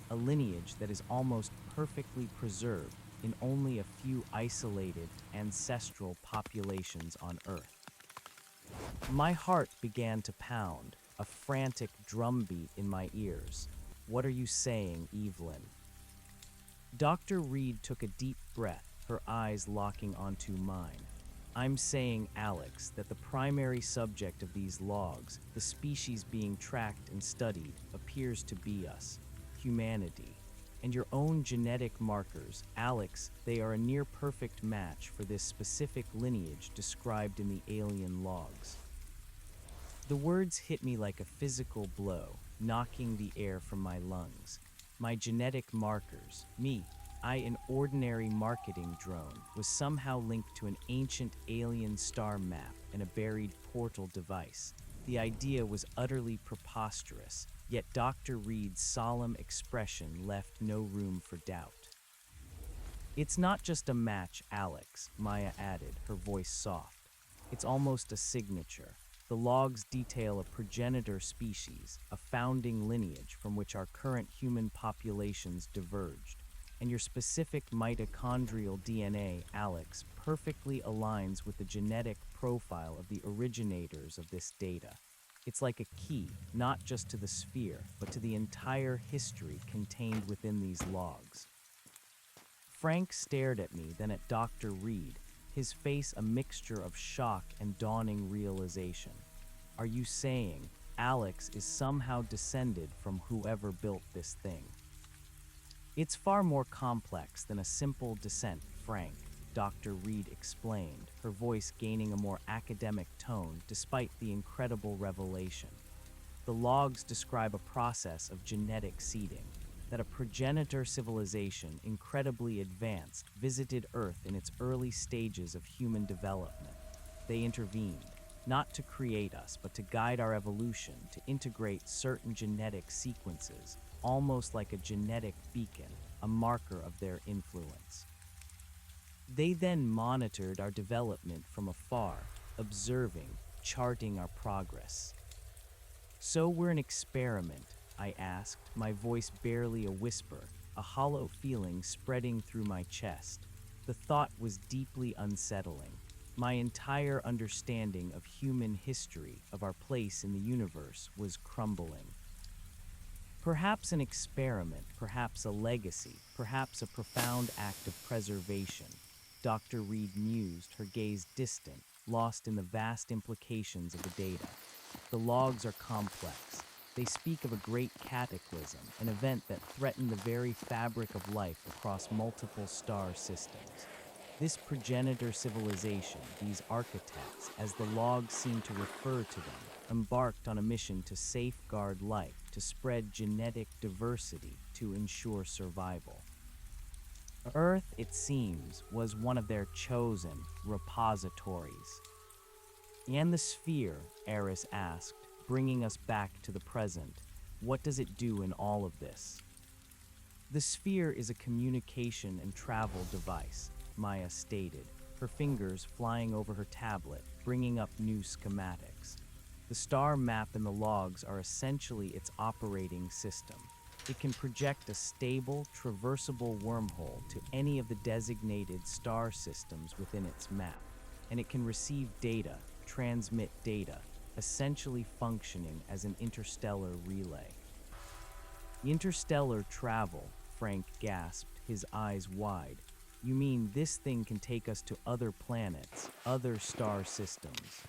A lineage that is almost perfectly preserved in only a few isolated, ancestral populations on Earth. My heart began to pound, a frantic drumbeat in my ears. "What are you saying, Evelyn?" Dr. Reed took a deep breath, her eyes locking onto mine. "I'm saying, Alex, that the primary subject of these logs, the species being tracked and studied, appears to be us, humanity. And your own genetic markers, Alex, they are a near-perfect match for this specific lineage described in the alien logs." The words hit me like a physical blow, knocking the air from my lungs. My genetic markers, me, an ordinary marketing drone, was somehow linked to an ancient alien star map and a buried portal device. The idea was utterly preposterous, yet Dr. Reed's solemn expression left no room for doubt. "It's not just a match, Alex," Maya added, her voice soft. "It's almost a signature. The logs detail a progenitor species, a founding lineage from which our current human populations diverged. And your specific mitochondrial DNA, Alex, perfectly aligns with the genetic profile of the originators of this data. It's like a key, not just to the sphere, but to the entire history contained within these logs." Frank stared at me, then at Dr. Reed, his face a mixture of shock and dawning realization. "Are you saying Alex is somehow descended from whoever built this thing?" "It's far more complex than a simple descent, Frank," Dr. Reed explained, her voice gaining a more academic tone despite the incredible revelation. "The logs describe a process of genetic seeding, that a progenitor civilization, incredibly advanced, visited Earth in its early stages of human development. They intervened, not to create us, but to guide our evolution, to integrate certain genetic sequences, almost like a genetic beacon, a marker of their influence. They then monitored our development from afar, observing, charting our progress." "So we're an experiment?" I asked, my voice barely a whisper, a hollow feeling spreading through my chest. The thought was deeply unsettling. My entire understanding of human history, of our place in the universe, was crumbling. "Perhaps an experiment, perhaps a legacy, perhaps a profound act of preservation," Dr. Reed mused, her gaze distant, lost in the vast implications of the data. "The logs are complex. They speak of a great cataclysm, an event that threatened the very fabric of life across multiple star systems. This progenitor civilization, these architects, as the logs seem to refer to them, embarked on a mission to safeguard life, to spread genetic diversity, to ensure survival. Earth, it seems, was one of their chosen repositories." "And the sphere?" Eris asked, bringing us back to the present. "What does it do in all of this?" "The sphere is a communication and travel device," Maya stated, her fingers flying over her tablet, bringing up new schematics. "The star map and the logs are essentially its operating system. It can project a stable, traversable wormhole to any of the designated star systems within its map, and it can receive data, transmit data, essentially functioning as an interstellar relay." "Interstellar travel," Frank gasped, his eyes wide. "You mean this thing can take us to other planets, other star systems?"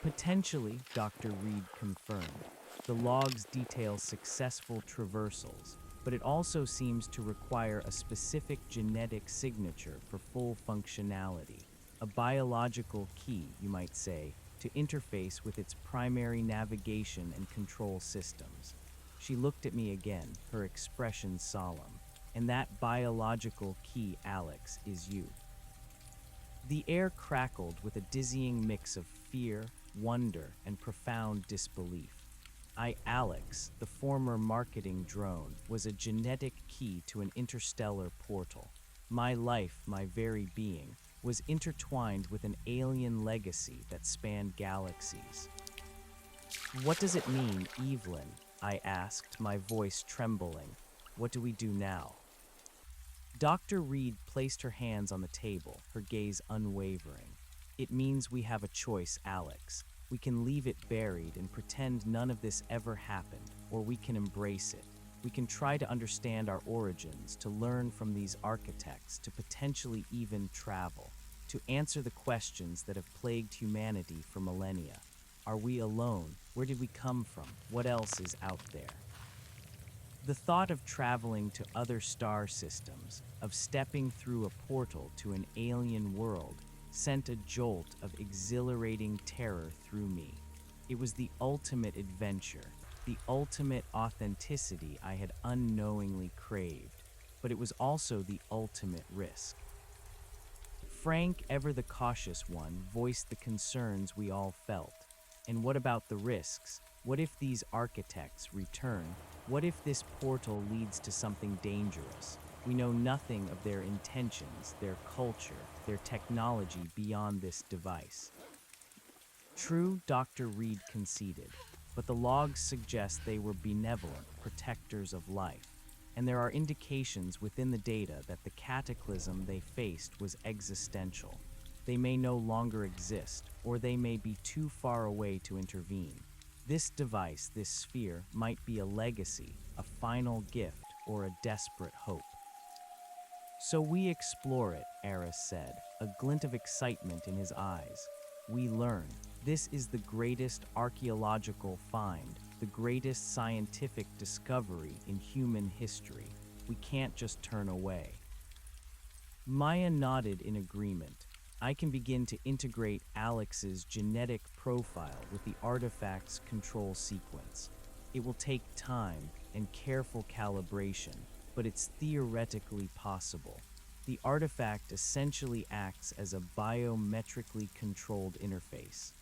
"Potentially," Dr. Reed confirmed. "The logs detail successful traversals, but it also seems to require a specific genetic signature for full functionality, a biological key, you might say, to interface with its primary navigation and control systems." She looked at me again, her expression solemn. "And that biological key, Alex, is you." The air crackled with a dizzying mix of fear, wonder, and profound disbelief. Alex, the former marketing drone, was a genetic key to an interstellar portal. My life, my very being, was intertwined with an alien legacy that spanned galaxies. "What does it mean, Evelyn?" I asked, my voice trembling. "What do we do now?" Dr. Reed placed her hands on the table, her gaze unwavering. It means we have a choice, Alex. We can leave it buried and pretend none of this ever happened, or we can embrace it. We can try to understand our origins, to learn from these architects, to potentially even travel, to answer the questions that have plagued humanity for millennia. Are we alone? Where did we come from? What else is out there? The thought of traveling to other star systems, of stepping through a portal to an alien world, sent a jolt of exhilarating terror through me. It was the ultimate adventure, the ultimate authenticity I had unknowingly craved, but it was also the ultimate risk. Frank, ever the cautious one, voiced the concerns we all felt. And what about the risks? What if these architects return? What if this portal leads to something dangerous? We know nothing of their intentions, their culture, their technology beyond this device. True, Dr. Reed conceded, but the logs suggest they were benevolent protectors of life, and there are indications within the data that the cataclysm they faced was existential. They may no longer exist, or they may be too far away to intervene. This device, this sphere, might be a legacy, a final gift, or a desperate hope. So we explore it, Eris said, a glint of excitement in his eyes. We learn. This is the greatest archaeological find, the greatest scientific discovery in human history. We can't just turn away. Maya nodded in agreement. I can begin to integrate Alex's genetic profile with the artifact's control sequence. It will take time and careful calibration, but it's theoretically possible. The artifact essentially acts as a biometrically controlled interface.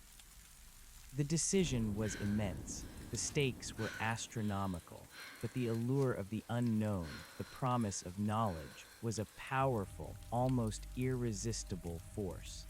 The decision was immense. The stakes were astronomical, but the allure of the unknown, the promise of knowledge, was a powerful, almost irresistible force.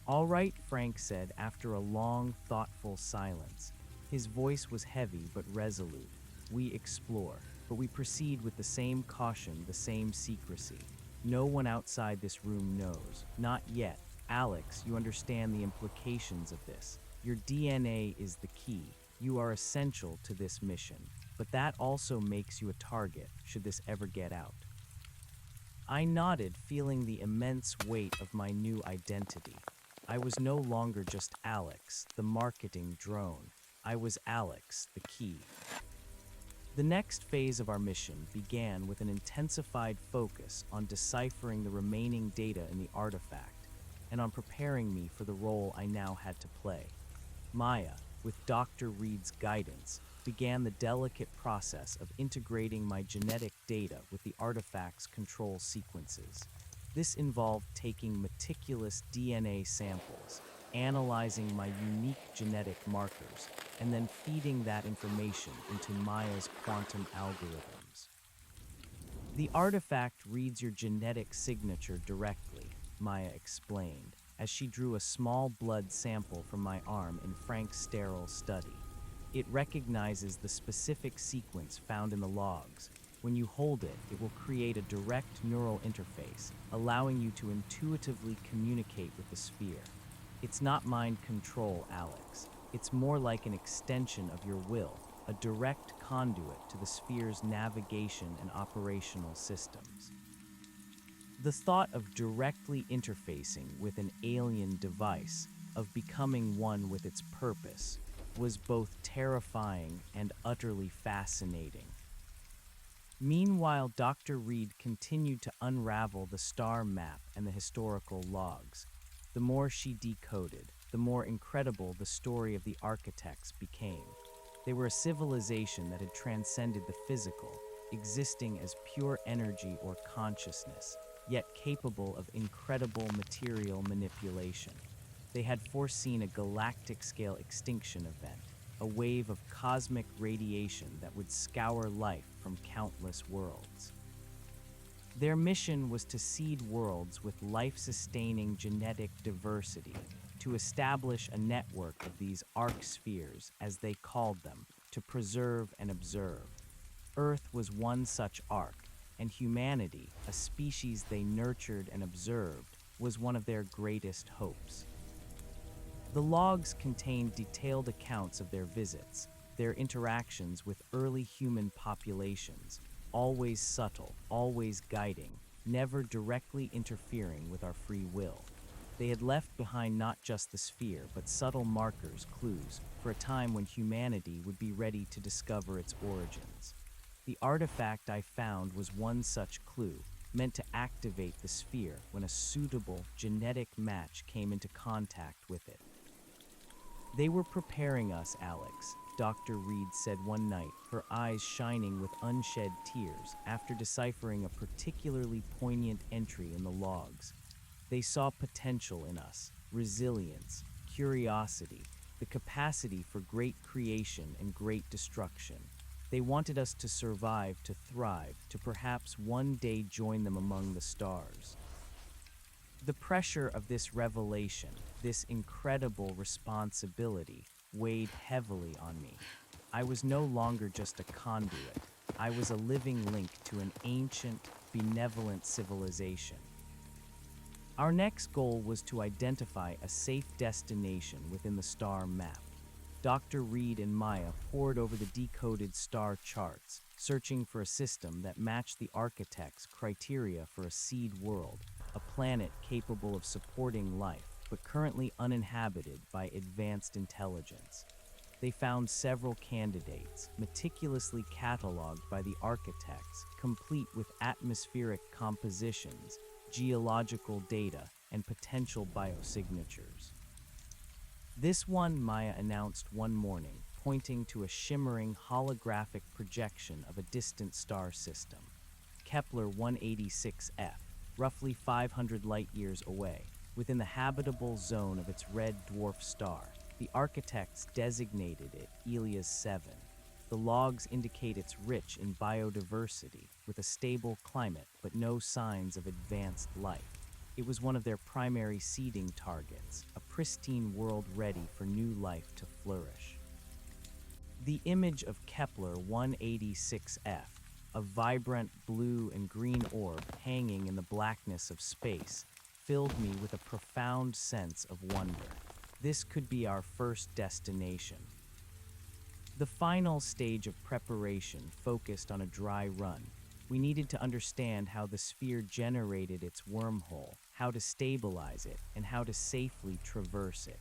All right, Frank said after a long, thoughtful silence. His voice was heavy but resolute. We explore, but we proceed with the same caution, the same secrecy. No one outside this room knows. Not yet. Alex, you understand the implications of this. Your DNA is the key. You are essential to this mission, but that also makes you a target, should this ever get out. I nodded, feeling the immense weight of my new identity. I was no longer just Alex, the marketing drone. I was Alex, the key. The next phase of our mission began with an intensified focus on deciphering the remaining data in the artifact, and on preparing me for the role I now had to play. Maya, with Dr. Reed's guidance, began the delicate process of integrating my genetic data with the artifact's control sequences. This involved taking meticulous DNA samples, analyzing my unique genetic markers, and then feeding that information into Maya's quantum algorithms. The artifact reads your genetic signature directly, Maya explained, as she drew a small blood sample from my arm in Frank's sterile study. It recognizes the specific sequence found in the logs. When you hold it, it will create a direct neural interface, allowing you to intuitively communicate with the sphere. It's not mind control, Alex. It's more like an extension of your will, a direct conduit to the sphere's navigation and operational systems. The thought of directly interfacing with an alien device, of becoming one with its purpose, was both terrifying and utterly fascinating. Meanwhile, Dr. Reed continued to unravel the star map and the historical logs. The more she decoded, the more incredible the story of the architects became. They were a civilization that had transcended the physical, existing as pure energy or consciousness, yet capable of incredible material manipulation. They had foreseen a galactic-scale extinction event, a wave of cosmic radiation that would scour life from countless worlds. Their mission was to seed worlds with life-sustaining genetic diversity, to establish a network of these arc spheres, as they called them, to preserve and observe. Earth was one such arc, and humanity, a species they nurtured and observed, was one of their greatest hopes. The logs contained detailed accounts of their visits, their interactions with early human populations, always subtle, always guiding, never directly interfering with our free will. They had left behind not just the sphere, but subtle markers, clues, for a time when humanity would be ready to discover its origins. The artifact I found was one such clue, meant to activate the sphere when a suitable genetic match came into contact with it. "They were preparing us, Alex," Dr. Reed said one night, her eyes shining with unshed tears after deciphering a particularly poignant entry in the logs. "They saw potential in us, resilience, curiosity, the capacity for great creation and great destruction. They wanted us to survive, to thrive, to perhaps one day join them among the stars." The pressure of this revelation, this incredible responsibility, weighed heavily on me. I was no longer just a conduit. I was a living link to an ancient, benevolent civilization. Our next goal was to identify a safe destination within the star map. Dr. Reed and Maya pored over the decoded star charts, searching for a system that matched the architect's criteria for a seed world, a planet capable of supporting life, but currently uninhabited by advanced intelligence. They found several candidates, meticulously cataloged by the architects, complete with atmospheric compositions, geological data, and potential biosignatures. "This one," Maya announced one morning, pointing to a shimmering holographic projection of a distant star system. Kepler 186f, roughly 500 light-years away, within the habitable zone of its red dwarf star. The architects designated it Elias 7. The logs indicate it's rich in biodiversity, with a stable climate but no signs of advanced life. It was one of their primary seeding targets, a pristine world ready for new life to flourish. The image of Kepler 186f, a vibrant blue and green orb hanging in the blackness of space, filled me with a profound sense of wonder. This could be our first destination. The final stage of preparation focused on a dry run. We needed to understand how the sphere generated its wormhole, how to stabilize it, and how to safely traverse it.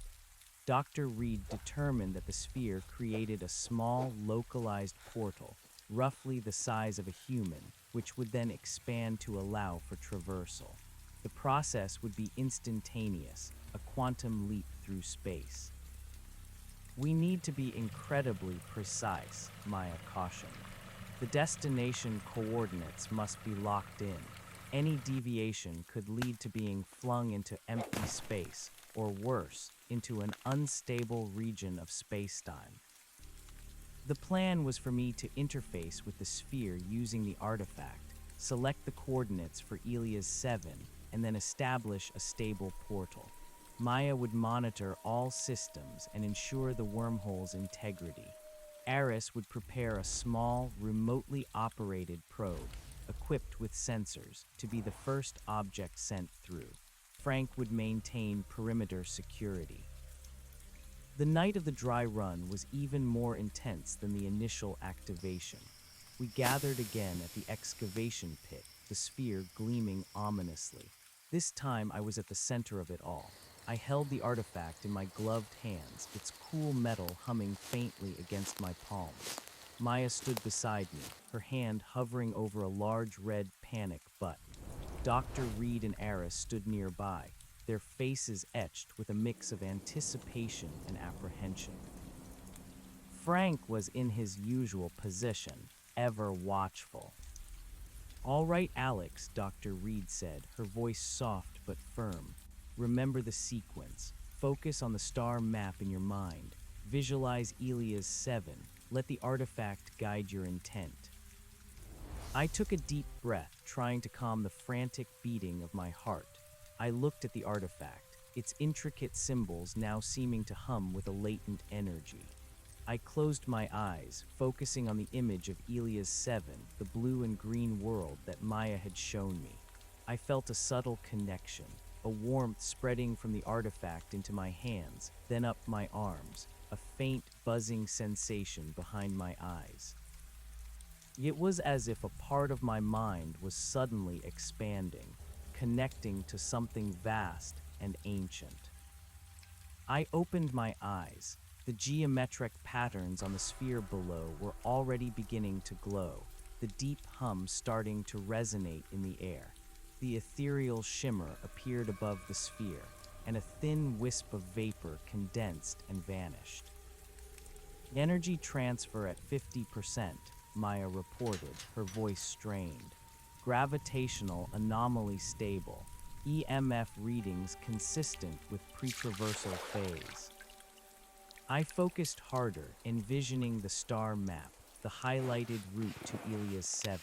Dr. Reed determined that the sphere created a small, localized portal, roughly the size of a human, which would then expand to allow for traversal. The process would be instantaneous, a quantum leap through space. "We need to be incredibly precise," Maya cautioned. "The destination coordinates must be locked in. Any deviation could lead to being flung into empty space, or worse, into an unstable region of spacetime." The plan was for me to interface with the sphere using the artifact, select the coordinates for Elias 7, and then establish a stable portal. Maya would monitor all systems and ensure the wormhole's integrity. Eris would prepare a small, remotely operated probe, equipped with sensors, to be the first object sent through. Frank would maintain perimeter security. The night of the dry run was even more intense than the initial activation. We gathered again at the excavation pit, the sphere gleaming ominously. This time I was at the center of it all. I held the artifact in my gloved hands, its cool metal humming faintly against my palms. Maya stood beside me, her hand hovering over a large red panic button. Dr. Reed and Eris stood nearby, their faces etched with a mix of anticipation and apprehension. Frank was in his usual position, ever watchful. "All right, Alex," Dr. Reed said, her voice soft but firm. "Remember the sequence. Focus on the star map in your mind. Visualize Elias 7. Let the artifact guide your intent." I took a deep breath, trying to calm the frantic beating of my heart. I looked at the artifact, its intricate symbols now seeming to hum with a latent energy. I closed my eyes, focusing on the image of Elia's 7, the blue and green world that Maya had shown me. I felt a subtle connection, a warmth spreading from the artifact into my hands, then up my arms, a faint buzzing sensation behind my eyes. It was as if a part of my mind was suddenly expanding, connecting to something vast and ancient. I opened my eyes. The geometric patterns on the sphere below were already beginning to glow, the deep hum starting to resonate in the air. The ethereal shimmer appeared above the sphere, and a thin wisp of vapor condensed and vanished. Energy transfer at 50%, Maya reported, her voice strained. Gravitational anomaly stable. EMF readings consistent with pretraversal phase. I focused harder, envisioning the star map, the highlighted route to Elia's 7.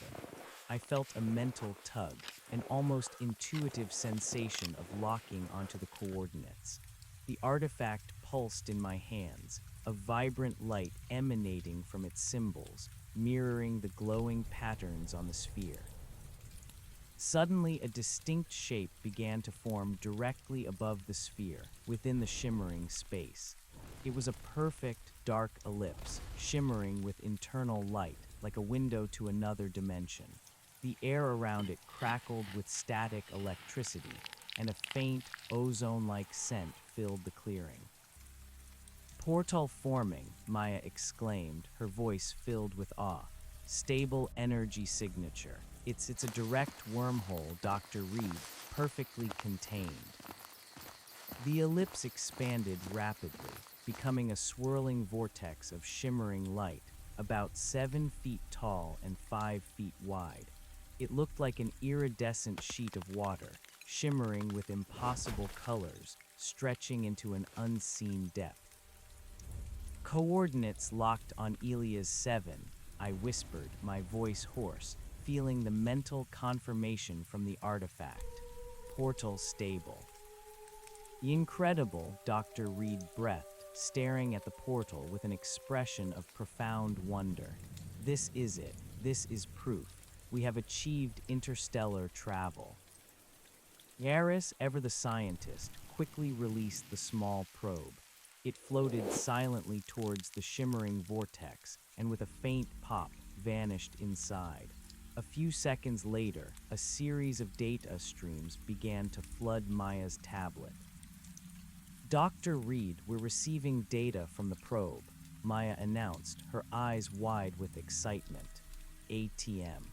I felt a mental tug, an almost intuitive sensation of locking onto the coordinates. The artifact pulsed in my hands, a vibrant light emanating from its symbols, mirroring the glowing patterns on the sphere. Suddenly, a distinct shape began to form directly above the sphere, within the shimmering space. It was a perfect, dark ellipse, shimmering with internal light, like a window to another dimension. The air around it crackled with static electricity, and a faint, ozone-like scent filled the clearing. Portal forming, Maya exclaimed, her voice filled with awe. Stable energy signature. It's a direct wormhole, Dr. Reed, perfectly contained. The ellipse expanded rapidly, becoming a swirling vortex of shimmering light, about 7 feet tall and 5 feet wide. It looked like an iridescent sheet of water, shimmering with impossible colors, stretching into an unseen depth. Coordinates locked on Elia's 7, I whispered, my voice hoarse, feeling the mental confirmation from the artifact. Portal stable. Incredible, Dr. Reed breathed, staring at the portal with an expression of profound wonder. This is it. This is proof. We have achieved interstellar travel. Yaris, ever the scientist, quickly released the small probe. It floated silently towards the shimmering vortex, and with a faint pop, vanished inside. A few seconds later, a series of data streams began to flood Maya's tablet. Dr. Reed, we're receiving data from the probe, Maya announced, her eyes wide with excitement. ATM.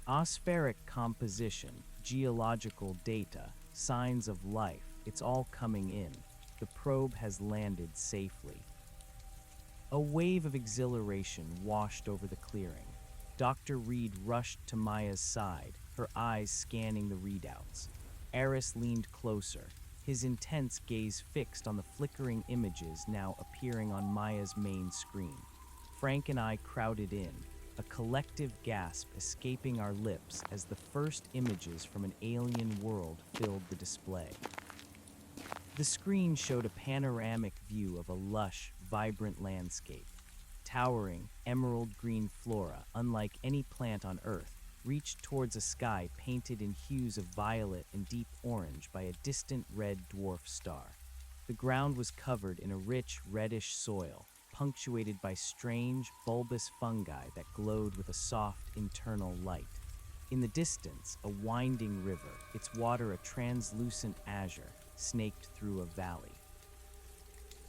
Ospheric composition, geological data, signs of life, it's all coming in. The probe has landed safely. A wave of exhilaration washed over the clearing. Dr. Reed rushed to Maya's side, her eyes scanning the readouts. Eris leaned closer, his intense gaze fixed on the flickering images now appearing on Maya's main screen. Frank and I crowded in, a collective gasp escaping our lips as the first images from an alien world filled the display. The screen showed a panoramic view of a lush, vibrant landscape. Towering, emerald green flora, unlike any plant on Earth, reached towards a sky painted in hues of violet and deep orange by a distant red dwarf star. The ground was covered in a rich, reddish soil, punctuated by strange, bulbous fungi that glowed with a soft, internal light. In the distance, a winding river, its water a translucent azure, snaked through a valley.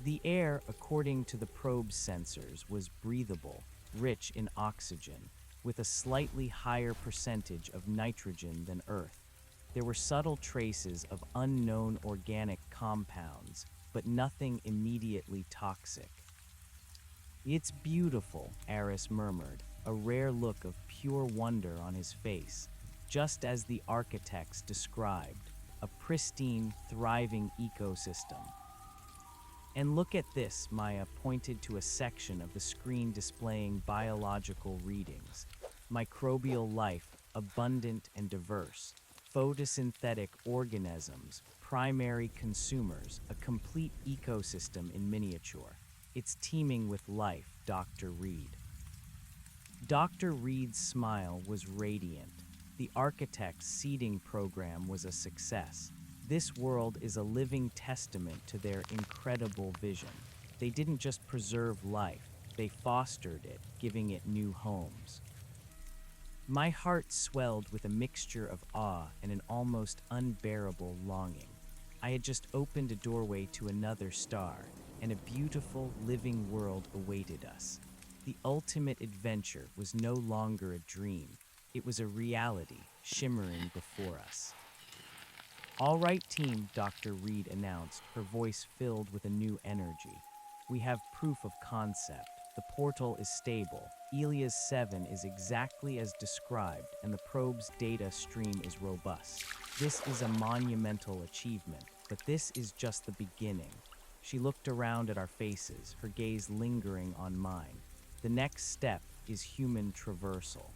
The air, according to the probe's sensors, was breathable, rich in oxygen, with a slightly higher percentage of nitrogen than Earth. There were subtle traces of unknown organic compounds, but nothing immediately toxic. It's beautiful, Eris murmured, a rare look of pure wonder on his face, just as the architects described, a pristine, thriving ecosystem. And look at this, Maya pointed to a section of the screen displaying biological readings. Microbial life, abundant and diverse. Photosynthetic organisms, primary consumers, a complete ecosystem in miniature. It's teeming with life, Dr. Reed. Dr. Reed's smile was radiant. The architect's seeding program was a success. This world is a living testament to their incredible vision. They didn't just preserve life, they fostered it, giving it new homes. My heart swelled with a mixture of awe and an almost unbearable longing. I had just opened a doorway to another star, and a beautiful, living world awaited us. The ultimate adventure was no longer a dream. It was a reality, shimmering before us. "All right, team," Dr. Reed announced, her voice filled with a new energy. "We have proof of concept. The portal is stable. Elias 7 is exactly as described, and the probe's data stream is robust. This is a monumental achievement, but this is just the beginning." She looked around at our faces, her gaze lingering on mine. "The next step is human traversal."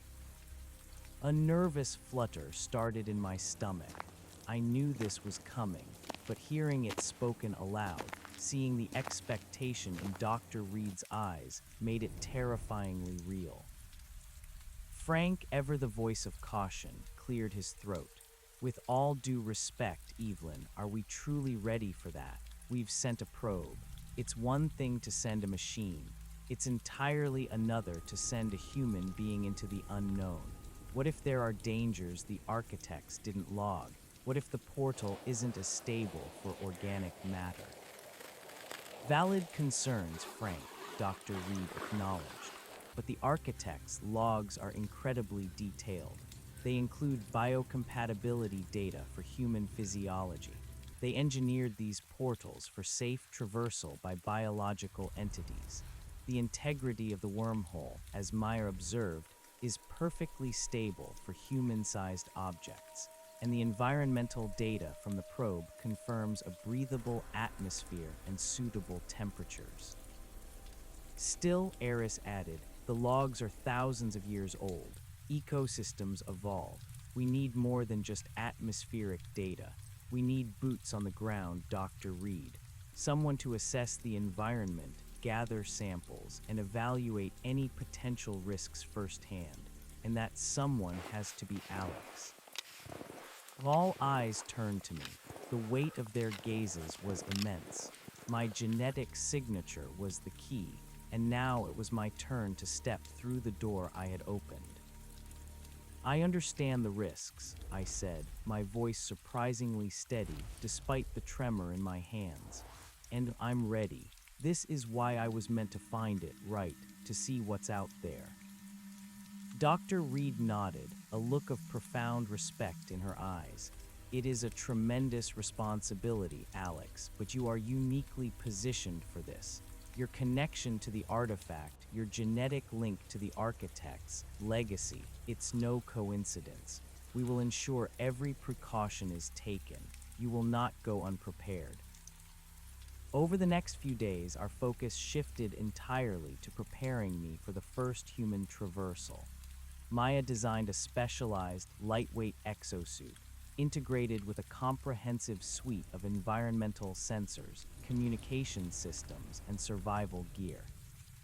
A nervous flutter started in my stomach. I knew this was coming, but hearing it spoken aloud, seeing the expectation in Dr. Reed's eyes, made it terrifyingly real. Frank, ever the voice of caution, cleared his throat. "With all due respect, Evelyn, are we truly ready for that? We've sent a probe. It's one thing to send a machine. It's entirely another to send a human being into the unknown. What if there are dangers the architects didn't log? What if the portal isn't as stable for organic matter?" "Valid concerns, Frank," Dr. Reed acknowledged. "But the architect's logs are incredibly detailed. They include biocompatibility data for human physiology. They engineered these portals for safe traversal by biological entities. The integrity of the wormhole, as Meyer observed, is perfectly stable for human-sized objects, and the environmental data from the probe confirms a breathable atmosphere and suitable temperatures." "Still," Eris added, "the logs are thousands of years old. Ecosystems evolve. We need more than just atmospheric data. We need boots on the ground, Dr. Reed. Someone to assess the environment, gather samples, and evaluate any potential risks firsthand. And that someone has to be Alex." All eyes turned to me. The weight of their gazes was immense. My genetic signature was the key, and now it was my turn to step through the door I had opened. "I understand the risks," I said, my voice surprisingly steady despite the tremor in my hands. "And I'm ready. This is why I was meant to find it, right, to see what's out there." Dr. Reed nodded, a look of profound respect in her eyes. "It is a tremendous responsibility, Alex, but you are uniquely positioned for this. Your connection to the artifact, your genetic link to the architect's legacy, it's no coincidence. We will ensure every precaution is taken. You will not go unprepared." Over the next few days, our focus shifted entirely to preparing me for the first human traversal. Maya designed a specialized, lightweight exosuit, integrated with a comprehensive suite of environmental sensors, communication systems, and survival gear.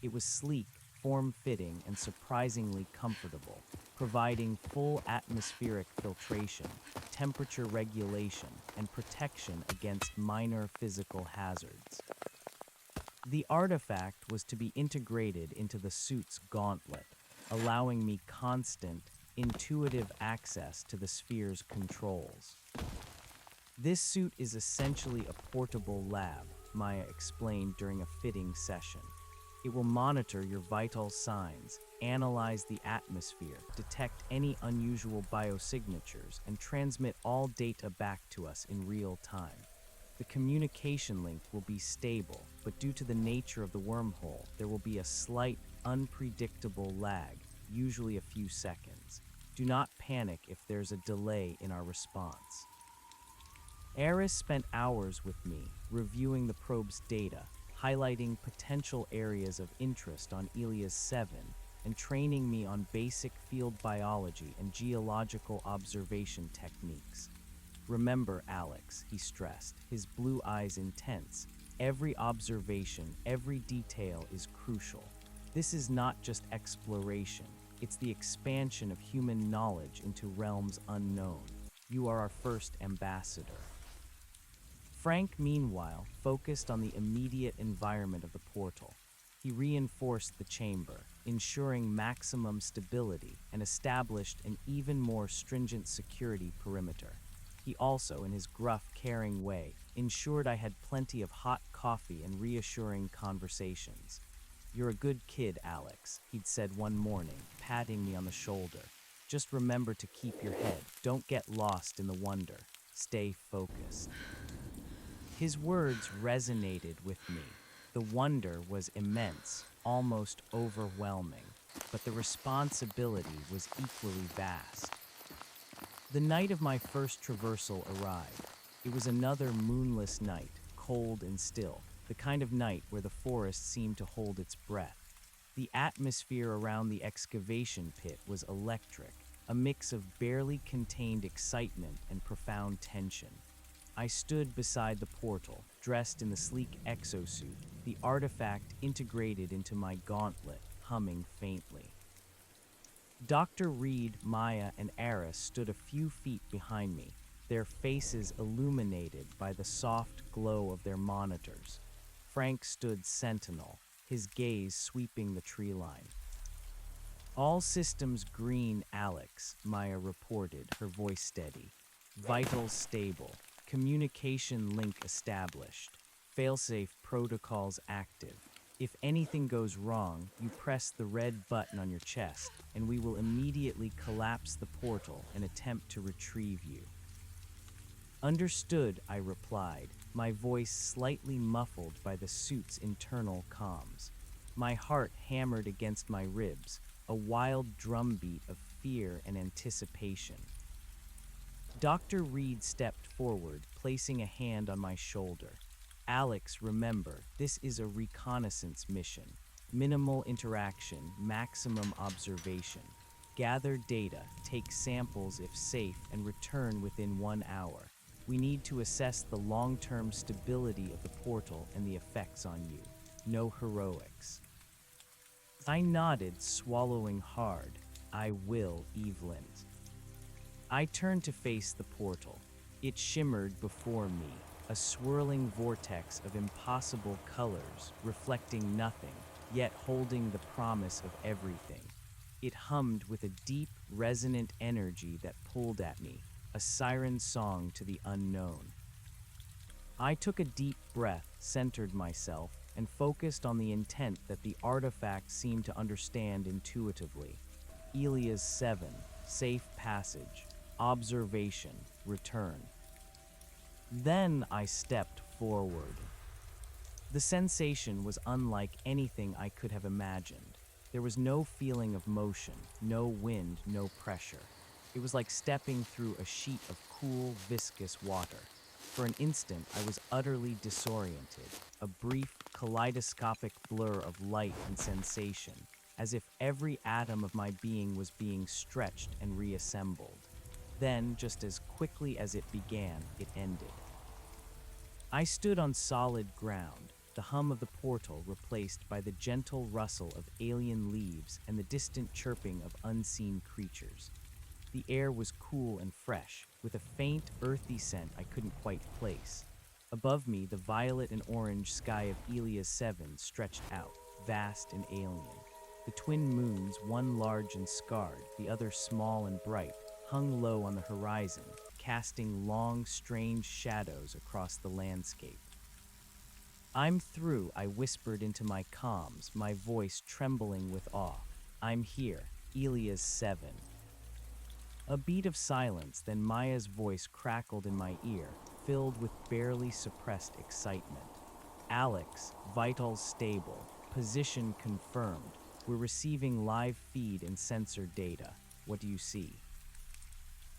It was sleek, form-fitting, and surprisingly comfortable, providing full atmospheric filtration, temperature regulation, and protection against minor physical hazards. The artifact was to be integrated into the suit's gauntlet, allowing me constant, intuitive access to the sphere's controls. "This suit is essentially a portable lab," Maya explained during a fitting session. "It will monitor your vital signs, analyze the atmosphere, detect any unusual biosignatures, and transmit all data back to us in real time. The communication link will be stable, but due to the nature of the wormhole, there will be a slight, unpredictable lag, usually a few seconds. Do not panic if there's a delay in our response." Eris spent hours with me, reviewing the probe's data, highlighting potential areas of interest on Elias 7, and training me on basic field biology and geological observation techniques. "Remember, Alex," he stressed, his blue eyes intense, Every observation, every detail is crucial. This is not just exploration, it's the expansion of human knowledge into realms unknown. You are our first ambassador. Frank, meanwhile, focused on the immediate environment of the portal. He reinforced the chamber, ensuring maximum stability, and established an even more stringent security perimeter. He also, in his gruff, caring way, ensured I had plenty of hot coffee and reassuring conversations. "You're a good kid, Alex," he'd said one morning, patting me on the shoulder. "Just remember to keep your head. Don't get lost in the wonder. Stay focused." His words resonated with me. The wonder was immense, almost overwhelming, but the responsibility was equally vast. The night of my first traversal arrived. It was another moonless night, cold and still, the kind of night where the forest seemed to hold its breath. The atmosphere around the excavation pit was electric, a mix of barely contained excitement and profound tension. I stood beside the portal, dressed in the sleek exosuit, the artifact integrated into my gauntlet, humming faintly. Dr. Reed, Maya, and Eris stood a few feet behind me, their faces illuminated by the soft glow of their monitors. Frank stood sentinel, his gaze sweeping the tree line. "All systems green, Alex," Maya reported, her voice steady. "Vitals stable. Communication link established. Failsafe protocols active. If anything goes wrong, you press the red button on your chest, and we will immediately collapse the portal and attempt to retrieve you." "Understood," I replied, my voice slightly muffled by the suit's internal comms. My heart hammered against my ribs, a wild drumbeat of fear and anticipation. Dr. Reed stepped forward, placing a hand on my shoulder. "Alex, remember, this is a reconnaissance mission. Minimal interaction, maximum observation. Gather data, take samples if safe, and return within 1 hour. We need to assess the long-term stability of the portal and the effects on you. No heroics." I nodded, swallowing hard. "I will, Evelyn." I turned to face the portal. It shimmered before me, a swirling vortex of impossible colors, reflecting nothing, yet holding the promise of everything. It hummed with a deep, resonant energy that pulled at me, a siren song to the unknown. I took a deep breath, centered myself, and focused on the intent that the artifact seemed to understand intuitively. Elias 7, safe passage, observation, return. Then I stepped forward. The sensation was unlike anything I could have imagined. There was no feeling of motion, no wind, no pressure. It was like stepping through a sheet of cool, viscous water. For an instant, I was utterly disoriented, a brief, kaleidoscopic blur of light and sensation, as if every atom of my being was being stretched and reassembled. Then, just as quickly as it began, it ended. I stood on solid ground, the hum of the portal replaced by the gentle rustle of alien leaves and the distant chirping of unseen creatures. The air was cool and fresh, with a faint, earthy scent I couldn't quite place. Above me, the violet and orange sky of Elias 7 stretched out, vast and alien. The twin moons, one large and scarred, the other small and bright, hung low on the horizon, casting long, strange shadows across the landscape. "I'm through," I whispered into my comms, my voice trembling with awe. "I'm here, Elias 7. A beat of silence, then Maya's voice crackled in my ear, filled with barely suppressed excitement. "Alex, vitals stable, position confirmed. We're receiving live feed and sensor data. What do you see?"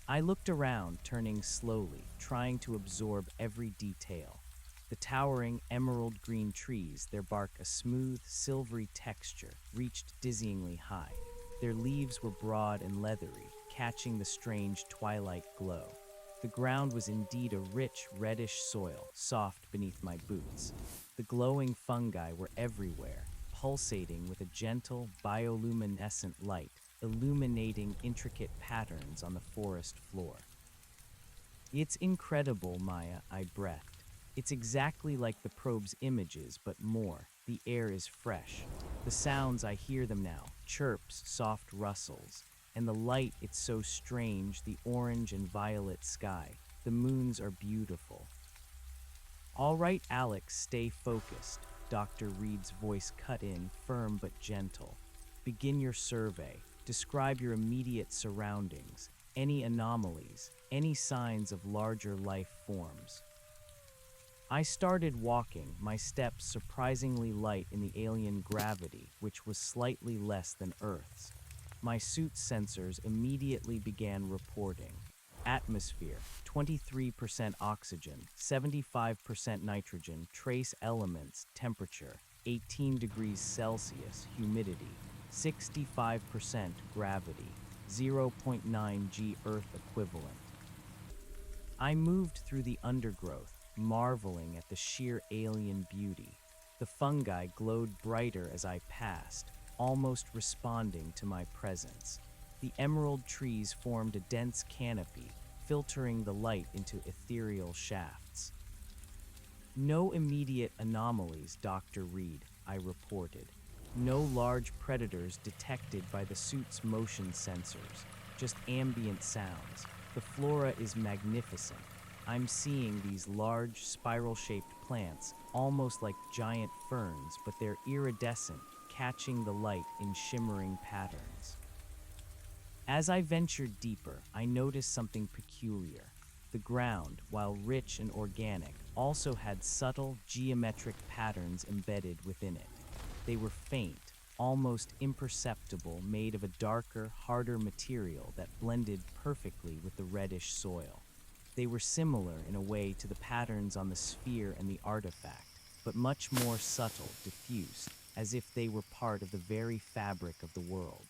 I looked around, turning slowly, trying to absorb every detail. The towering, emerald-green trees, their bark a smooth, silvery texture, reached dizzyingly high. Their leaves were broad and leathery, catching the strange twilight glow. The ground was indeed a rich, reddish soil, soft beneath my boots. The glowing fungi were everywhere, pulsating with a gentle, bioluminescent light, illuminating intricate patterns on the forest floor. It's incredible, Maya, I breathed. It's exactly like the probe's images, but more. The air is fresh. The sounds, I hear them now, chirps, soft rustles. And the light, it's so strange, the orange and violet sky. The moons are beautiful. All right, Alex, stay focused. Dr. Reed's voice cut in, firm but gentle. Begin your survey. Describe your immediate surroundings, any anomalies, any signs of larger life forms. I started walking, my steps surprisingly light in the alien gravity, which was slightly less than Earth's. My suit's sensors immediately began reporting. Atmosphere, 23% oxygen, 75% nitrogen, trace elements, temperature, 18 degrees Celsius, humidity, 65% gravity, zero point 0.9 g Earth equivalent. I moved through the undergrowth, marveling at the sheer alien beauty. The fungi glowed brighter as I passed, almost responding to my presence. The emerald trees formed a dense canopy, filtering the light into ethereal shafts. No immediate anomalies, Dr. Reed, I reported. No large predators detected by the suit's motion sensors, just ambient sounds. The flora is magnificent. I'm seeing these large, spiral-shaped plants, almost like giant ferns, but they're iridescent, catching the light in shimmering patterns. As I ventured deeper, I noticed something peculiar. The ground, while rich and organic, also had subtle, geometric patterns embedded within it. They were faint, almost imperceptible, made of a darker, harder material that blended perfectly with the reddish soil. They were similar in a way to the patterns on the sphere and the artifact, but much more subtle, diffused, as if they were part of the very fabric of the world.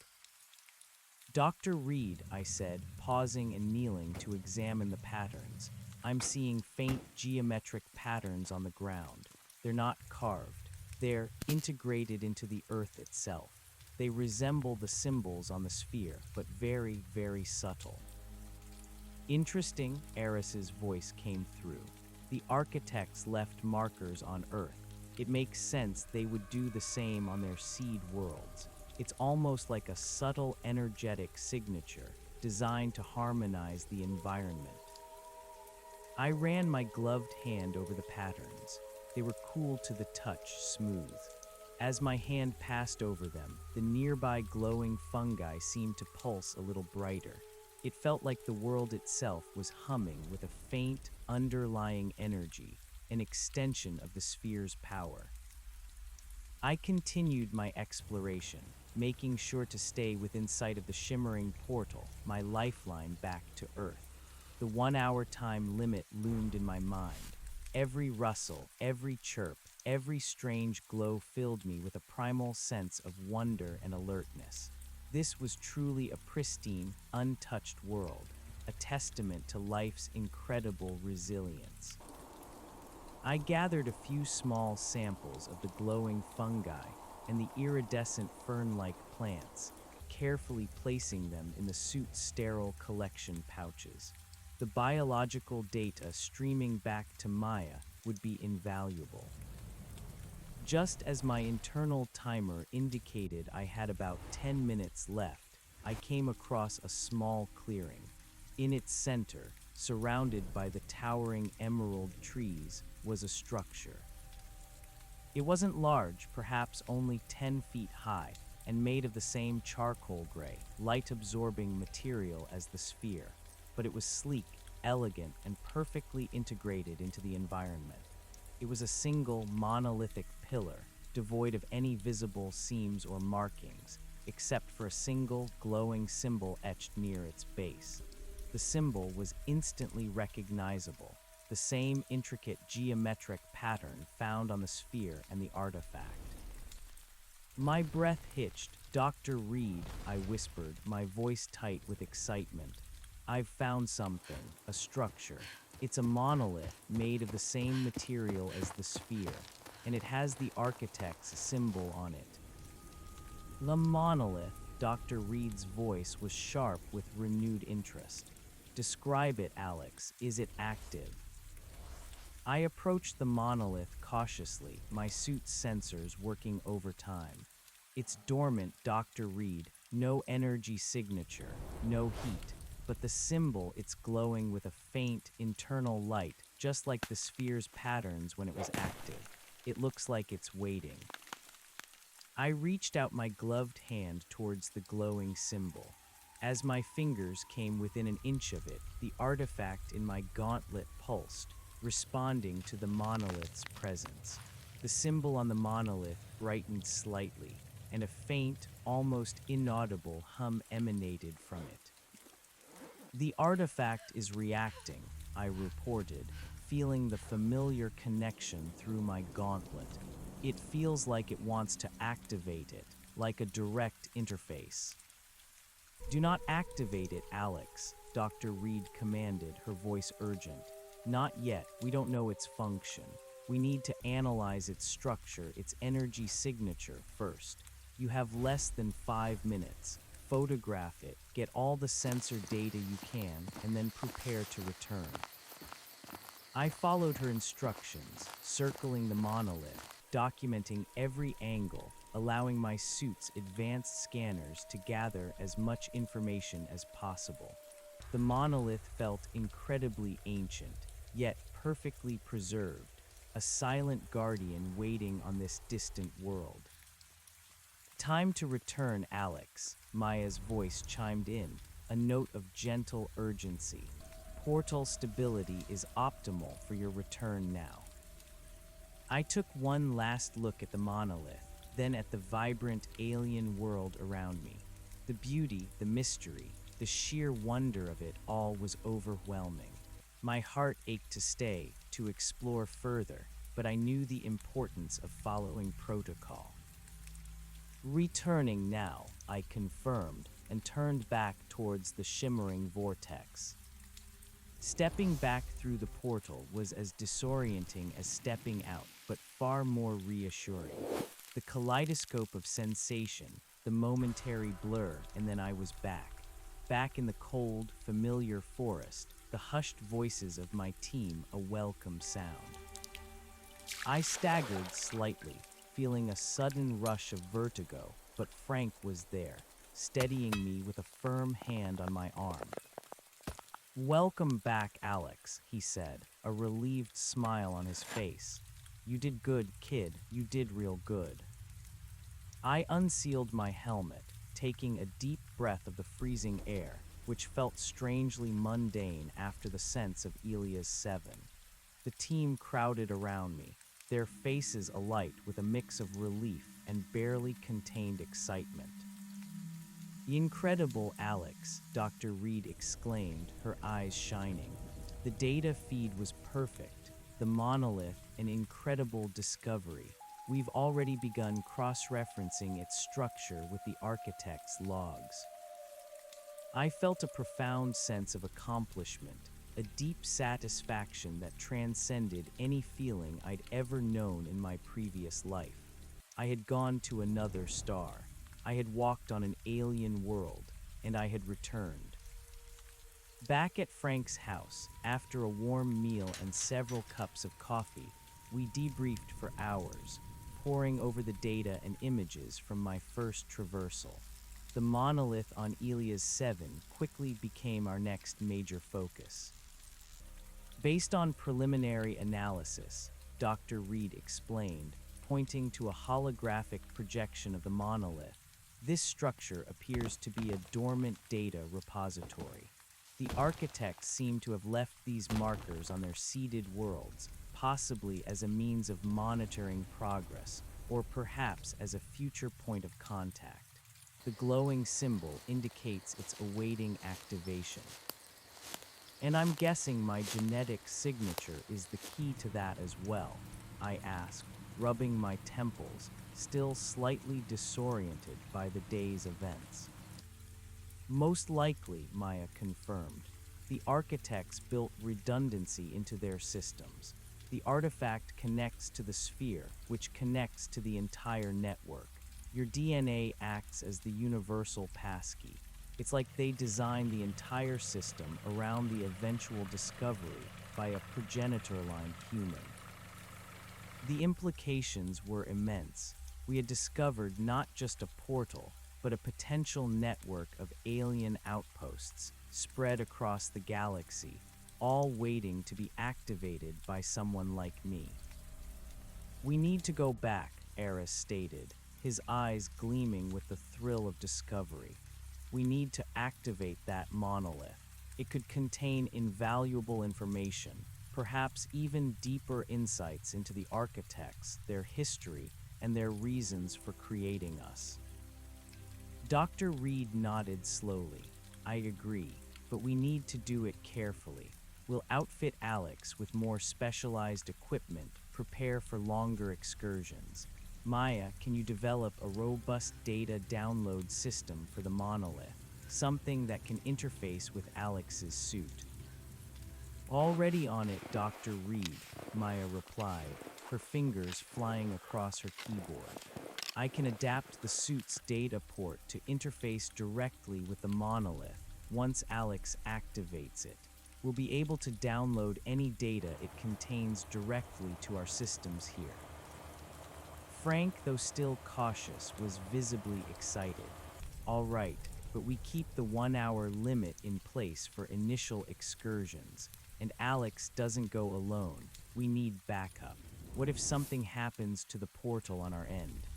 Dr. Reed, I said, pausing and kneeling to examine the patterns. I'm seeing faint geometric patterns on the ground. They're not carved. They're integrated into the earth itself. They resemble the symbols on the sphere, but very, very subtle. Interesting, Eris's voice came through. The architects left markers on Earth. It makes sense they would do the same on their seed worlds. It's almost like a subtle energetic signature designed to harmonize the environment. I ran my gloved hand over the patterns. They were cool to the touch, smooth. As my hand passed over them, the nearby glowing fungi seemed to pulse a little brighter. It felt like the world itself was humming with a faint, underlying energy, an extension of the sphere's power. I continued my exploration, making sure to stay within sight of the shimmering portal, my lifeline back to Earth. The 1-hour time limit loomed in my mind. Every rustle, every chirp, every strange glow filled me with a primal sense of wonder and alertness. This was truly a pristine, untouched world, a testament to life's incredible resilience. I gathered a few small samples of the glowing fungi and the iridescent fern-like plants, carefully placing them in the suit's sterile collection pouches. The biological data streaming back to Maya would be invaluable. Just as my internal timer indicated I had about 10 minutes left, I came across a small clearing. In its center, surrounded by the towering emerald trees, was a structure. It wasn't large, perhaps only 10 feet high, and made of the same charcoal gray, light-absorbing material as the sphere, but it was sleek, elegant, and perfectly integrated into the environment. It was a single, monolithic pillar, devoid of any visible seams or markings, except for a single, glowing symbol etched near its base. The symbol was instantly recognizable, the same intricate geometric pattern found on the sphere and the artifact. My breath hitched. "Dr. Reed," I whispered, my voice tight with excitement. I've found something, a structure. It's a monolith made of the same material as the sphere, and it has the architect's symbol on it. The monolith, Dr. Reed's voice was sharp with renewed interest. Describe it, Alex. Is it active? I approached the monolith cautiously, my suit's sensors working overtime. It's dormant, Dr. Reed. No energy signature, no heat. But the symbol, it's glowing with a faint, internal light, just like the sphere's patterns when it was active. It looks like it's waiting. I reached out my gloved hand towards the glowing symbol. As my fingers came within an inch of it, the artifact in my gauntlet pulsed, responding to the monolith's presence. The symbol on the monolith brightened slightly, and a faint, almost inaudible hum emanated from it. The artifact is reacting, I reported, feeling the familiar connection through my gauntlet. It feels like it wants to activate it, like a direct interface. Do not activate it, Alex, Dr. Reed commanded, her voice urgent. Not yet, we don't know its function. We need to analyze its structure, its energy signature first. You have less than 5 minutes. Photograph it, get all the sensor data you can, and then prepare to return. I followed her instructions, circling the monolith, documenting every angle, allowing my suit's advanced scanners to gather as much information as possible. The monolith felt incredibly ancient, yet perfectly preserved, a silent guardian waiting on this distant world. Time to return, Alex, Maya's voice chimed in, a note of gentle urgency. Portal stability is optimal for your return now. I took one last look at the monolith, then at the vibrant alien world around me. The beauty, the mystery, the sheer wonder of it all was overwhelming. My heart ached to stay, to explore further, but I knew the importance of following protocol. Returning now, I confirmed, and turned back towards the shimmering vortex. Stepping back through the portal was as disorienting as stepping out, but far more reassuring. The kaleidoscope of sensation, the momentary blur, and then I was back. Back in the cold, familiar forest, the hushed voices of my team a welcome sound. I staggered slightly, feeling a sudden rush of vertigo, but Frank was there, steadying me with a firm hand on my arm. "Welcome back, Alex," he said, a relieved smile on his face. "You did good, kid. You did real good." I unsealed my helmet, taking a deep breath of the freezing air, which felt strangely mundane after the sense of Elia's 7. The team crowded around me, their faces alight with a mix of relief and barely contained excitement. "The incredible Alex," Dr. Reed exclaimed, her eyes shining. "The data feed was perfect. The monolith, an incredible discovery. We've already begun cross-referencing its structure with the architect's logs." I felt a profound sense of accomplishment, a deep satisfaction that transcended any feeling I'd ever known in my previous life. I had gone to another star. I had walked on an alien world, and I had returned. Back at Frank's house, after a warm meal and several cups of coffee, we debriefed for hours, poring over the data and images from my first traversal. The monolith on Elia's 7 quickly became our next major focus. Based on preliminary analysis, Dr. Reed explained, pointing to a holographic projection of the monolith, this structure appears to be a dormant data repository. The architects seem to have left these markers on their seeded worlds, possibly as a means of monitoring progress, or perhaps as a future point of contact. The glowing symbol indicates it's awaiting activation. "And I'm guessing my genetic signature is the key to that as well," I asked, rubbing my temples, still slightly disoriented by the day's events. "Most likely," Maya confirmed. The architects built redundancy into their systems. The artifact connects to the sphere, which connects to the entire network. Your DNA acts as the universal passkey. It's like they designed the entire system around the eventual discovery by a progenitor-line human. The implications were immense. We had discovered not just a portal, but a potential network of alien outposts spread across the galaxy, all waiting to be activated by someone like me. "We need to go back," Eris stated, his eyes gleaming with the thrill of discovery. "We need to activate that monolith. It could contain invaluable information, perhaps even deeper insights into the architects, their history, and their reasons for creating us." Dr. Reed nodded slowly. "I agree, but we need to do it carefully. We'll outfit Alex with more specialized equipment, prepare for longer excursions. Maya, can you develop a robust data download system for the monolith, something that can interface with Alex's suit?" "Already on it, Dr. Reed," Maya replied, her fingers flying across her keyboard. "I can adapt the suit's data port to interface directly with the monolith once Alex activates it. We'll be able to download any data it contains directly to our systems here." Frank, though still cautious, was visibly excited. "All right, but we keep the 1-hour limit in place for initial excursions, and Alex doesn't go alone. We need backup. What if something happens to the portal on our end?"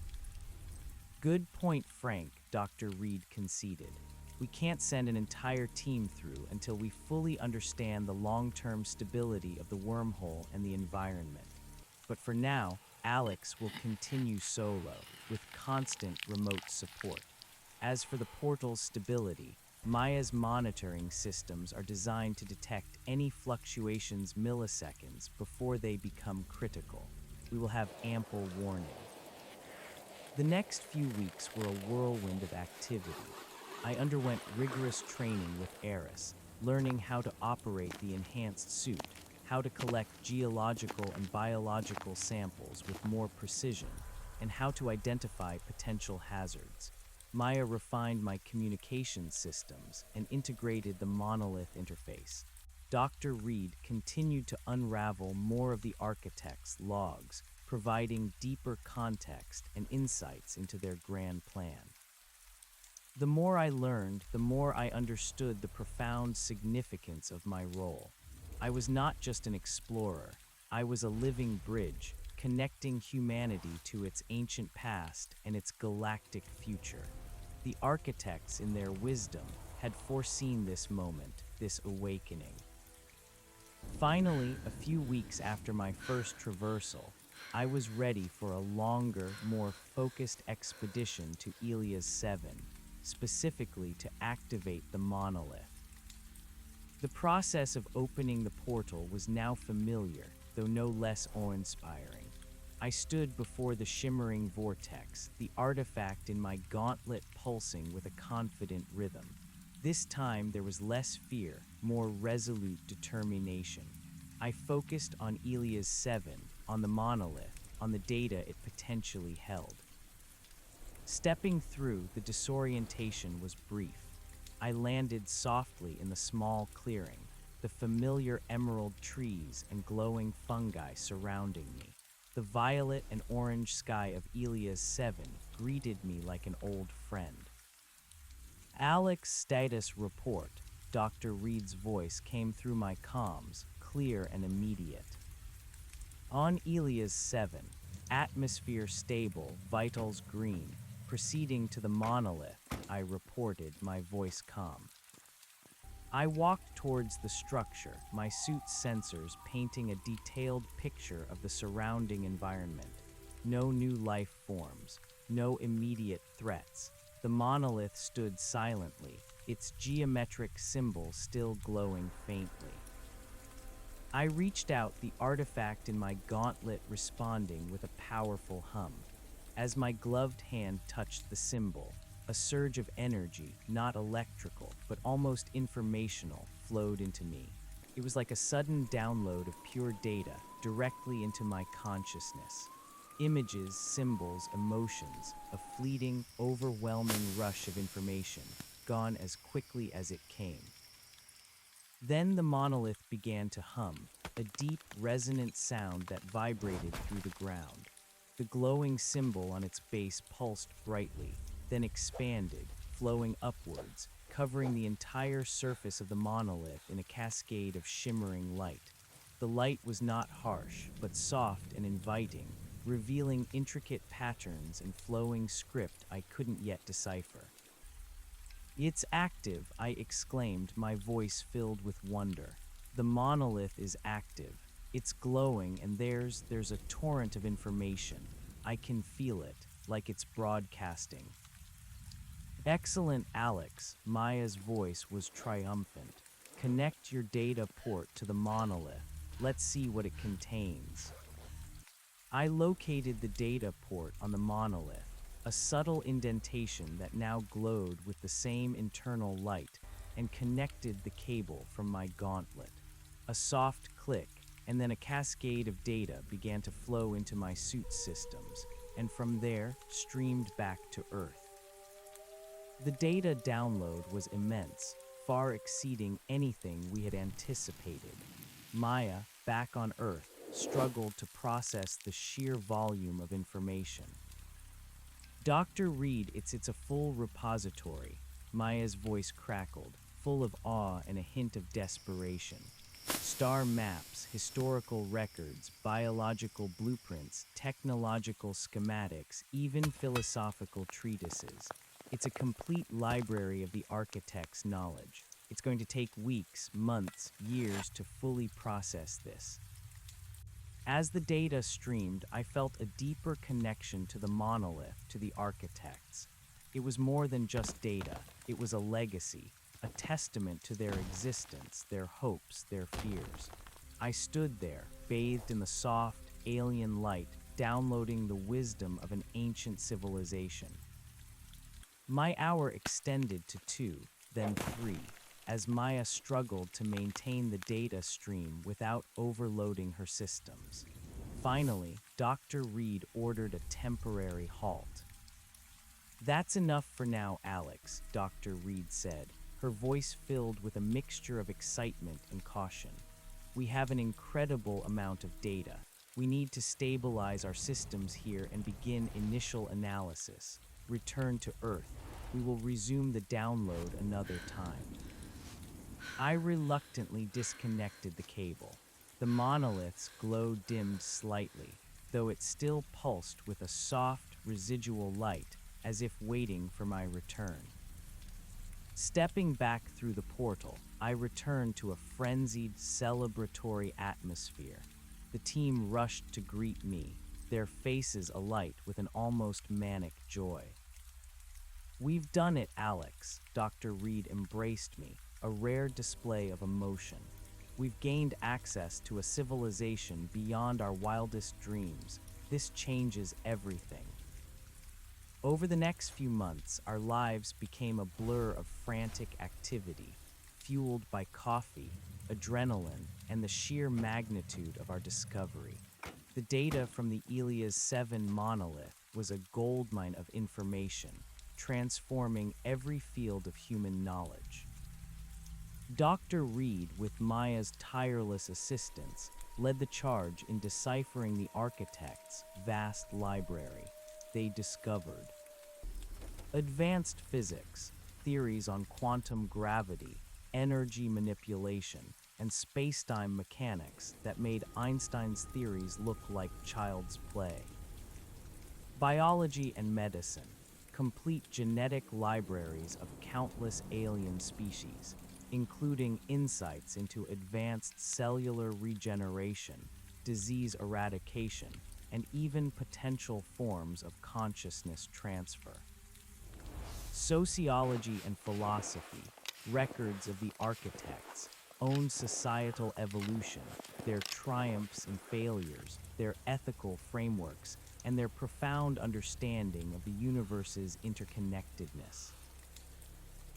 "Good point, Frank," Dr. Reed conceded. "We can't send an entire team through until we fully understand the long-term stability of the wormhole and the environment. But for now, Alex will continue solo, with constant remote support. As for the portal's stability, Maya's monitoring systems are designed to detect any fluctuations milliseconds before they become critical. We will have ample warning." The next few weeks were a whirlwind of activity. I underwent rigorous training with Eris, learning how to operate the enhanced suit, how to collect geological and biological samples with more precision, and how to identify potential hazards. Maya refined my communication systems and integrated the monolith interface. Dr. Reed continued to unravel more of the architect's logs, providing deeper context and insights into their grand plan. The more I learned, the more I understood the profound significance of my role. I was not just an explorer, I was a living bridge, connecting humanity to its ancient past and its galactic future. The architects, in their wisdom, had foreseen this moment, this awakening. Finally, a few weeks after my first traversal, I was ready for a longer, more focused expedition to Elias 7, specifically to activate the monolith. The process of opening the portal was now familiar, though no less awe-inspiring. I stood before the shimmering vortex, the artifact in my gauntlet pulsing with a confident rhythm. This time there was less fear, more resolute determination. I focused on Elias 7, on the monolith, on the data it potentially held. Stepping through, the disorientation was brief. I landed softly in the small clearing, the familiar emerald trees and glowing fungi surrounding me. The violet and orange sky of Elias 7 greeted me like an old friend. "Alex, status report." Dr. Reed's voice came through my comms, clear and immediate. "On Elias 7, atmosphere stable, vitals green. Proceeding to the monolith," I reported, my voice calm. I walked towards the structure, my suit's sensors painting a detailed picture of the surrounding environment. No new life forms, no immediate threats. The monolith stood silently, its geometric symbol still glowing faintly. I reached out, the artifact in my gauntlet responding with a powerful hum. As my gloved hand touched the symbol, A surge of energy, not electrical, but almost informational, flowed into me. It was like a sudden download of pure data directly into my consciousness. Images, symbols, emotions, a fleeting, overwhelming rush of information, gone as quickly as it came. Then the monolith began to hum, a deep, resonant sound that vibrated through the ground. The glowing symbol on its base pulsed brightly, then expanded, flowing upwards, covering the entire surface of the monolith in a cascade of shimmering light. The light was not harsh, but soft and inviting, revealing intricate patterns and flowing script I couldn't yet decipher. "It's active," I exclaimed, my voice filled with wonder. "The monolith is active. It's glowing, and there's a torrent of information. I can feel it, like it's broadcasting." "Excellent, Alex," Maya's voice was triumphant. "Connect your data port to the monolith. Let's see what it contains." I located the data port on the monolith, a subtle indentation that now glowed with the same internal light, and connected the cable from my gauntlet. A soft click, and then a cascade of data began to flow into my suit systems, and from there streamed back to Earth. The data download was immense, far exceeding anything we had anticipated. Maya, back on Earth, struggled to process the sheer volume of information. "Dr. Reed, it's a full repository," Maya's voice crackled, full of awe and a hint of desperation. "Star maps, historical records, biological blueprints, technological schematics, even philosophical treatises. It's a complete library of the architect's knowledge. It's going to take weeks, months, years to fully process this." As the data streamed, I felt a deeper connection to the monolith, to the architects. It was more than just data. It was a legacy, a testament to their existence, their hopes, their fears. I stood there, bathed in the soft, alien light, downloading the wisdom of an ancient civilization. My hour extended to 2, then 3, as Maya struggled to maintain the data stream without overloading her systems. Finally, Dr. Reed ordered a temporary halt. "That's enough for now, Alex," Dr. Reed said, her voice filled with a mixture of excitement and caution. "We have an incredible amount of data. We need to stabilize our systems here and begin initial analysis. Return to Earth. We will resume the download another time." I reluctantly disconnected the cable. The monolith's glow dimmed slightly, though it still pulsed with a soft, residual light, as if waiting for my return. Stepping back through the portal, I returned to a frenzied, celebratory atmosphere. The team rushed to greet me, their faces alight with an almost manic joy. "We've done it, Alex," Dr. Reed embraced me, a rare display of emotion. "We've gained access to a civilization beyond our wildest dreams. This changes everything." Over the next few months, our lives became a blur of frantic activity, fueled by coffee, adrenaline, and the sheer magnitude of our discovery. The data from the Elias 7 monolith was a goldmine of information, transforming every field of human knowledge. Dr. Reed, with Maya's tireless assistance, led the charge in deciphering the architect's vast library. They discovered advanced physics, theories on quantum gravity, energy manipulation, and space-time mechanics that made Einstein's theories look like child's play. Biology and medicine, complete genetic libraries of countless alien species, including insights into advanced cellular regeneration, disease eradication, and even potential forms of consciousness transfer. Sociology and philosophy, records of the architects, own societal evolution, their triumphs and failures, their ethical frameworks, and their profound understanding of the universe's interconnectedness.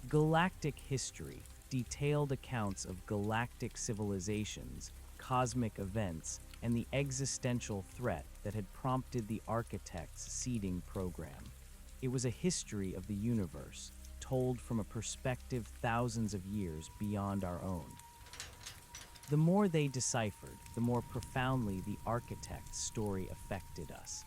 Galactic history, detailed accounts of galactic civilizations, cosmic events, and the existential threat that had prompted the architect's seeding program. It was a history of the universe, told from a perspective thousands of years beyond our own. The more they deciphered, the more profoundly the architect's story affected us.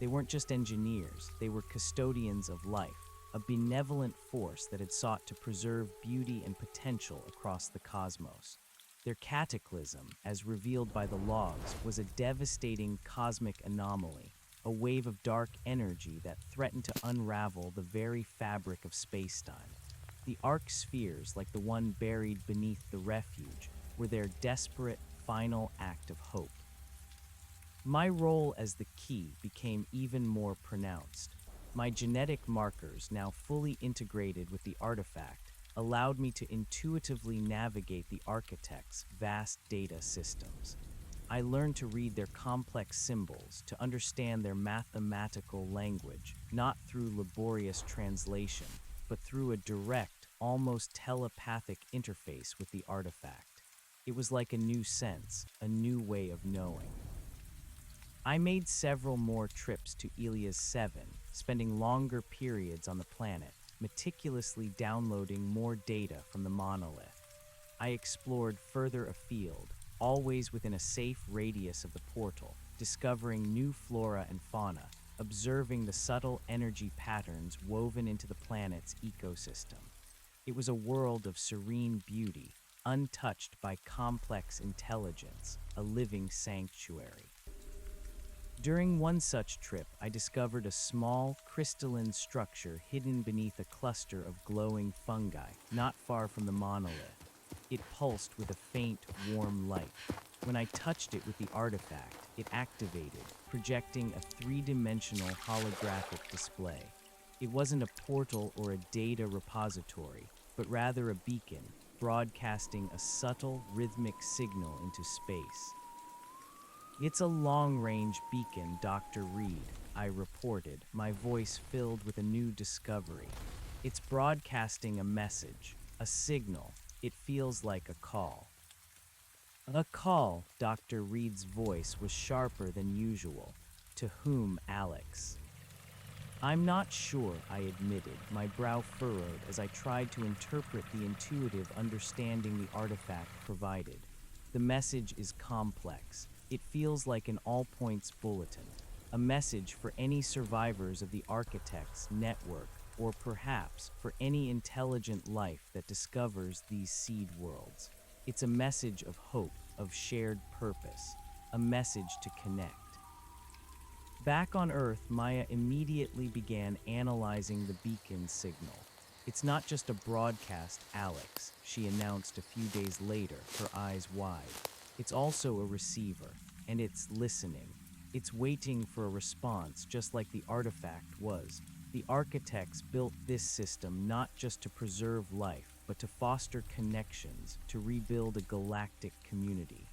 They weren't just engineers, they were custodians of life, a benevolent force that had sought to preserve beauty and potential across the cosmos. Their cataclysm, as revealed by the logs, was a devastating cosmic anomaly, a wave of dark energy that threatened to unravel the very fabric of spacetime. The arc spheres, like the one buried beneath the refuge, were their desperate, final act of hope. My role as the key became even more pronounced. My genetic markers, now fully integrated with the artifact, allowed me to intuitively navigate the architect's vast data systems. I learned to read their complex symbols, to understand their mathematical language, not through laborious translation, but through a direct, almost telepathic interface with the artifact. It was like a new sense, a new way of knowing. I made several more trips to Elias 7, spending longer periods on the planet, meticulously downloading more data from the monolith. I explored further afield, always within a safe radius of the portal, discovering new flora and fauna, observing the subtle energy patterns woven into the planet's ecosystem. It was a world of serene beauty, untouched by complex intelligence, a living sanctuary. During one such trip, I discovered a small, crystalline structure hidden beneath a cluster of glowing fungi, not far from the monolith. It pulsed with a faint, warm light. When I touched it with the artifact, it activated, projecting a three-dimensional holographic display. It wasn't a portal or a data repository, but rather a beacon, broadcasting a subtle, rhythmic signal into space. "It's a long-range beacon, Dr. Reed," I reported, my voice filled with a new discovery. "It's broadcasting a message, a signal. It feels like a call." "A call," Dr. Reed's voice was sharper than usual. "To whom, Alex?" "I'm not sure," I admitted, my brow furrowed as I tried to interpret the intuitive understanding the artifact provided. "The message is complex. It feels like an all-points bulletin, a message for any survivors of the architect's network, or perhaps for any intelligent life that discovers these seed worlds. It's a message of hope, of shared purpose, a message to connect." Back on Earth, Maya immediately began analyzing the beacon signal. "It's not just a broadcast, Alex," she announced a few days later, her eyes wide. "It's also a receiver, and it's listening. It's waiting for a response, just like the artifact was. The architects built this system not just to preserve life, but to foster connections, to rebuild a galactic community."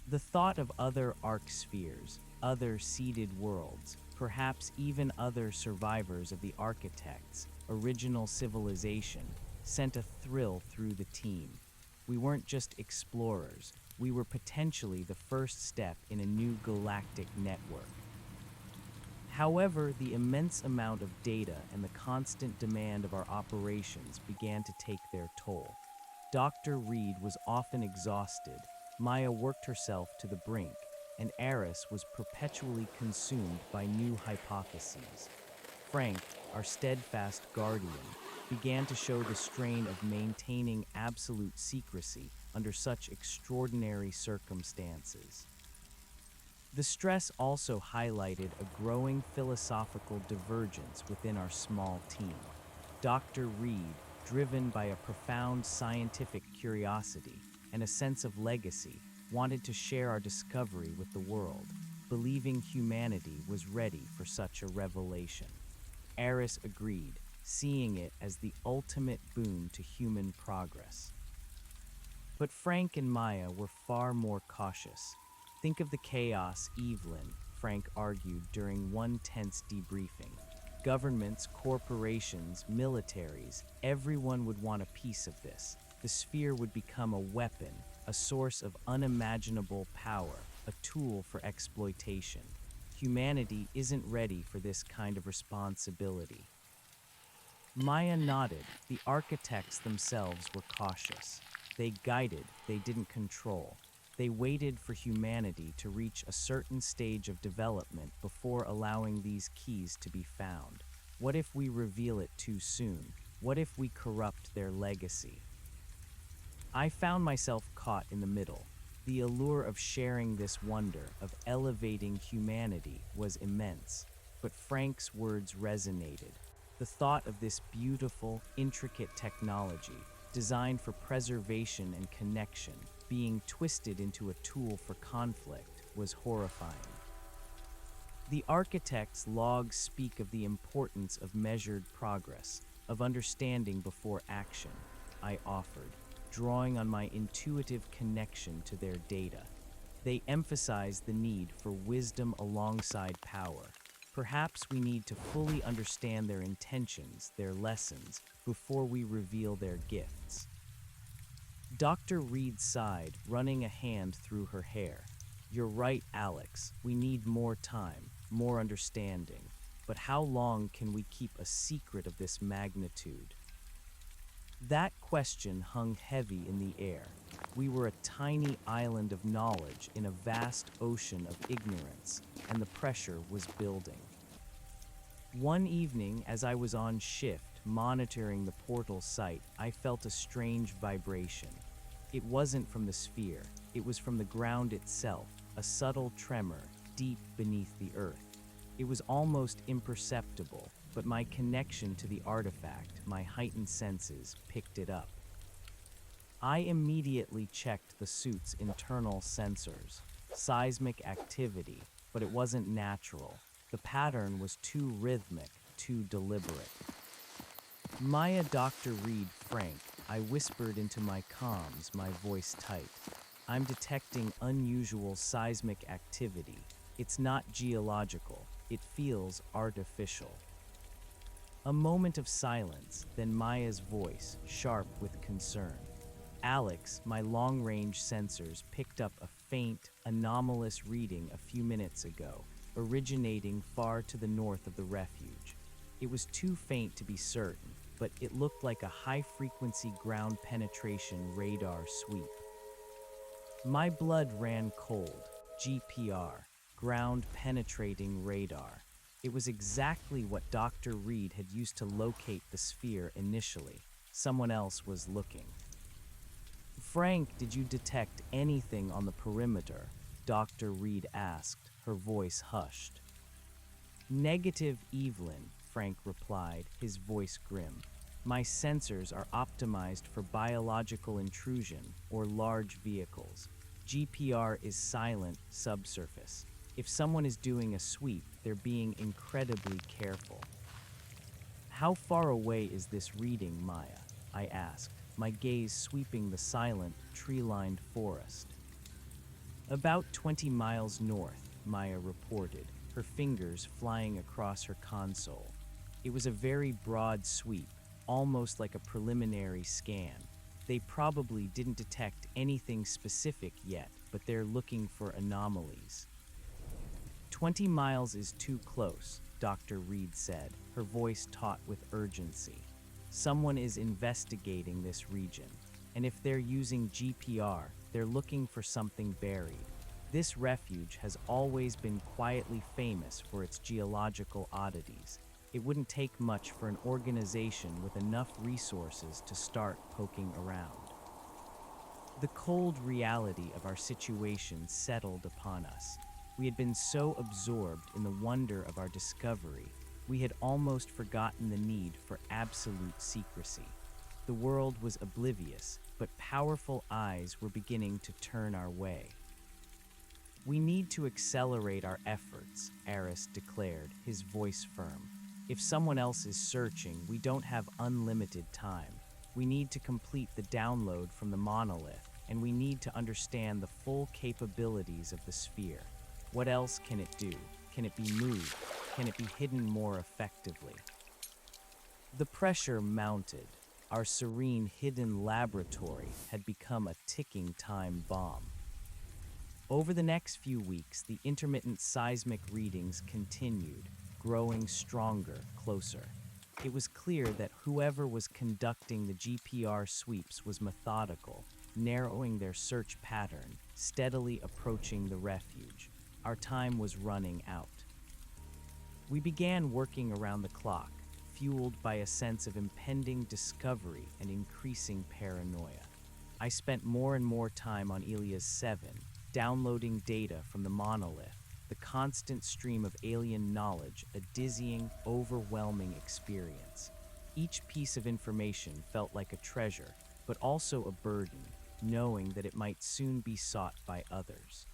The thought of other arc spheres, other seeded worlds, perhaps even other survivors of the architect's original civilization, sent a thrill through the team. We weren't just explorers, we were potentially the first step in a new galactic network. However, the immense amount of data and the constant demand of our operations began to take their toll. Dr. Reed was often exhausted, Maya worked herself to the brink, and Eris was perpetually consumed by new hypotheses. Frank, our steadfast guardian, began to show the strain of maintaining absolute secrecy under such extraordinary circumstances. The stress also highlighted a growing philosophical divergence within our small team. Dr. Reed, driven by a profound scientific curiosity and a sense of legacy, wanted to share our discovery with the world, believing humanity was ready for such a revelation. Eris agreed, seeing it as the ultimate boon to human progress. But Frank and Maya were far more cautious. "Think of the chaos, Evelyn," Frank argued during one tense debriefing. Governments, corporations, militaries, everyone would want a piece of this. The sphere would become a weapon, a source of unimaginable power, a tool for exploitation. Humanity isn't ready for this kind of responsibility. Maya nodded. The architects themselves were cautious. They guided, they didn't control. They waited for humanity to reach a certain stage of development before allowing these keys to be found. What if we reveal it too soon? What if we corrupt their legacy? I found myself caught in the middle. The allure of sharing this wonder, of elevating humanity, was immense. But Frank's words resonated. The thought of this beautiful, intricate technology, designed for preservation and connection, being twisted into a tool for conflict, was horrifying. The architect's logs speak of the importance of measured progress, of understanding before action, I offered, drawing on my intuitive connection to their data. They emphasize the need for wisdom alongside power. Perhaps we need to fully understand their intentions, their lessons, before we reveal their gifts. Dr. Reed sighed, running a hand through her hair. You're right, Alex. We need more time, more understanding. But how long can we keep a secret of this magnitude? That question hung heavy in the air. We were a tiny island of knowledge in a vast ocean of ignorance, and the pressure was building. One evening, as I was on shift, monitoring the portal site, I felt a strange vibration. It wasn't from the sphere, it was from the ground itself, a subtle tremor deep beneath the earth. It was almost imperceptible, but my connection to the artifact, my heightened senses, picked it up. I immediately checked the suit's internal sensors. Seismic activity, but it wasn't natural. The pattern was too rhythmic, too deliberate. Maya, Dr. Reed, Frank, I whispered into my comms, my voice tight. I'm detecting unusual seismic activity. It's not geological. It feels artificial. A moment of silence, then Maya's voice, sharp with concern. Alex, my long-range sensors picked up a faint, anomalous reading a few minutes ago, originating far to the north of the refuge. It was too faint to be certain, but it looked like a high-frequency ground penetration radar sweep. My blood ran cold. GPR, ground penetrating radar. It was exactly what Dr. Reed had used to locate the sphere initially. Someone else was looking. Frank, did you detect anything on the perimeter? Dr. Reed asked, her voice hushed. Negative, Evelyn, Frank replied, his voice grim. My sensors are optimized for biological intrusion or large vehicles. GPR is silent, subsurface. If someone is doing a sweep, they're being incredibly careful. How far away is this reading, Maya? I asked, my gaze sweeping the silent, tree-lined forest. About 20 miles north, Maya reported, her fingers flying across her console. It was a very broad sweep, almost like a preliminary scan. They probably didn't detect anything specific yet, but they're looking for anomalies. 20 miles is too close, Dr. Reed said, her voice taut with urgency. Someone is investigating this region, and if they're using GPR, they're looking for something buried. This refuge has always been quietly famous for its geological oddities. It wouldn't take much for an organization with enough resources to start poking around. The cold reality of our situation settled upon us. We had been so absorbed in the wonder of our discovery, we had almost forgotten the need for absolute secrecy. The world was oblivious, but powerful eyes were beginning to turn our way. We need to accelerate our efforts, Aris declared, his voice firm. If someone else is searching, we don't have unlimited time. We need to complete the download from the monolith, and we need to understand the full capabilities of the sphere. What else can it do? Can it be moved? Can it be hidden more effectively? The pressure mounted. Our serene hidden laboratory had become a ticking time bomb. Over the next few weeks, the intermittent seismic readings continued, growing stronger, closer. It was clear that whoever was conducting the GPR sweeps was methodical, narrowing their search pattern, steadily approaching the refuge. Our time was running out. We began working around the clock, fueled by a sense of impending discovery and increasing paranoia. I spent more and more time on Elias 7, downloading data from the monolith, the constant stream of alien knowledge, a dizzying, overwhelming experience. Each piece of information felt like a treasure, but also a burden, knowing that it might soon be sought by others.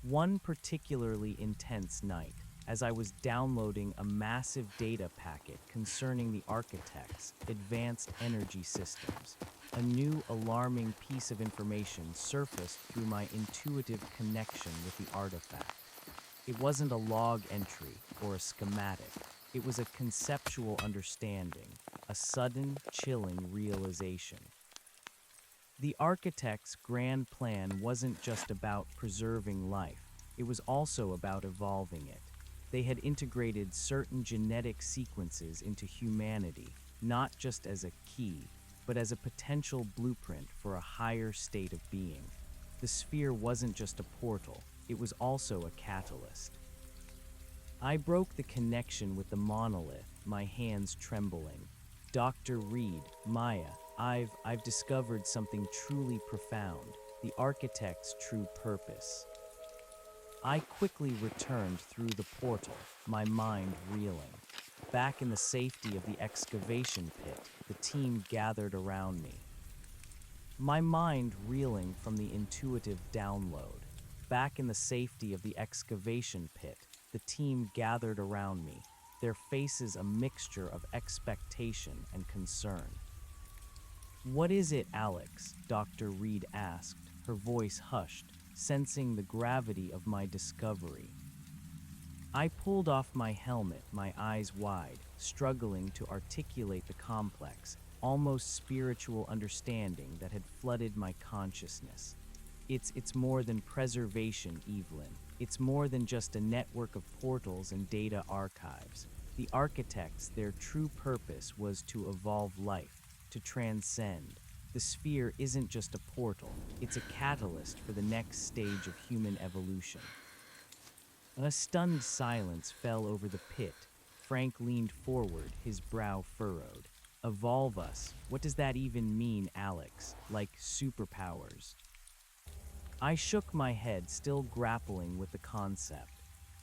One particularly intense night, as I was downloading a massive data packet concerning the architect's advanced energy systems, a new alarming piece of information surfaced through my intuitive connection with the artifact. It wasn't a log entry or a schematic. It was a conceptual understanding, a sudden, chilling realization. The architect's grand plan wasn't just about preserving life, it was also about evolving it. They had integrated certain genetic sequences into humanity, not just as a key, but as a potential blueprint for a higher state of being. The sphere wasn't just a portal, it was also a catalyst. I broke the connection with the monolith, my hands trembling. Dr. Reed, Maya, I've discovered something truly profound, the architect's true purpose. I quickly returned through the portal, my mind reeling. Back in the safety of the excavation pit, the team gathered around me. My mind reeling from the intuitive download. Back in the safety of the excavation pit, the team gathered around me, their faces a mixture of expectation and concern. "What is it, Alex?" Dr. Reed asked, her voice hushed, sensing the gravity of my discovery. I pulled off my helmet, my eyes wide, struggling to articulate the complex, almost spiritual understanding that had flooded my consciousness. It's more than preservation, Evelyn. It's more than just a network of portals and data archives. The architects, their true purpose was to evolve life, to transcend. The sphere isn't just a portal, it's a catalyst for the next stage of human evolution. A stunned silence fell over the pit. Frank leaned forward, his brow furrowed. "Evolve us? What does that even mean, Alex? Like superpowers?" I shook my head, still grappling with the concept.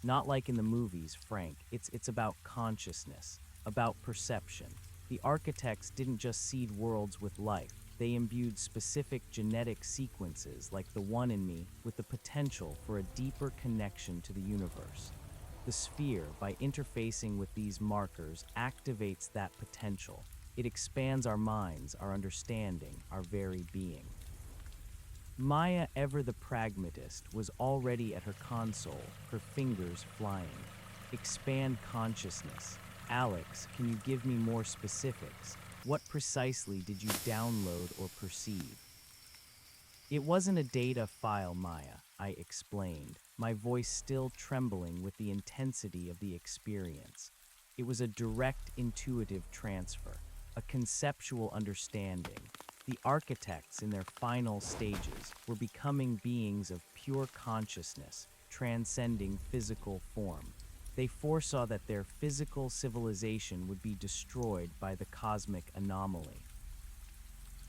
"Not like in the movies, Frank. It's about consciousness, about perception. The architects didn't just seed worlds with life. They imbued specific genetic sequences, like the one in me, with the potential for a deeper connection to the universe. The sphere, by interfacing with these markers, activates that potential. It expands our minds, our understanding, our very being." Maya, ever the pragmatist, was already at her console, her fingers flying. "Expand consciousness. Alex, can you give me more specifics? What precisely did you download or perceive?" "It wasn't a data file, Maya," I explained, my voice still trembling with the intensity of the experience. "It was a direct intuitive transfer, a conceptual understanding. The architects, in their final stages, were becoming beings of pure consciousness, transcending physical form. They foresaw that their physical civilization would be destroyed by the cosmic anomaly.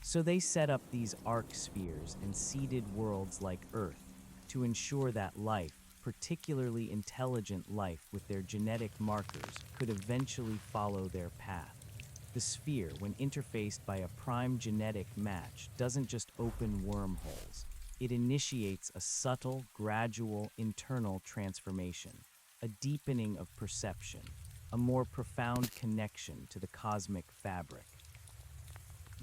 So they set up these arc spheres and seeded worlds like Earth to ensure that life, particularly intelligent life with their genetic markers, could eventually follow their path. The sphere, when interfaced by a prime genetic match, doesn't just open wormholes. It initiates a subtle, gradual, internal transformation, a deepening of perception, a more profound connection to the cosmic fabric."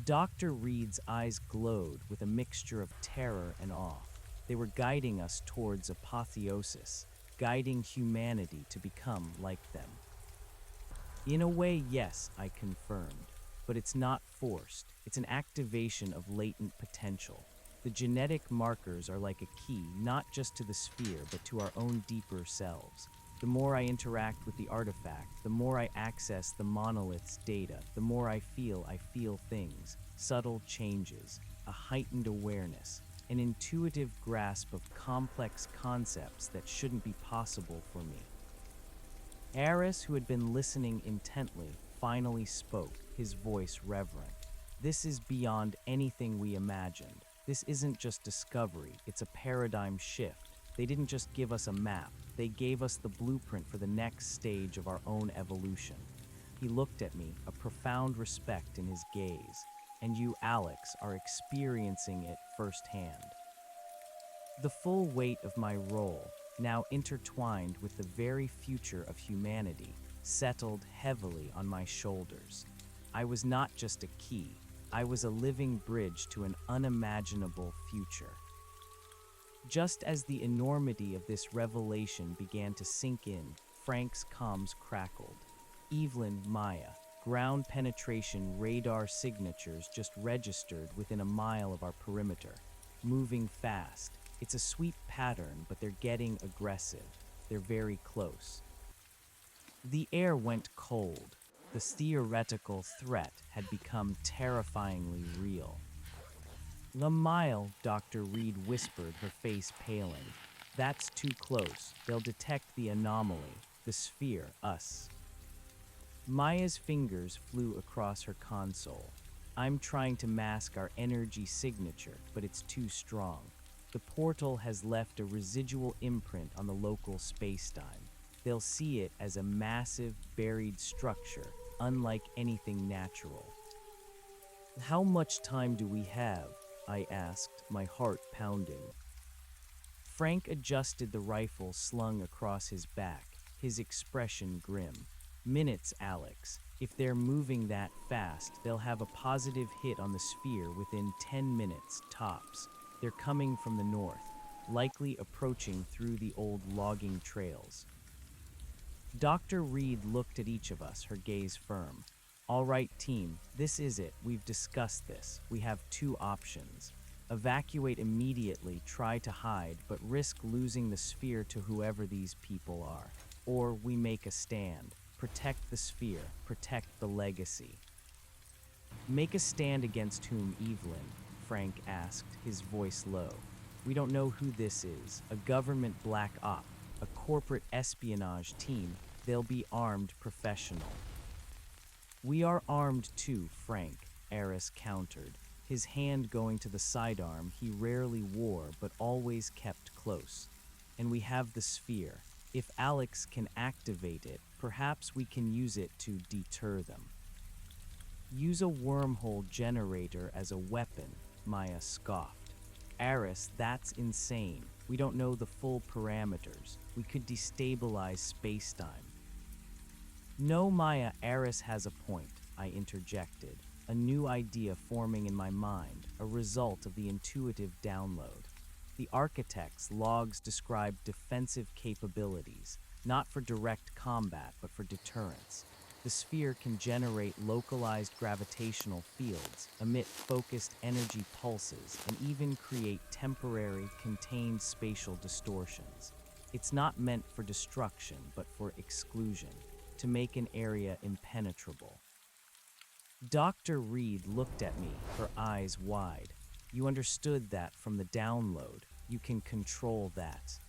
Dr. Reed's eyes glowed with a mixture of terror and awe. They were guiding us towards apotheosis, guiding humanity to become like them. In a way, yes, I confirmed, but it's not forced. It's an activation of latent potential. The genetic markers are like a key, not just to the sphere, but to our own deeper selves. The more I interact with the artifact, the more I access the monolith's data, the more I feel things, subtle changes, a heightened awareness, an intuitive grasp of complex concepts that shouldn't be possible for me. Eris, who had been listening intently, finally spoke, his voice reverent. This is beyond anything we imagined. This isn't just discovery, it's a paradigm shift. They didn't just give us a map, they gave us the blueprint for the next stage of our own evolution. He looked at me, a profound respect in his gaze. And you, Alex, are experiencing it firsthand. The full weight of my role, now intertwined with the very future of humanity, settled heavily on my shoulders. I was not just a key, I was a living bridge to an unimaginable future. Just as the enormity of this revelation began to sink in, Frank's comms crackled. Evelyn, Maya, ground penetration radar signatures just registered within a mile of our perimeter. Moving fast. It's a sweet pattern, but they're getting aggressive. They're very close. The air went cold. The theoretical threat had become terrifyingly real. "The mile," Dr. Reed whispered, her face paling. "That's too close. They'll detect the anomaly, the sphere, us." Maya's fingers flew across her console. "I'm trying to mask our energy signature, but it's too strong. The portal has left a residual imprint on the local spacetime. They'll see it as a massive, buried structure, unlike anything natural." "How much time do we have?" I asked, my heart pounding. Frank adjusted the rifle slung across his back, his expression grim. "Minutes, Alex. If they're moving that fast, they'll have a positive hit on the sphere within 10 minutes, tops. They're coming from the north, likely approaching through the old logging trails." Dr. Reed looked at each of us, her gaze firm. "All right, team, this is it. We've discussed this. We have two options. Evacuate immediately, try to hide, but risk losing the sphere to whoever these people are. Or we make a stand. Protect the sphere, protect the legacy." "Make a stand against whom, Evelyn?" Frank asked, his voice low. "We don't know who this is. A government black op, a corporate espionage team. They'll be armed professional." "We are armed too, Frank," Eris countered, his hand going to the sidearm he rarely wore but always kept close. "And we have the sphere. If Alex can activate it, perhaps we can use it to deter them." "Use a wormhole generator as a weapon," Maya scoffed. "Eris, that's insane. We don't know the full parameters. We could destabilize spacetime." "No, Maya, Eris has a point," I interjected, a new idea forming in my mind, a result of the intuitive download. The architect's logs describe defensive capabilities, not for direct combat, but for deterrence. The sphere can generate localized gravitational fields, emit focused energy pulses, and even create temporary, contained spatial distortions. It's not meant for destruction, but for exclusion, to make an area impenetrable. Dr. Reed looked at me, her eyes wide. "You understood that from the download. You can control that."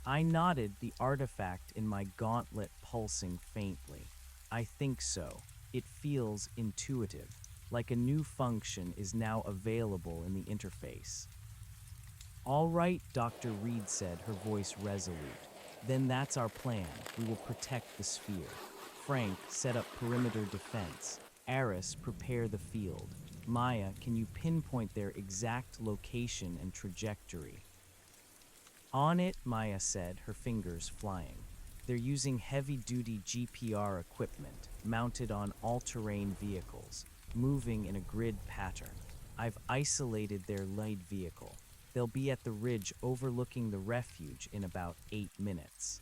I nodded, the artifact in my gauntlet pulsing faintly. "I think so. It feels intuitive, like a new function is now available in the interface." "All right," Dr. Reed said, her voice resolute. "Then that's our plan. We will protect the sphere. Frank, set up perimeter defense. Eris, prepare the field. Maya, can you pinpoint their exact location and trajectory?" "On it," Maya said, her fingers flying. "They're using heavy-duty GPR equipment, mounted on all-terrain vehicles, moving in a grid pattern. I've isolated their lead vehicle. They'll be at the ridge overlooking the refuge in about 8 minutes.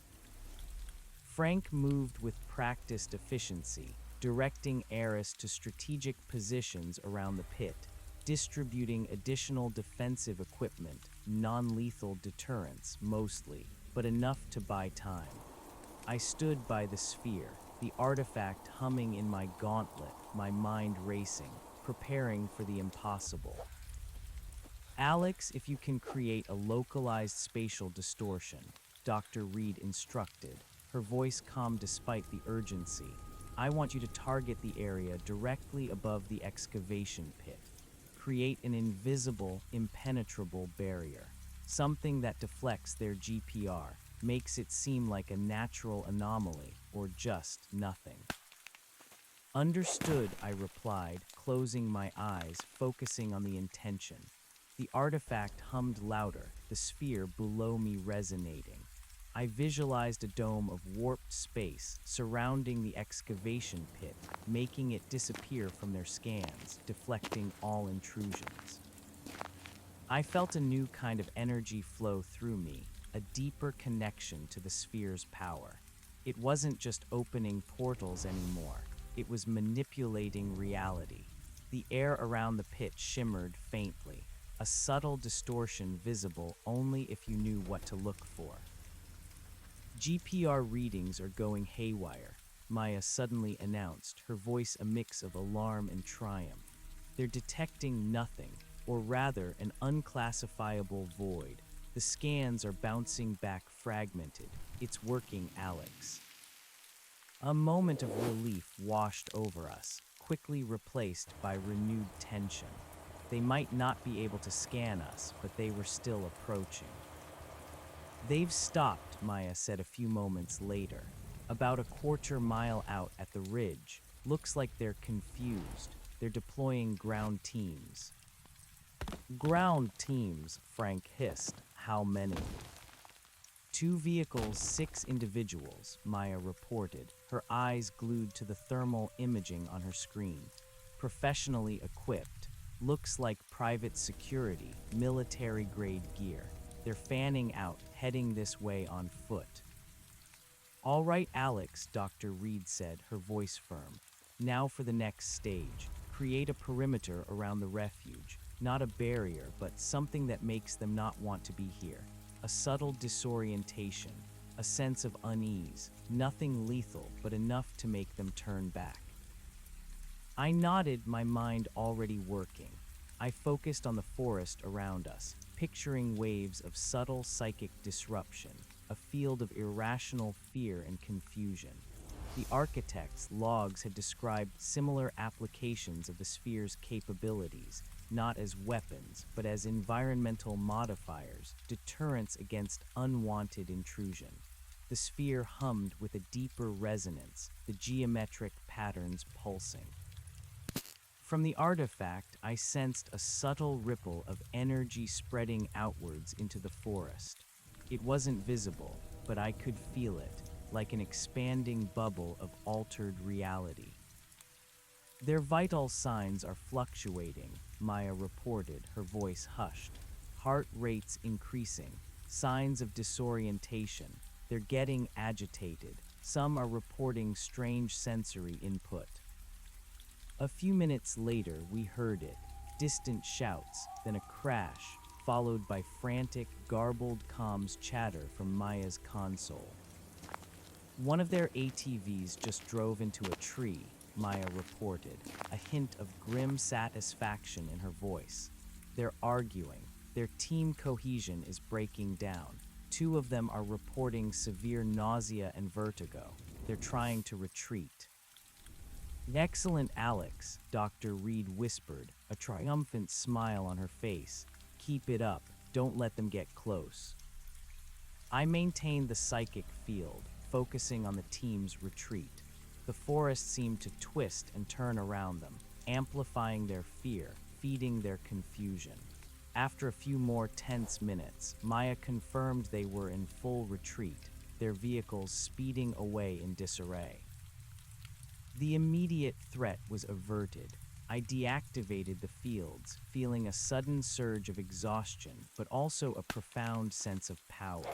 Frank moved with practiced efficiency, directing Eris to strategic positions around the pit, distributing additional defensive equipment, non-lethal deterrents mostly, but enough to buy time. I stood by the sphere, the artifact humming in my gauntlet, my mind racing, preparing for the impossible. Alex, if you can create a localized spatial distortion, Dr. Reed instructed, her voice calm despite the urgency. I want you to target the area directly above the excavation pit. Create an invisible, impenetrable barrier. Something that deflects their GPR, makes it seem like a natural anomaly, or just nothing. Understood, I replied, closing my eyes, focusing on the intention. The artifact hummed louder, the sphere below me resonating. I visualized a dome of warped space surrounding the excavation pit, making it disappear from their scans, deflecting all intrusions. I felt a new kind of energy flow through me, a deeper connection to the sphere's power. It wasn't just opening portals anymore, it was manipulating reality. The air around the pit shimmered faintly, a subtle distortion visible only if you knew what to look for. GPR readings are going haywire, Maya suddenly announced, her voice a mix of alarm and triumph. They're detecting nothing, or rather an unclassifiable void. The scans are bouncing back fragmented. It's working, Alex. A moment of relief washed over us, quickly replaced by renewed tension. They might not be able to scan us, but they were still approaching. They've stopped, Maya said a few moments later. About a quarter-mile out at the ridge. Looks like they're confused. They're deploying ground teams. Ground teams, Frank hissed. How many? 2 vehicles, 6 individuals, Maya reported, her eyes glued to the thermal imaging on her screen. Professionally equipped. Looks like private security, military-grade gear. They're fanning out, heading this way on foot. All right, Alex, Dr. Reed said, her voice firm. Now for the next stage. Create a perimeter around the refuge. Not a barrier, but something that makes them not want to be here. A subtle disorientation, a sense of unease. Nothing lethal, but enough to make them turn back. I nodded, my mind already working. I focused on the forest around us, picturing waves of subtle psychic disruption, a field of irrational fear and confusion. The architect's logs had described similar applications of the sphere's capabilities, not as weapons, but as environmental modifiers, deterrents against unwanted intrusion. The sphere hummed with a deeper resonance, the geometric patterns pulsing. From the artifact, I sensed a subtle ripple of energy spreading outwards into the forest. It wasn't visible, but I could feel it, like an expanding bubble of altered reality. Their vital signs are fluctuating, Maya reported, her voice hushed. Heart rates increasing, signs of disorientation. They're getting agitated. Some are reporting strange sensory input. A few minutes later, we heard it. Distant shouts, then a crash, followed by frantic, garbled comms chatter from Maya's console. One of their ATVs just drove into a tree, Maya reported, a hint of grim satisfaction in her voice. They're arguing. Their team cohesion is breaking down. 2 of them are reporting severe nausea and vertigo. They're trying to retreat. Excellent, Alex, Dr. Reed whispered, a triumphant smile on her face. Keep it up. Don't let them get close. I maintained the psychic field, focusing on the team's retreat. The forest seemed to twist and turn around them, amplifying their fear, feeding their confusion. After a few more tense minutes, Maya confirmed they were in full retreat, their vehicles speeding away in disarray. The immediate threat was averted. I deactivated the fields, feeling a sudden surge of exhaustion, but also a profound sense of power.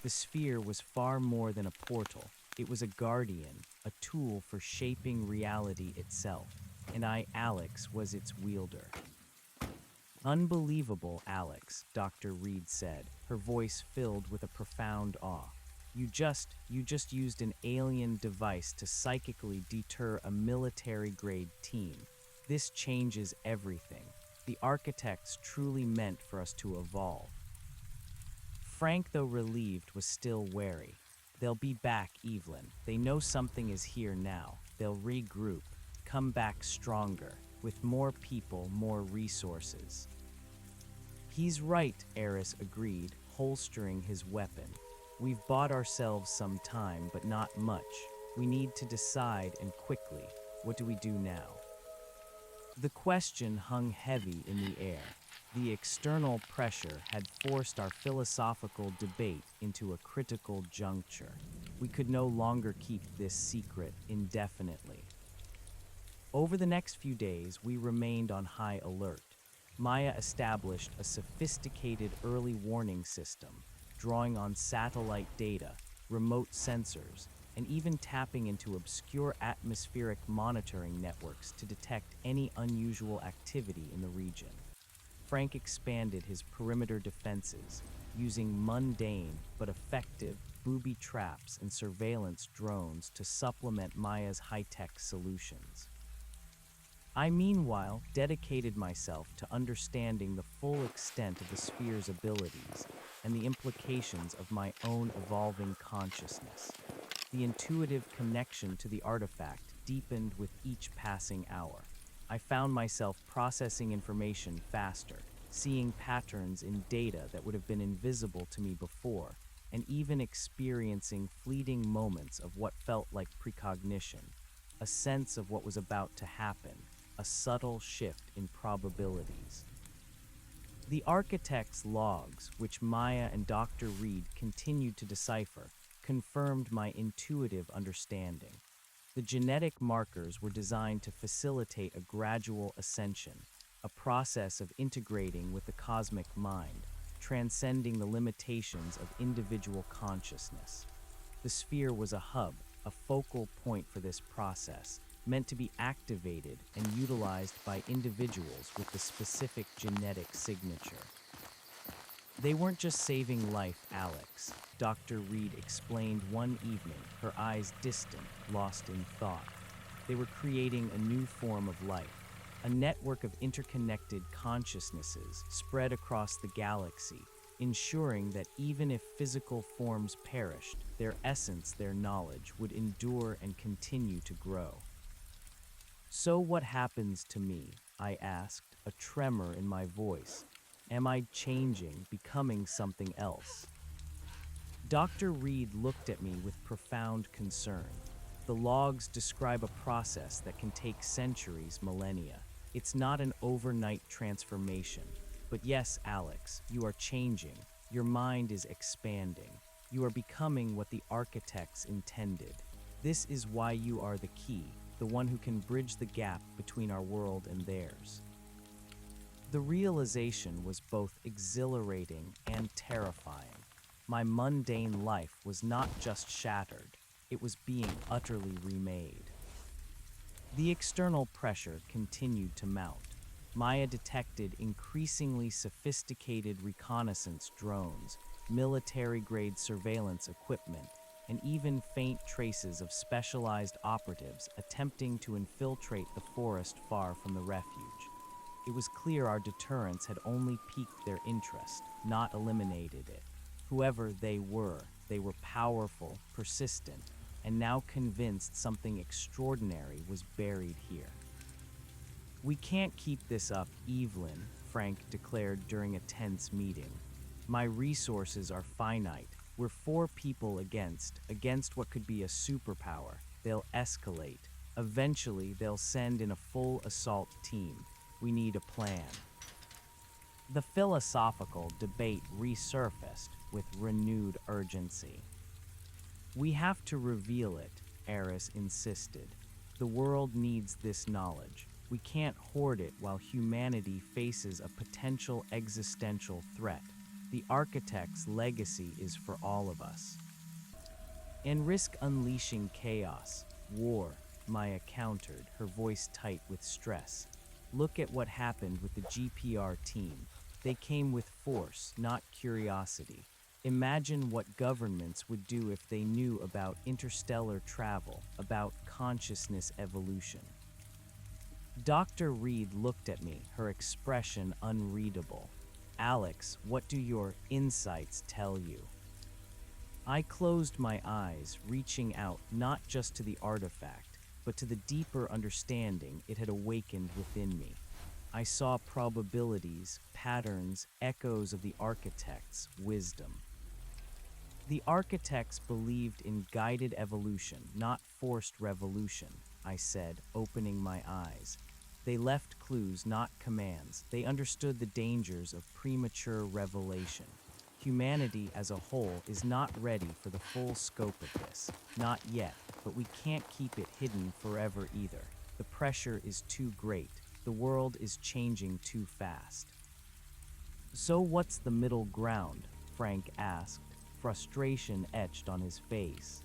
The sphere was far more than a portal. It was a guardian, a tool for shaping reality itself, and I, Alex, was its wielder. Unbelievable, Alex, Dr. Reed said, her voice filled with a profound awe. You just used an alien device to psychically deter a military-grade team. This changes everything. The architects truly meant for us to evolve. Frank, though relieved, was still wary. They'll be back, Evelyn. They know something is here now. They'll regroup, come back stronger, with more people, more resources. He's right, Eris agreed, holstering his weapon. We've bought ourselves some time, but not much. We need to decide, and quickly. What do we do now? The question hung heavy in the air. The external pressure had forced our philosophical debate into a critical juncture. We could no longer keep this secret indefinitely. Over the next few days, we remained on high alert. Maya established a sophisticated early warning system, drawing on satellite data, remote sensors, and even tapping into obscure atmospheric monitoring networks to detect any unusual activity in the region. Frank expanded his perimeter defenses, using mundane but effective booby traps and surveillance drones to supplement Maya's high-tech solutions. I, meanwhile, dedicated myself to understanding the full extent of the sphere's abilities and the implications of my own evolving consciousness. The intuitive connection to the artifact deepened with each passing hour. I found myself processing information faster, seeing patterns in data that would have been invisible to me before, and even experiencing fleeting moments of what felt like precognition, a sense of what was about to happen, a subtle shift in probabilities. The architect's logs, which Maya and Dr. Reed continued to decipher, confirmed my intuitive understanding. The genetic markers were designed to facilitate a gradual ascension, a process of integrating with the cosmic mind, transcending the limitations of individual consciousness. The sphere was a hub, a focal point for this process, meant to be activated and utilized by individuals with the specific genetic signature. They weren't just saving life, Alex, Dr. Reed explained one evening, her eyes distant, lost in thought. They were creating a new form of life, a network of interconnected consciousnesses spread across the galaxy, ensuring that even if physical forms perished, their essence, their knowledge, would endure and continue to grow. So what happens to me? I asked, a tremor in my voice. Am I changing, becoming something else? Dr. Reed looked at me with profound concern. The logs describe a process that can take centuries, millennia. It's not an overnight transformation. But yes, Alex, you are changing. Your mind is expanding. You are becoming what the architects intended. This is why you are the key, the one who can bridge the gap between our world and theirs. The realization was both exhilarating and terrifying. My mundane life was not just shattered, it was being utterly remade. The external pressure continued to mount. Maya detected increasingly sophisticated reconnaissance drones, military-grade surveillance equipment, and even faint traces of specialized operatives attempting to infiltrate the forest far from the refuge. It was clear our deterrence had only piqued their interest, not eliminated it. Whoever they were powerful, persistent, and now convinced something extraordinary was buried here. We can't keep this up, Evelyn, Frank declared during a tense meeting. My resources are finite. We're 4 people against what could be a superpower. They'll escalate. Eventually, they'll send in a full assault team. We need a plan. The philosophical debate resurfaced with renewed urgency. We have to reveal it, Eris insisted. The world needs this knowledge. We can't hoard it while humanity faces a potential existential threat. The architect's legacy is for all of us. And risk unleashing chaos, war, Maya countered, her voice tight with stress. Look at what happened with the GPR team. They came with force, not curiosity. Imagine what governments would do if they knew about interstellar travel, about consciousness evolution. Dr. Reed looked at me, her expression unreadable. Alex, what do your insights tell you? I closed my eyes, reaching out not just to the artifact, but to the deeper understanding it had awakened within me. I saw probabilities, patterns, echoes of the architect's wisdom. The architects believed in guided evolution, not forced revolution, I said, opening my eyes. They left clues, not commands. They understood the dangers of premature revelation. Humanity as a whole is not ready for the full scope of this. Not yet, but we can't keep it hidden forever either. The pressure is too great. The world is changing too fast. So what's the middle ground? Frank asked, frustration etched on his face.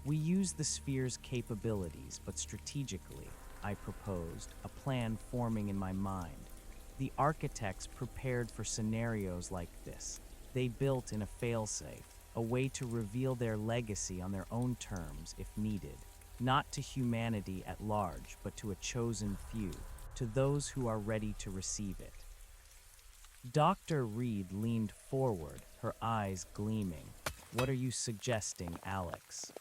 We use the sphere's capabilities, but strategically, I proposed, a plan forming in my mind. The architects prepared for scenarios like this. They built in a failsafe, a way to reveal their legacy on their own terms if needed, not to humanity at large, but to a chosen few, to those who are ready to receive it. Dr. Reed leaned forward, her eyes gleaming. What are you suggesting, Alex?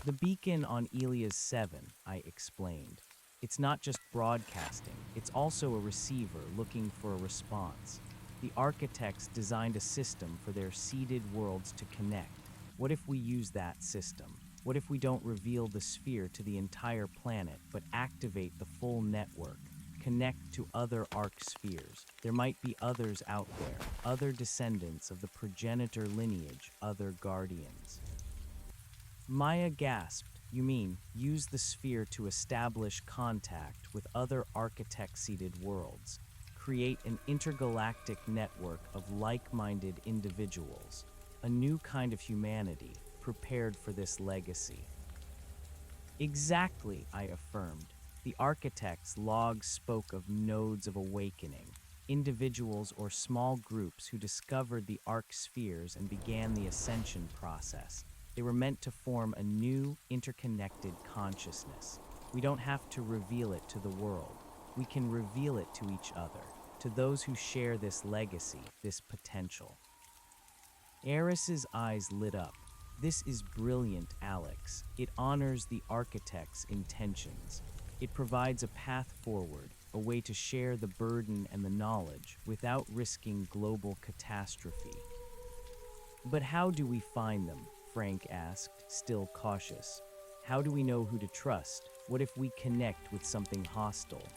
The beacon on Elias 7, I explained. It's not just broadcasting, it's also a receiver looking for a response. The architects designed a system for their seeded worlds to connect. What if we use that system? What if we don't reveal the sphere to the entire planet, but activate the full network? Connect to other arc spheres. There might be others out there, other descendants of the progenitor lineage, other guardians. Maya gasped. You mean, use the sphere to establish contact with other architect-seeded worlds, create an intergalactic network of like-minded individuals, a new kind of humanity prepared for this legacy. Exactly, I affirmed. The architect's log spoke of nodes of awakening, individuals or small groups who discovered the arc spheres and began the ascension process. They were meant to form a new, interconnected consciousness. We don't have to reveal it to the world. We can reveal it to each other, to those who share this legacy, this potential. Eris's eyes lit up. This is brilliant, Alex. It honors the architect's intentions. It provides a path forward, a way to share the burden and the knowledge without risking global catastrophe. But how do we find them? Frank asked, still cautious. How do we know who to trust? What if we connect with something hostile?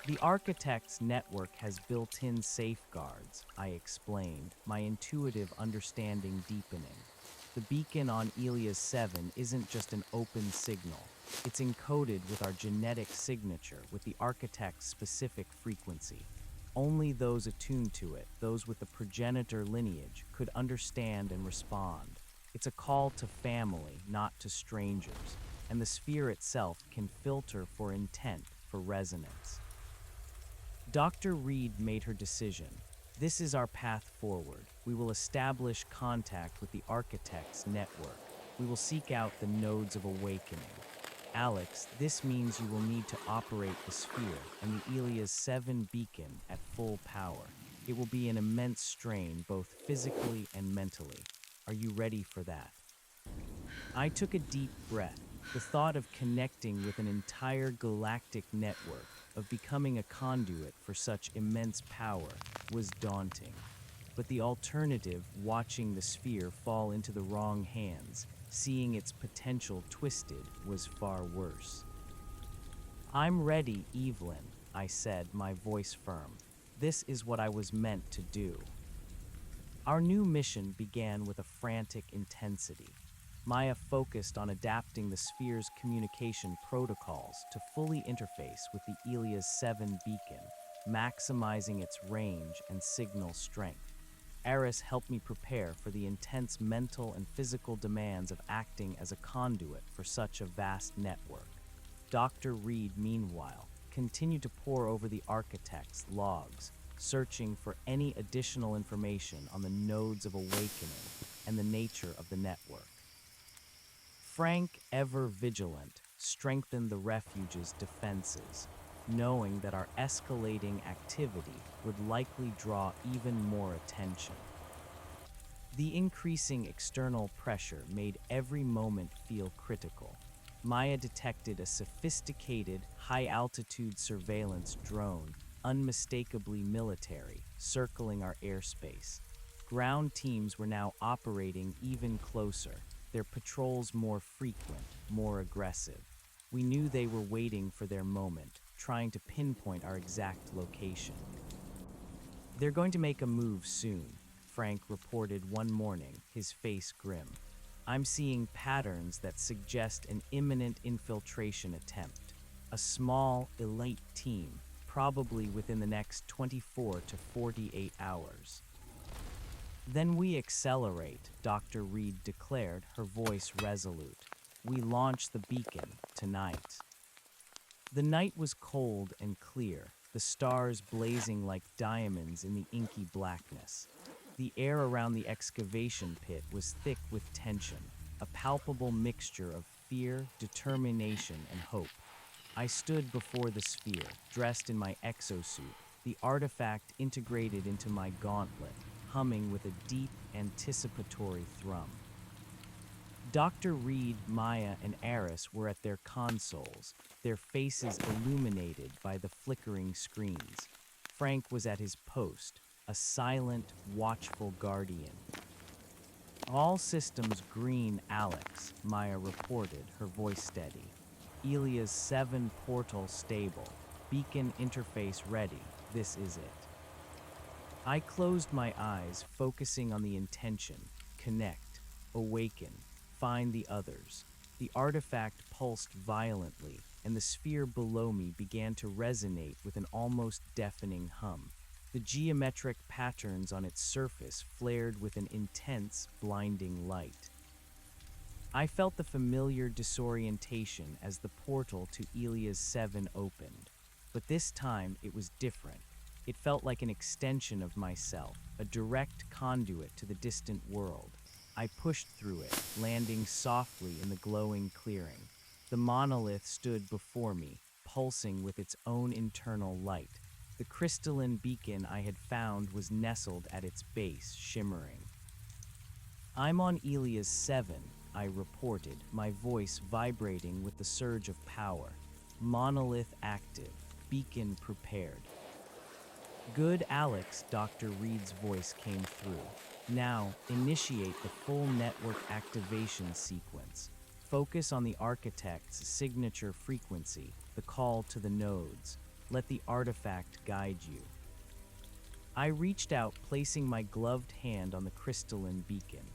The architect's network has built-in safeguards, I explained, my intuitive understanding deepening. The beacon on Elias 7 isn't just an open signal. It's encoded with our genetic signature, with the architect's specific frequency. Only those attuned to it, those with the progenitor lineage, could understand and respond. It's a call to family, not to strangers, and the sphere itself can filter for intent, for resonance. Dr. Reed made her decision. This is our path forward. We will establish contact with the architect's network. We will seek out the nodes of awakening. Alex, this means you will need to operate the sphere and the Elias 7 beacon at full power. It will be an immense strain, both physically and mentally. Are you ready for that? I took a deep breath. The thought of connecting with an entire galactic network, of becoming a conduit for such immense power, was daunting. But the alternative, watching the sphere fall into the wrong hands, seeing its potential twisted, was far worse. I'm ready, Evelyn, I said, my voice firm. This is what I was meant to do. Our new mission began with a frantic intensity. Maya focused on adapting the sphere's communication protocols to fully interface with the Elia's 7 beacon, maximizing its range and signal strength. Eris helped me prepare for the intense mental and physical demands of acting as a conduit for such a vast network. Dr. Reed, meanwhile, continued to pore over the architect's logs, searching for any additional information on the nodes of awakening and the nature of the network. Frank, ever vigilant, strengthened the refuge's defenses, knowing that our escalating activity would likely draw even more attention. The increasing external pressure made every moment feel critical. Maya detected a sophisticated, high-altitude surveillance drone, unmistakably military, circling our airspace. Ground teams were now operating even closer, their patrols more frequent, more aggressive. We knew they were waiting for their moment, trying to pinpoint our exact location. "They're going to make a move soon," Frank reported one morning, his face grim. "I'm seeing patterns that suggest an imminent infiltration attempt. A small, elite team, probably within the next 24 to 48 hours." "Then we accelerate," Dr. Reed declared, her voice resolute. "We launch the beacon tonight." The night was cold and clear, the stars blazing like diamonds in the inky blackness. The air around the excavation pit was thick with tension, a palpable mixture of fear, determination, and hope. I stood before the sphere, dressed in my exosuit, the artifact integrated into my gauntlet, humming with a deep, anticipatory thrum. Dr. Reed, Maya, and Eris were at their consoles, their faces illuminated by the flickering screens. Frank was at his post, a silent, watchful guardian. "All systems green, Alex," Maya reported, her voice steady. "Elia's 7 portal stable. Beacon interface ready. This is it." I closed my eyes, focusing on the intention: connect, awaken, find the others. The artifact pulsed violently, and the sphere below me began to resonate with an almost deafening hum. The geometric patterns on its surface flared with an intense, blinding light. I felt the familiar disorientation as the portal to Elia's 7 opened. But this time it was different. It felt like an extension of myself, a direct conduit to the distant world. I pushed through it, landing softly in the glowing clearing. The monolith stood before me, pulsing with its own internal light. The crystalline beacon I had found was nestled at its base, shimmering. "I'm on Elia's 7, I reported, my voice vibrating with the surge of power. "Monolith active, beacon prepared." "Good, Alex," Dr. Reed's voice came through. "Now, initiate the full network activation sequence. Focus on the architect's signature frequency, the call to the nodes. Let the artifact guide you." I reached out, placing my gloved hand on the crystalline beacon.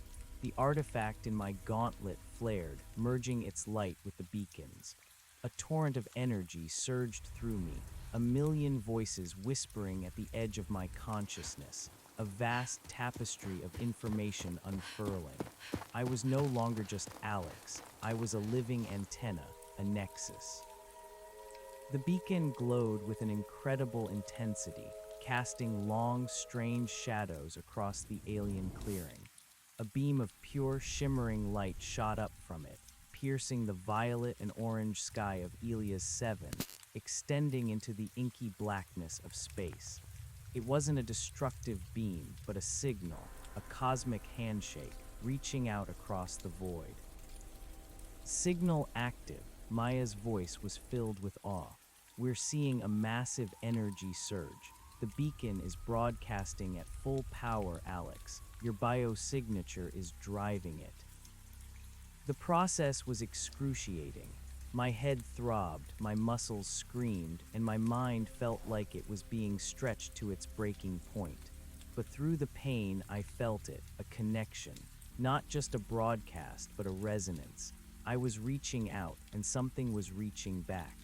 The artifact in my gauntlet flared, merging its light with the beacon's. A torrent of energy surged through me, a million voices whispering at the edge of my consciousness, a vast tapestry of information unfurling. I was no longer just Alex, I was a living antenna, a nexus. The beacon glowed with an incredible intensity, casting long, strange shadows across the alien clearing. A beam of pure, shimmering light shot up from it, piercing the violet and orange sky of Elia's 7, extending into the inky blackness of space. It wasn't a destructive beam, but a signal, a cosmic handshake, reaching out across the void. "Signal active," Maya's voice was filled with awe. "We're seeing a massive energy surge. The beacon is broadcasting at full power, Alex. Your biosignature is driving it." The process was excruciating. My head throbbed, my muscles screamed, and my mind felt like it was being stretched to its breaking point. But through the pain, I felt it, a connection. Not just a broadcast, but a resonance. I was reaching out, and something was reaching back.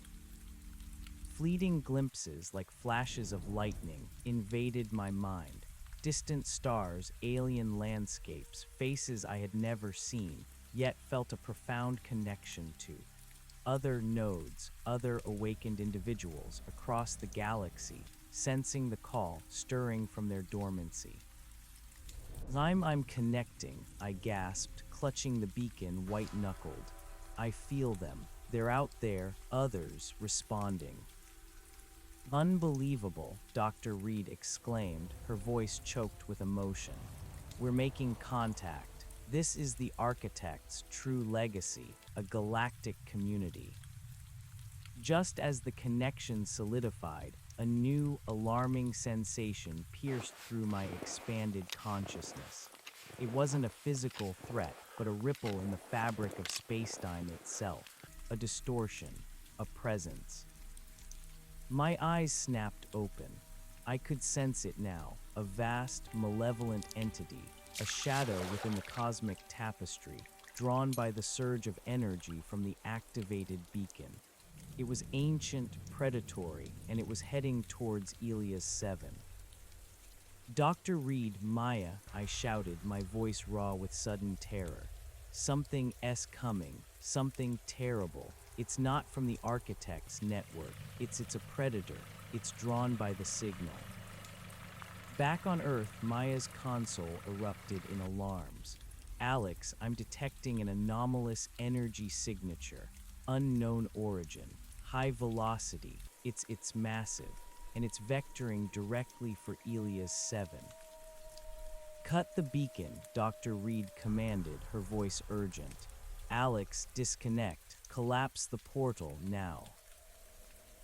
Fleeting glimpses, like flashes of lightning, invaded my mind. Distant stars, alien landscapes, faces I had never seen, yet felt a profound connection to. Other nodes, other awakened individuals across the galaxy, sensing the call, stirring from their dormancy. I'm connecting, I gasped, clutching the beacon white-knuckled. I feel them. They're out there, others responding. Unbelievable, Dr. Reed exclaimed, her voice choked with emotion. We're making contact. This is the architect's true legacy, a galactic community. Just as the connection solidified, a new, alarming sensation pierced through my expanded consciousness. It wasn't a physical threat, but a ripple in the fabric of spacetime itself, a distortion, a presence. My eyes snapped open. I could sense it now, a vast, malevolent entity, a shadow within the cosmic tapestry, drawn by the surge of energy from the activated beacon. It was ancient, predatory, and it was heading towards Elias 7. Dr. Reed, Maya, I shouted, my voice raw with sudden terror. Something coming, something terrible. It's not from the architect's network. It's a predator. It's drawn by the signal. Back on Earth, Maya's console erupted in alarms. Alex, I'm detecting an anomalous energy signature. Unknown origin. High velocity. It's massive. And it's vectoring directly for Elias 7. Cut the beacon, Dr. Reed commanded, her voice urgent. Alex, disconnect. Collapse the portal now.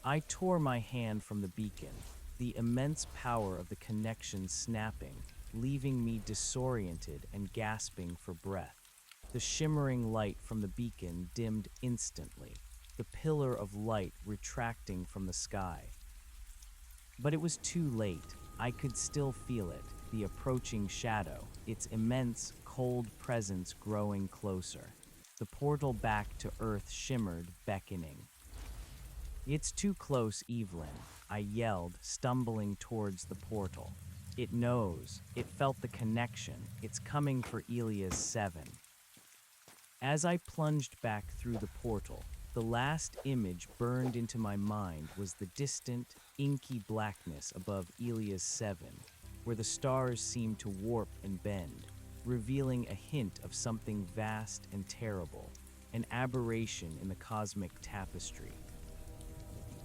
I tore my hand from the beacon, the immense power of the connection snapping, leaving me disoriented and gasping for breath. The shimmering light from the beacon dimmed instantly, the pillar of light retracting from the sky. But it was too late. I could still feel it, the approaching shadow, its immense, cold presence growing closer. The portal back to Earth shimmered, beckoning. It's too close, Evelyn, I yelled, stumbling towards the portal. It knows. It felt the connection. It's coming for Elias 7. As I plunged back through the portal, the last image burned into my mind was the distant, inky blackness above Elias 7, where the stars seemed to warp and bend, revealing a hint of something vast and terrible, an aberration in the cosmic tapestry.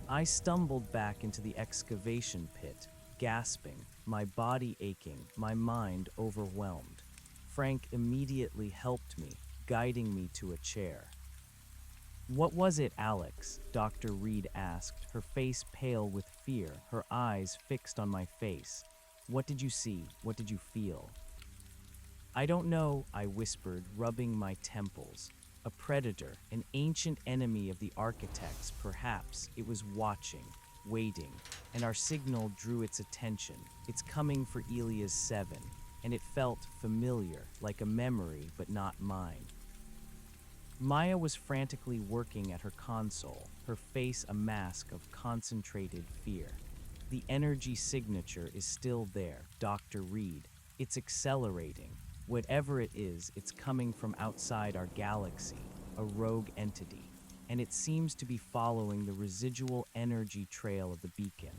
I stumbled back into the excavation pit, gasping, my body aching, my mind overwhelmed. Frank immediately helped me, guiding me to a chair. What was it, Alex? Dr. Reed asked, her face pale with fear, her eyes fixed on my face. What did you see? What did you feel? I don't know, I whispered, rubbing my temples. A predator, an ancient enemy of the architects, perhaps. It was watching, waiting, and our signal drew its attention. It's coming for Elias 7, and it felt familiar, like a memory, but not mine. Maya was frantically working at her console, her face a mask of concentrated fear. The energy signature is still there, Dr. Reed. It's accelerating. Whatever it is, it's coming from outside our galaxy, a rogue entity, and it seems to be following the residual energy trail of the beacon.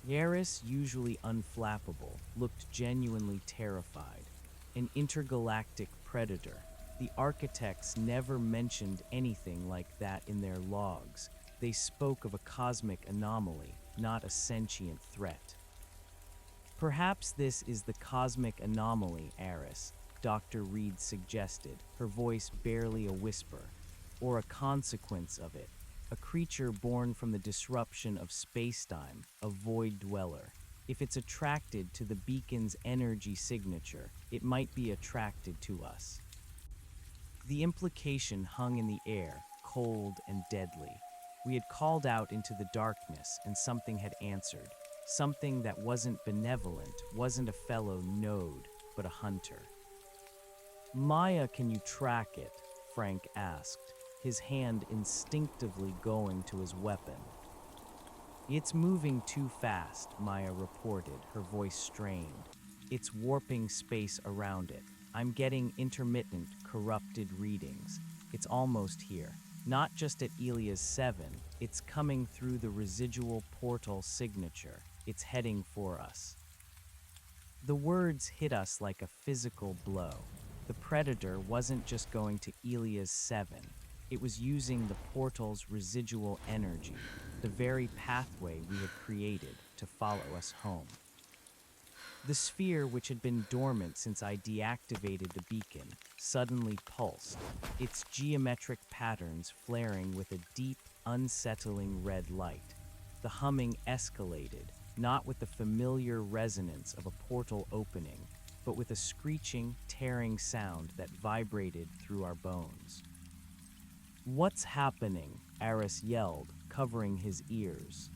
Yaris, usually unflappable, looked genuinely terrified. An intergalactic predator. The architects never mentioned anything like that in their logs. They spoke of a cosmic anomaly, not a sentient threat. Perhaps this is the cosmic anomaly, Eris, Dr. Reed suggested, her voice barely a whisper, or a consequence of it, a creature born from the disruption of spacetime, a void dweller. If it's attracted to the beacon's energy signature, it might be attracted to us. The implication hung in the air, cold and deadly. We had called out into the darkness, and something had answered. Something that wasn't benevolent, wasn't a fellow node, but a hunter. Maya, can you track it? Frank asked, his hand instinctively going to his weapon. It's moving too fast, Maya reported, her voice strained. It's warping space around it. I'm getting intermittent, corrupted readings. It's almost here. Not just at Elia's 7, it's coming through the residual portal signature. It's heading for us. The words hit us like a physical blow. The predator wasn't just going to Elia's 7. It was using the portal's residual energy, the very pathway we had created to follow us home. The sphere, which had been dormant since I deactivated the beacon, suddenly pulsed, its geometric patterns flaring with a deep, unsettling red light. The humming escalated, not with the familiar resonance of a portal opening, but with a screeching, tearing sound that vibrated through our bones. "What's happening?" Aris yelled, covering his ears.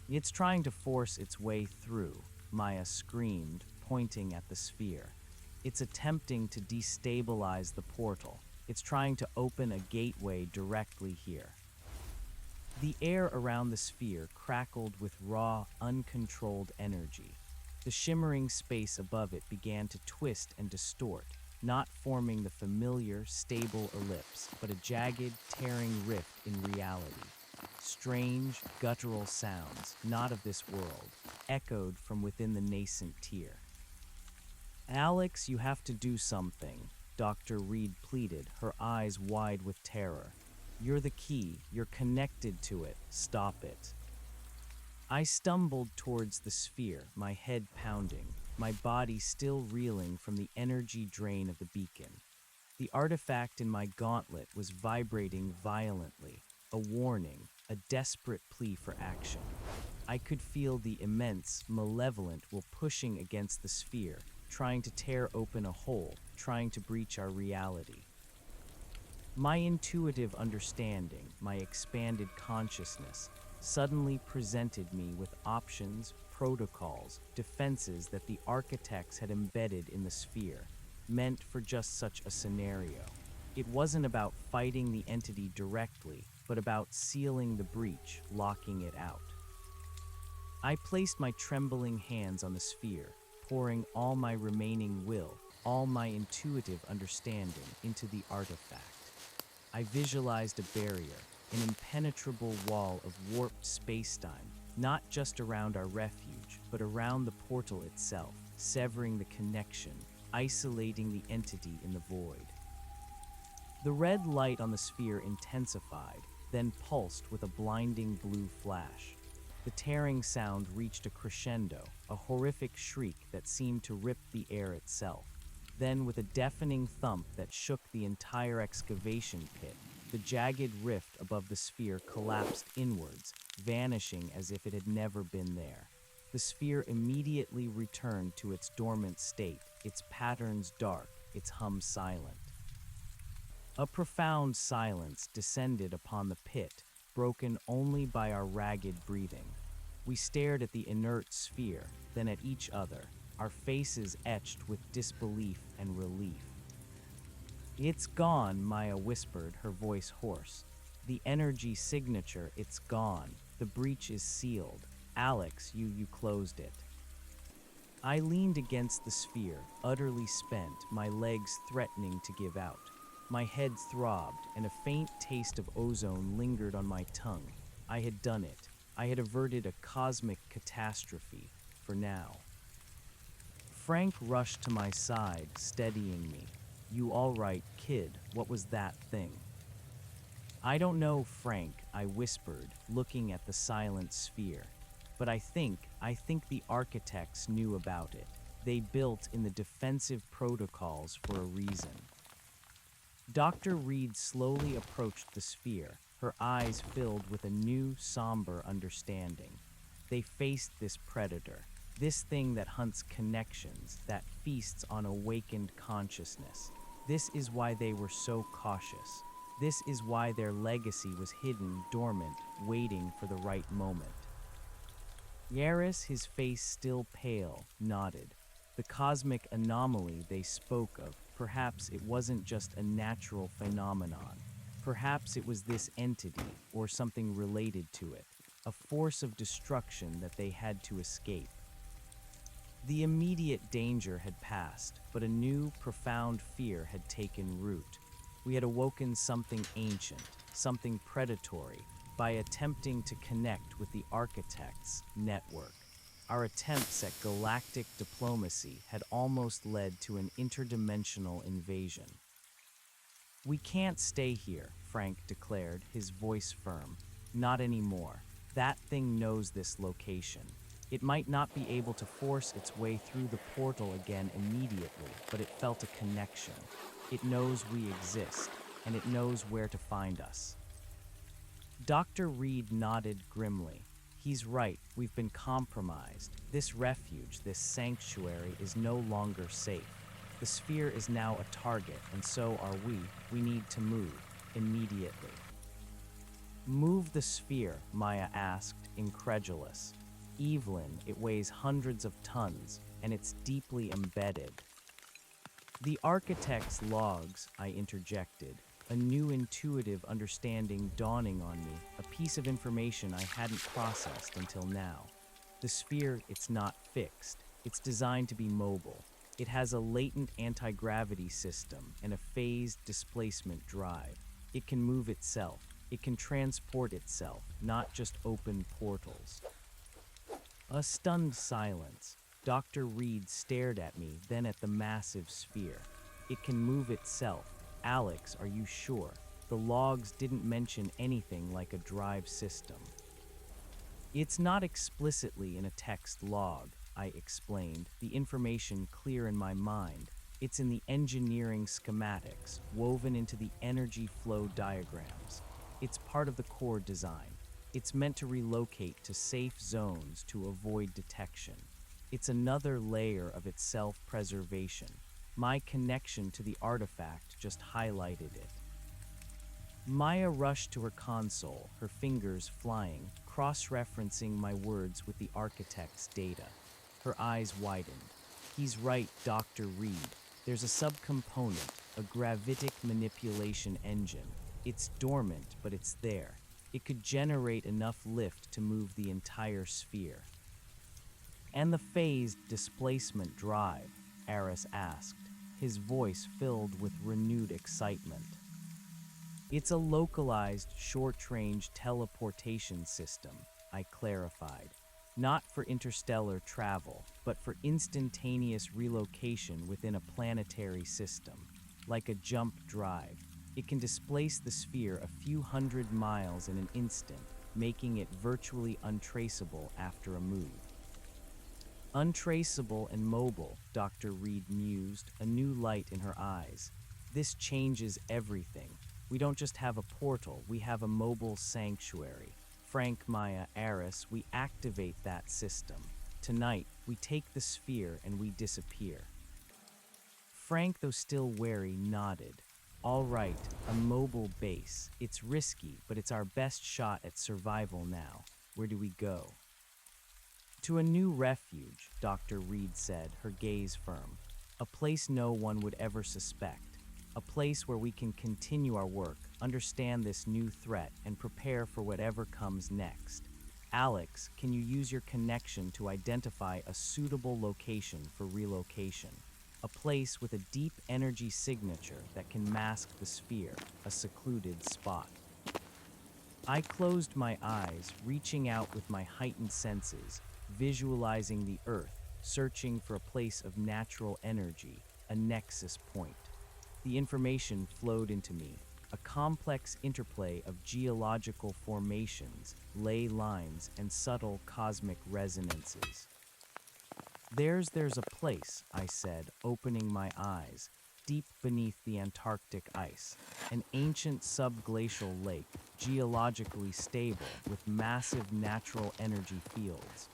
"It's trying to force its way through," Maya screamed, pointing at the sphere. "It's attempting to destabilize the portal. It's trying to open a gateway directly here." The air around the sphere crackled with raw, uncontrolled energy. The shimmering space above it began to twist and distort, not forming the familiar, stable ellipse, but a jagged, tearing rift in reality. Strange, guttural sounds, not of this world, echoed from within the nascent tier. "Alex, you have to do something," Dr. Reed pleaded, her eyes wide with terror. "You're the key. You're connected to it. Stop it." I stumbled towards the sphere, my head pounding, my body still reeling from the energy drain of the beacon. The artifact in my gauntlet was vibrating violently, a warning, a desperate plea for action. I could feel the immense, malevolent will pushing against the sphere, trying to tear open a hole, trying to breach our reality. My intuitive understanding, my expanded consciousness, suddenly presented me with options, protocols, defenses that the architects had embedded in the sphere, meant for just such a scenario. It wasn't about fighting the entity directly, but about sealing the breach, locking it out. I placed my trembling hands on the sphere, pouring all my remaining will, all my intuitive understanding into the artifact. I visualized a barrier, an impenetrable wall of warped spacetime, not just around our refuge, but around the portal itself, severing the connection, isolating the entity in the void. The red light on the sphere intensified, then pulsed with a blinding blue flash. The tearing sound reached a crescendo, a horrific shriek that seemed to rip the air itself. Then, with a deafening thump that shook the entire excavation pit, the jagged rift above the sphere collapsed inwards, vanishing as if it had never been there. The sphere immediately returned to its dormant state, its patterns dark, its hum silent. A profound silence descended upon the pit, broken only by our ragged breathing. We stared at the inert sphere, then at each other, our faces etched with disbelief and relief. "It's gone," Maya whispered, her voice hoarse. "The energy signature, it's gone. The breach is sealed. Alex, you closed it." I leaned against the sphere, utterly spent, my legs threatening to give out. My head throbbed, and a faint taste of ozone lingered on my tongue. I had done it. I had averted a cosmic catastrophe, for now. Frank rushed to my side, steadying me. "You all right, kid? What was that thing?" "I don't know, Frank," I whispered, looking at the silent sphere. "But I think the architects knew about it. They built in the defensive protocols for a reason." Dr. Reed slowly approached the sphere, her eyes filled with a new, somber understanding. They faced this predator, this thing that hunts connections, that feasts on awakened consciousness. This is why they were so cautious. This is why their legacy was hidden, dormant, waiting for the right moment. Yaris, his face still pale, nodded. The cosmic anomaly they spoke of, perhaps it wasn't just a natural phenomenon. Perhaps it was this entity, or something related to it, a force of destruction that they had to escape. The immediate danger had passed, but a new, profound fear had taken root. We had awoken something ancient, something predatory, by attempting to connect with the architect's network. Our attempts at galactic diplomacy had almost led to an interdimensional invasion. "We can't stay here," Frank declared, his voice firm. "Not anymore. That thing knows this location. It might not be able to force its way through the portal again immediately, but it felt a connection. It knows we exist, and it knows where to find us." Dr. Reed nodded grimly. "He's right, we've been compromised. This refuge, this sanctuary, is no longer safe. The sphere is now a target, and so are we. We need to move, immediately." "Move the sphere?" Maya asked, incredulous. "Evelyn, it weighs hundreds of tons, and it's deeply embedded." "The architect's logs," I interjected, a new intuitive understanding dawning on me, a piece of information I hadn't processed until now. "The sphere, it's not fixed. It's designed to be mobile. It has a latent anti-gravity system and a phased displacement drive. It can move itself. It can transport itself, not just open portals." A stunned silence. Dr. Reed stared at me, then at the massive sphere. "It can move itself. Alex, are you sure? The logs didn't mention anything like a drive system." "It's not explicitly in a text log," I explained, the information clear in my mind. "It's in the engineering schematics, woven into the energy flow diagrams. It's part of the core design. It's meant to relocate to safe zones to avoid detection. It's another layer of its self-preservation. My connection to the artifact just highlighted it." Maya rushed to her console, her fingers flying, cross-referencing my words with the architect's data. Her eyes widened. "He's right, Dr. Reed. There's a subcomponent, a gravitic manipulation engine. It's dormant, but it's there. It could generate enough lift to move the entire sphere." "And the phased displacement drive?" Aris asked, his voice filled with renewed excitement. "It's a localized, short-range teleportation system," I clarified. "Not for interstellar travel, but for instantaneous relocation within a planetary system, like a jump drive. It can displace the sphere a few hundred miles in an instant, making it virtually untraceable after a move." "Untraceable and mobile," Dr. Reed mused, a new light in her eyes. "This changes everything. We don't just have a portal, we have a mobile sanctuary. Frank, Maya, Aris, we activate that system. Tonight, we take the sphere and we disappear." Frank, though still wary, nodded. "All right, a mobile base. It's risky, but it's our best shot at survival now. Where do we go?" "To a new refuge," Dr. Reed said, her gaze firm. "A place no one would ever suspect. A place where we can continue our work, understand this new threat, and prepare for whatever comes next. Alex, can you use your connection to identify a suitable location for relocation? A place with a deep energy signature that can mask the sphere, a secluded spot." I closed my eyes, reaching out with my heightened senses, visualizing the Earth, searching for a place of natural energy, a nexus point. The information flowed into me, a complex interplay of geological formations, ley lines, and subtle cosmic resonances. There's a place," I said, opening my eyes, "deep beneath the Antarctic ice, an ancient subglacial lake, geologically stable, with massive natural energy fields.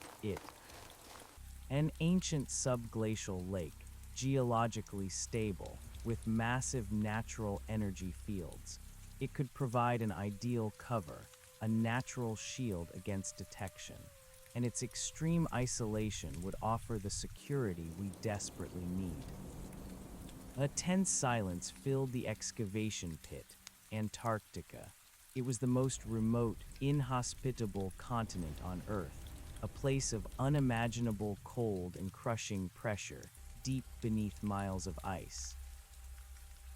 An ancient subglacial lake, geologically stable, with massive natural energy fields. It could provide an ideal cover, a natural shield against detection, and its extreme isolation would offer the security we desperately need." A tense silence filled the excavation pit, Antarctica. It was the most remote, inhospitable continent on Earth, a place of unimaginable cold and crushing pressure, deep beneath miles of ice.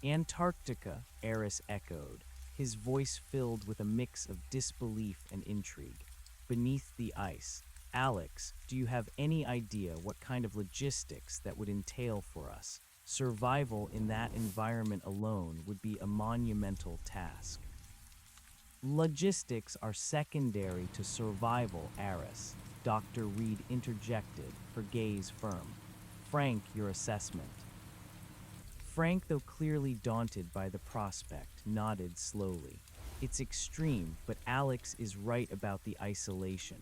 Antarctica, Eris echoed, his voice filled with a mix of disbelief and intrigue. Beneath the ice. Alex, do you have any idea what kind of logistics that would entail for us? Survival in that environment alone would be a monumental task. Logistics are secondary to survival, Eris, Dr. Reed interjected, her gaze firm. Frank, your assessment. Frank, though clearly daunted by the prospect, nodded slowly. It's extreme, but Alex is right about the isolation.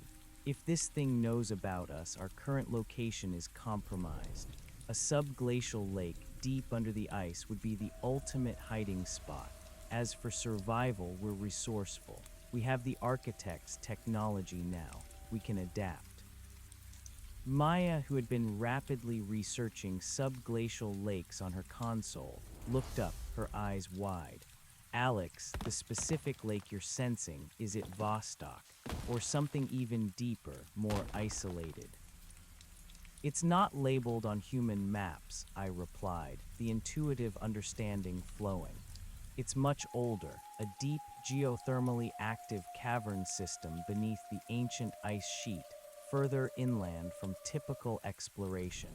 If this thing knows about us, our current location is compromised. A subglacial lake deep under the ice would be the ultimate hiding spot. As for survival, we're resourceful. We have the architect's technology now. We can adapt. Maya, who had been rapidly researching subglacial lakes on her console, looked up, her eyes wide. Alex, the specific lake you're sensing, is it Vostok, or something even deeper, more isolated? It's not labeled on human maps, I replied, the intuitive understanding flowing. It's much older, a deep, geothermally active cavern system beneath the ancient ice sheet, further inland from typical exploration.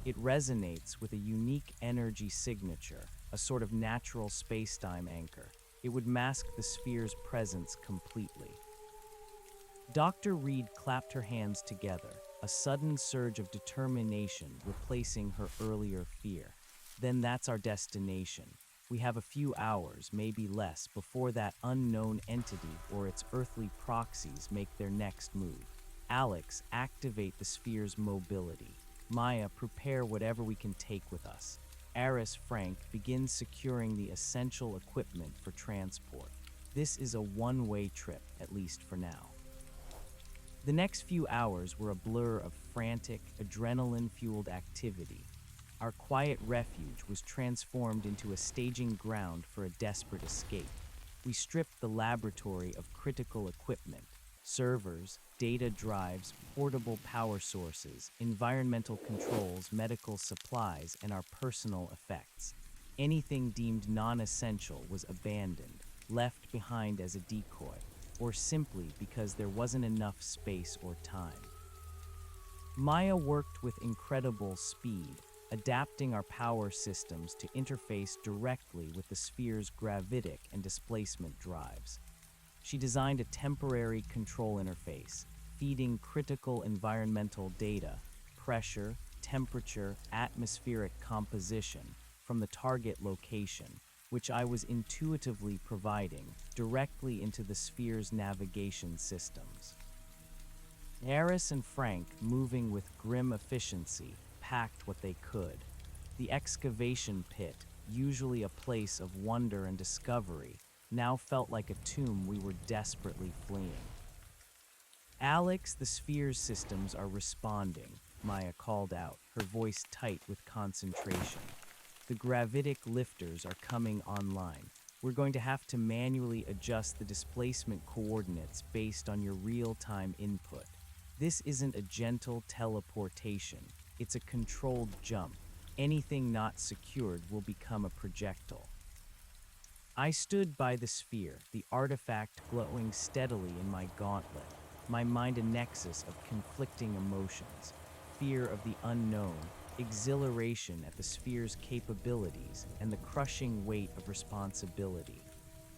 It resonates with a unique energy signature, a sort of natural spacetime anchor. It would mask the sphere's presence completely. Dr. Reed clapped her hands together, a sudden surge of determination replacing her earlier fear. Then that's our destination. We have a few hours, maybe less, before that unknown entity or its earthly proxies make their next move. Alex, activate the sphere's mobility. Maya, prepare whatever we can take with us. Eris, Frank, begin securing the essential equipment for transport. This is a one-way trip, at least for now. The next few hours were a blur of frantic, adrenaline-fueled activity. Our quiet refuge was transformed into a staging ground for a desperate escape. We stripped the laboratory of critical equipment, servers, data drives, portable power sources, environmental controls, medical supplies, and our personal effects. Anything deemed non-essential was abandoned, left behind as a decoy, or simply because there wasn't enough space or time. Maya worked with incredible speed, adapting our power systems to interface directly with the sphere's gravitic and displacement drives. She designed a temporary control interface, feeding critical environmental data, pressure, temperature, atmospheric composition, from the target location, which I was intuitively providing, directly into the sphere's navigation systems. Eris and Frank, moving with grim efficiency, packed what they could. The excavation pit, usually a place of wonder and discovery, now felt like a tomb we were desperately fleeing. Alex, the sphere's systems are responding, Maya called out, her voice tight with concentration. The gravitic lifters are coming online. We're going to have to manually adjust the displacement coordinates based on your real-time input. This isn't a gentle teleportation. It's a controlled jump. Anything not secured will become a projectile. I stood by the sphere, the artifact glowing steadily in my gauntlet, my mind a nexus of conflicting emotions, fear of the unknown, exhilaration at the sphere's capabilities, and the crushing weight of responsibility.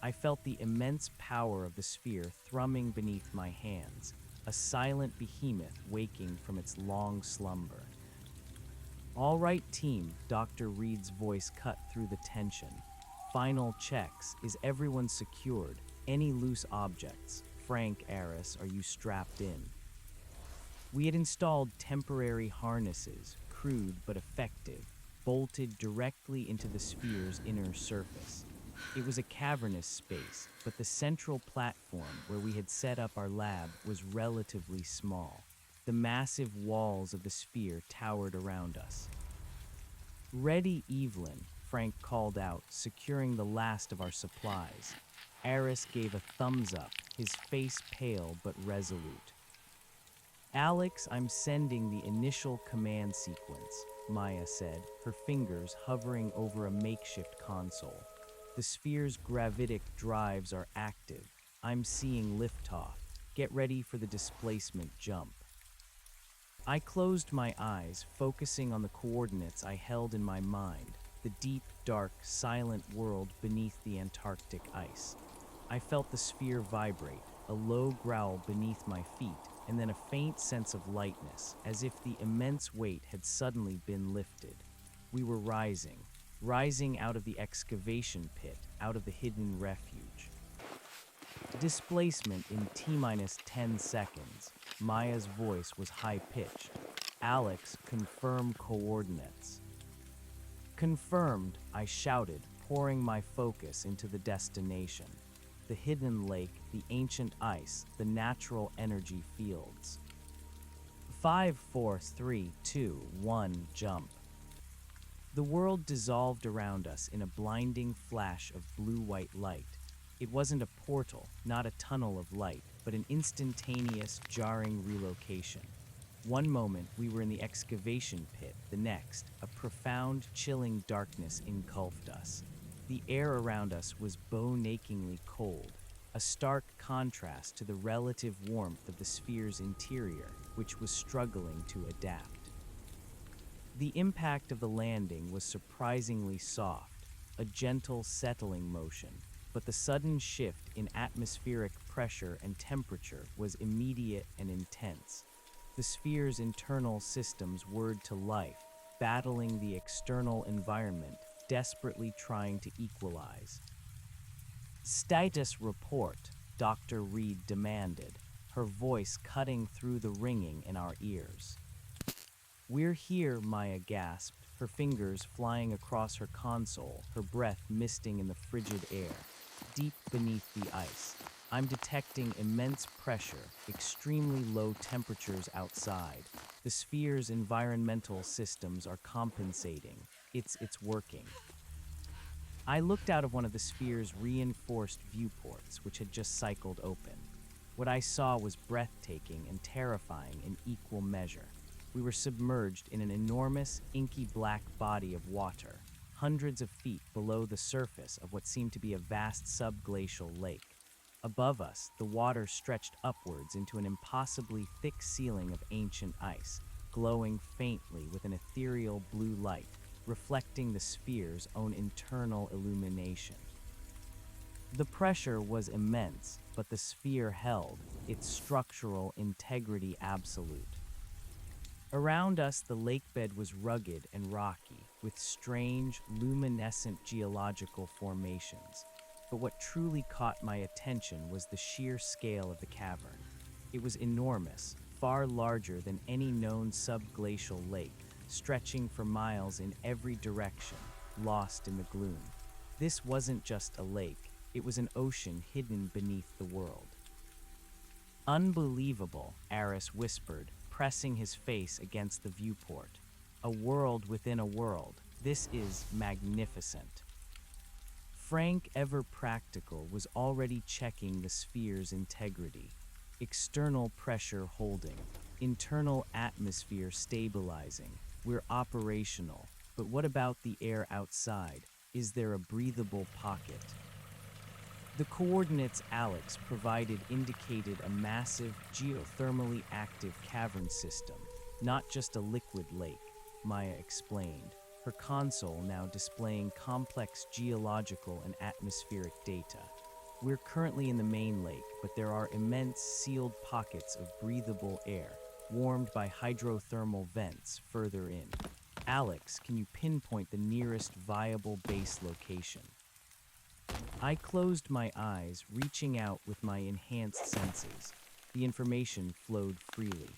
I felt the immense power of the sphere thrumming beneath my hands, a silent behemoth waking from its long slumber. All right, team, Dr. Reed's voice cut through the tension. Final checks. Is everyone secured? Any loose objects? Frank, Eris, are you strapped in? We had installed temporary harnesses, crude but effective, bolted directly into the sphere's inner surface. It was a cavernous space, but the central platform where we had set up our lab was relatively small. The massive walls of the sphere towered around us. Ready, Evelyn, Frank called out, securing the last of our supplies. Eris gave a thumbs up, his face pale but resolute. Alex, I'm sending the initial command sequence, Maya said, her fingers hovering over a makeshift console. The sphere's gravitic drives are active. I'm seeing liftoff. Get ready for the displacement jump. I closed my eyes, focusing on the coordinates I held in my mind, the deep, dark, silent world beneath the Antarctic ice. I felt the sphere vibrate, a low growl beneath my feet, and then a faint sense of lightness, as if the immense weight had suddenly been lifted. We were rising out of the excavation pit, out of the hidden refuge. Displacement in T-minus 10 seconds. Maya's voice was high-pitched. Alex, confirm coordinates. Confirmed, I shouted, pouring my focus into the destination. The hidden lake, the ancient ice, the natural energy fields. 5, 4, 3, 2, 1, jump. The world dissolved around us in a blinding flash of blue-white light. It wasn't a portal, not a tunnel of light, but an instantaneous, jarring relocation. One moment, we were in the excavation pit. The next, a profound, chilling darkness engulfed us. The air around us was bone-achingly cold, a stark contrast to the relative warmth of the sphere's interior, which was struggling to adapt. The impact of the landing was surprisingly soft, a gentle settling motion, but the sudden shift in atmospheric pressure and temperature was immediate and intense. The sphere's internal systems whirred to life, battling the external environment, desperately trying to equalize. Status report, Dr. Reed demanded, her voice cutting through the ringing in our ears. We're here, Maya gasped, her fingers flying across her console, her breath misting in the frigid air. Deep beneath the ice, I'm detecting immense pressure, extremely low temperatures outside. The sphere's environmental systems are compensating. It's working. I looked out of one of the sphere's reinforced viewports, which had just cycled open. What I saw was breathtaking and terrifying in equal measure. We were submerged in an enormous, inky black body of water, hundreds of feet below the surface of what seemed to be a vast subglacial lake. Above us, the water stretched upwards into an impossibly thick ceiling of ancient ice, glowing faintly with an ethereal blue light, reflecting the sphere's own internal illumination. The pressure was immense, but the sphere held, its structural integrity absolute. Around us, the lakebed was rugged and rocky, with strange, luminescent geological formations. But what truly caught my attention was the sheer scale of the cavern. It was enormous, far larger than any known subglacial lake, stretching for miles in every direction, lost in the gloom. This wasn't just a lake, it was an ocean hidden beneath the world. Unbelievable, Eris whispered, pressing his face against the viewport. A world within a world. This is magnificent. Frank, ever practical, was already checking the sphere's integrity. External pressure holding, internal atmosphere stabilizing. We're operational. But what about the air outside? Is there a breathable pocket? The coordinates Alex provided indicated a massive, geothermally active cavern system, not just a liquid lake, Maya explained, her console now displaying complex geological and atmospheric data. We're currently in the main lake, but there are immense sealed pockets of breathable air, warmed by hydrothermal vents further in. Alex, can you pinpoint the nearest viable base location? I closed my eyes, reaching out with my enhanced senses. The information flowed freely.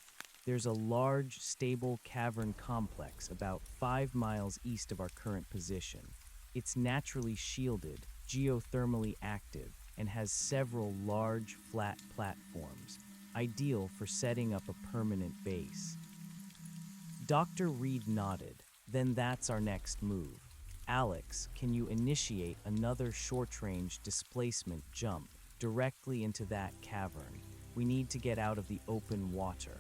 There's a large, stable cavern complex about 5 miles east of our current position. It's naturally shielded, geothermally active, and has several large, flat platforms, ideal for setting up a permanent base. Dr. Reed nodded. Then that's our next move. Alex, can you initiate another short-range displacement jump directly into that cavern? We need to get out of the open water.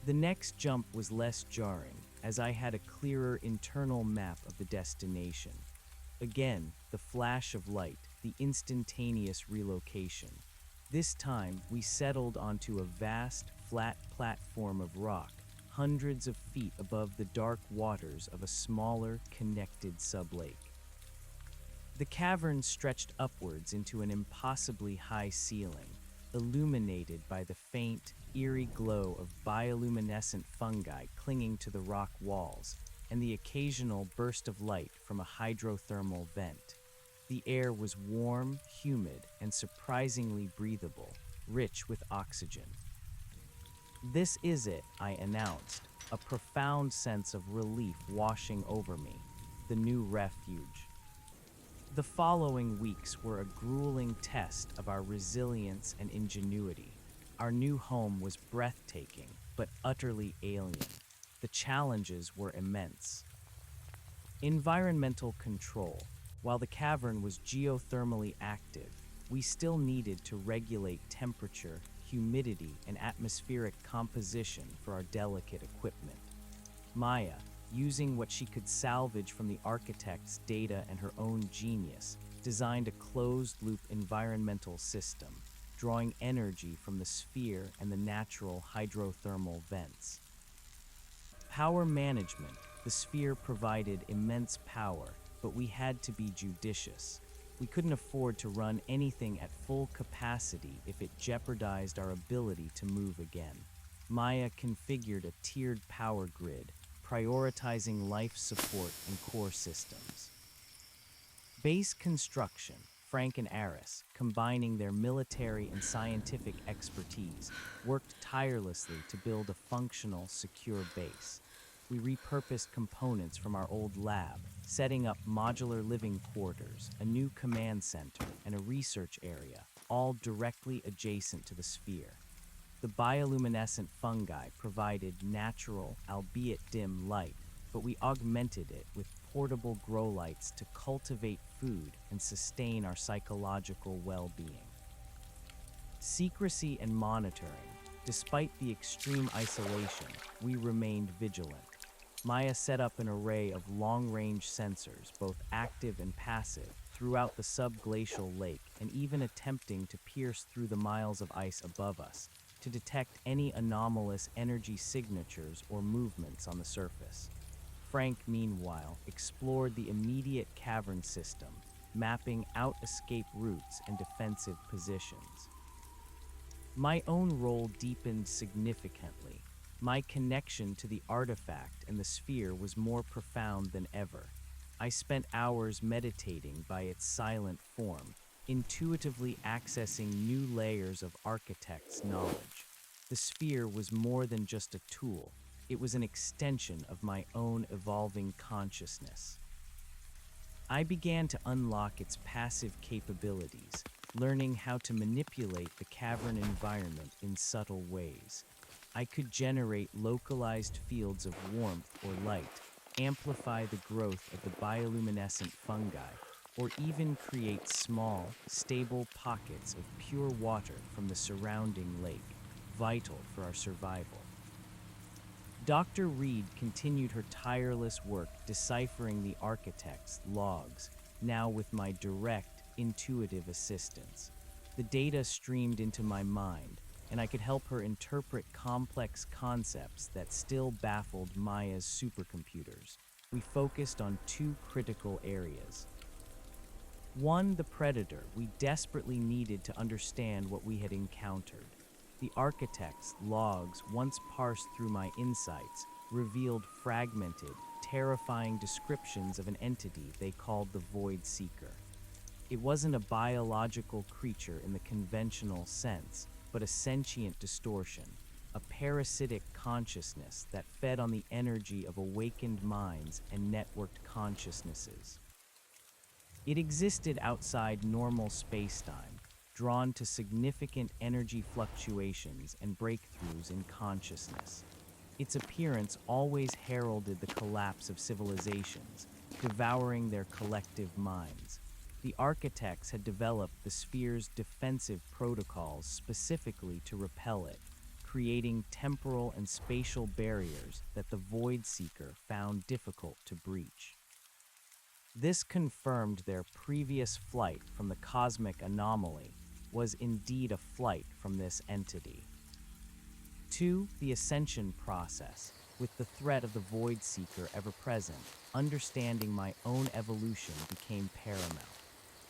The next jump was less jarring, as I had a clearer internal map of the destination. Again, the flash of light, the instantaneous relocation. This time, we settled onto a vast, flat platform of rock, hundreds of feet above the dark waters of a smaller, connected sublake. The cavern stretched upwards into an impossibly high ceiling, illuminated by the faint, eerie glow of bioluminescent fungi clinging to the rock walls, and the occasional burst of light from a hydrothermal vent. The air was warm, humid, and surprisingly breathable, rich with oxygen. "This is it," I announced, a profound sense of relief washing over me, the new refuge. The following weeks were a grueling test of our resilience and ingenuity. Our new home was breathtaking, but utterly alien. The challenges were immense. Environmental control. While the cavern was geothermally active, we still needed to regulate temperature, humidity, and atmospheric composition for our delicate equipment. Maya, using what she could salvage from the architect's data and her own genius, designed a closed-loop environmental system, drawing energy from the sphere and the natural hydrothermal vents. Power management. The sphere provided immense power, but we had to be judicious. We couldn't afford to run anything at full capacity if it jeopardized our ability to move again. Maya configured a tiered power grid, prioritizing life support and core systems. Base construction. Frank and Aris, combining their military and scientific expertise, worked tirelessly to build a functional, secure base. We repurposed components from our old lab, setting up modular living quarters, a new command center, and a research area, all directly adjacent to the sphere. The bioluminescent fungi provided natural, albeit dim, light, but we augmented it with portable grow lights to cultivate food and sustain our psychological well-being. Secrecy and monitoring. Despite the extreme isolation, we remained vigilant. Maya set up an array of long-range sensors, both active and passive, throughout the subglacial lake, and even attempting to pierce through the miles of ice above us to detect any anomalous energy signatures or movements on the surface. Frank, meanwhile, explored the immediate cavern system, mapping out escape routes and defensive positions. My own role deepened significantly. My connection to the artifact and the sphere was more profound than ever. I spent hours meditating by its silent form, intuitively accessing new layers of architect's knowledge. The sphere was more than just a tool. It was an extension of my own evolving consciousness. I began to unlock its passive capabilities, learning how to manipulate the cavern environment in subtle ways. I could generate localized fields of warmth or light, amplify the growth of the bioluminescent fungi, or even create small, stable pockets of pure water from the surrounding lake, vital for our survival. Dr. Reed continued her tireless work deciphering the architect's logs, now with my direct, intuitive assistance. The data streamed into my mind, and I could help her interpret complex concepts that still baffled Maya's supercomputers. We focused on two critical areas. One, the predator. We desperately needed to understand what we had encountered. The architect's logs, once parsed through my insights, revealed fragmented, terrifying descriptions of an entity they called the Void Seeker. It wasn't a biological creature in the conventional sense, but a sentient distortion, a parasitic consciousness that fed on the energy of awakened minds and networked consciousnesses. It existed outside normal spacetime, drawn to significant energy fluctuations and breakthroughs in consciousness. Its appearance always heralded the collapse of civilizations, devouring their collective minds. The architects had developed the sphere's defensive protocols specifically to repel it, creating temporal and spatial barriers that the Void Seeker found difficult to breach. This confirmed their previous flight from the cosmic anomaly was indeed a flight from this entity. 2. The ascension process. With the threat of the Void Seeker ever present, understanding my own evolution became paramount.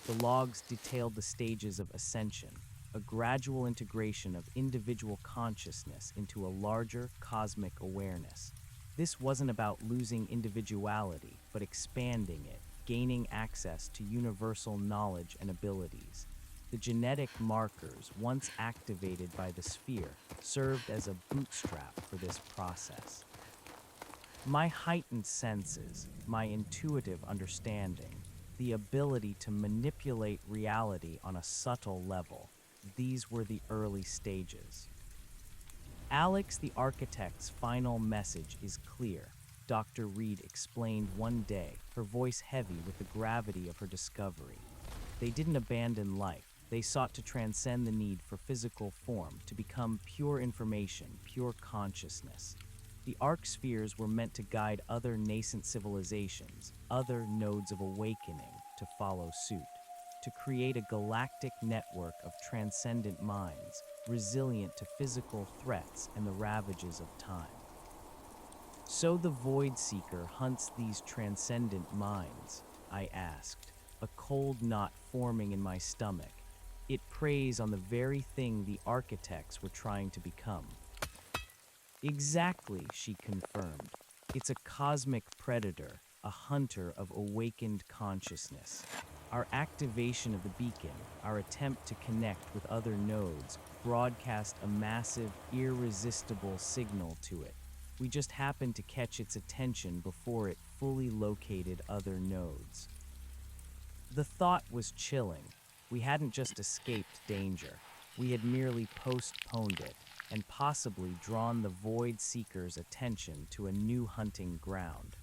The logs detailed the stages of ascension, a gradual integration of individual consciousness into a larger cosmic awareness. This wasn't about losing individuality, but expanding it, gaining access to universal knowledge and abilities. The genetic markers, once activated by the sphere, served as a bootstrap for this process. My heightened senses, my intuitive understanding, the ability to manipulate reality on a subtle level, these were the early stages. Alex the Architect's final message is clear, Dr. Reed explained one day, her voice heavy with the gravity of her discovery. They didn't abandon life. They sought to transcend the need for physical form, to become pure information, pure consciousness. The arc spheres were meant to guide other nascent civilizations, other nodes of awakening, to follow suit, to create a galactic network of transcendent minds, resilient to physical threats and the ravages of time. So the Void Seeker hunts these transcendent minds, I asked, a cold knot forming in my stomach. It preys on the very thing the architects were trying to become. Exactly, she confirmed. It's a cosmic predator, a hunter of awakened consciousness. Our activation of the beacon, our attempt to connect with other nodes, broadcast a massive, irresistible signal to it. We just happened to catch its attention before it fully located other nodes. The thought was chilling. We hadn't just escaped danger. We had merely postponed it, and possibly drawn the Void Seeker's attention to a new hunting ground.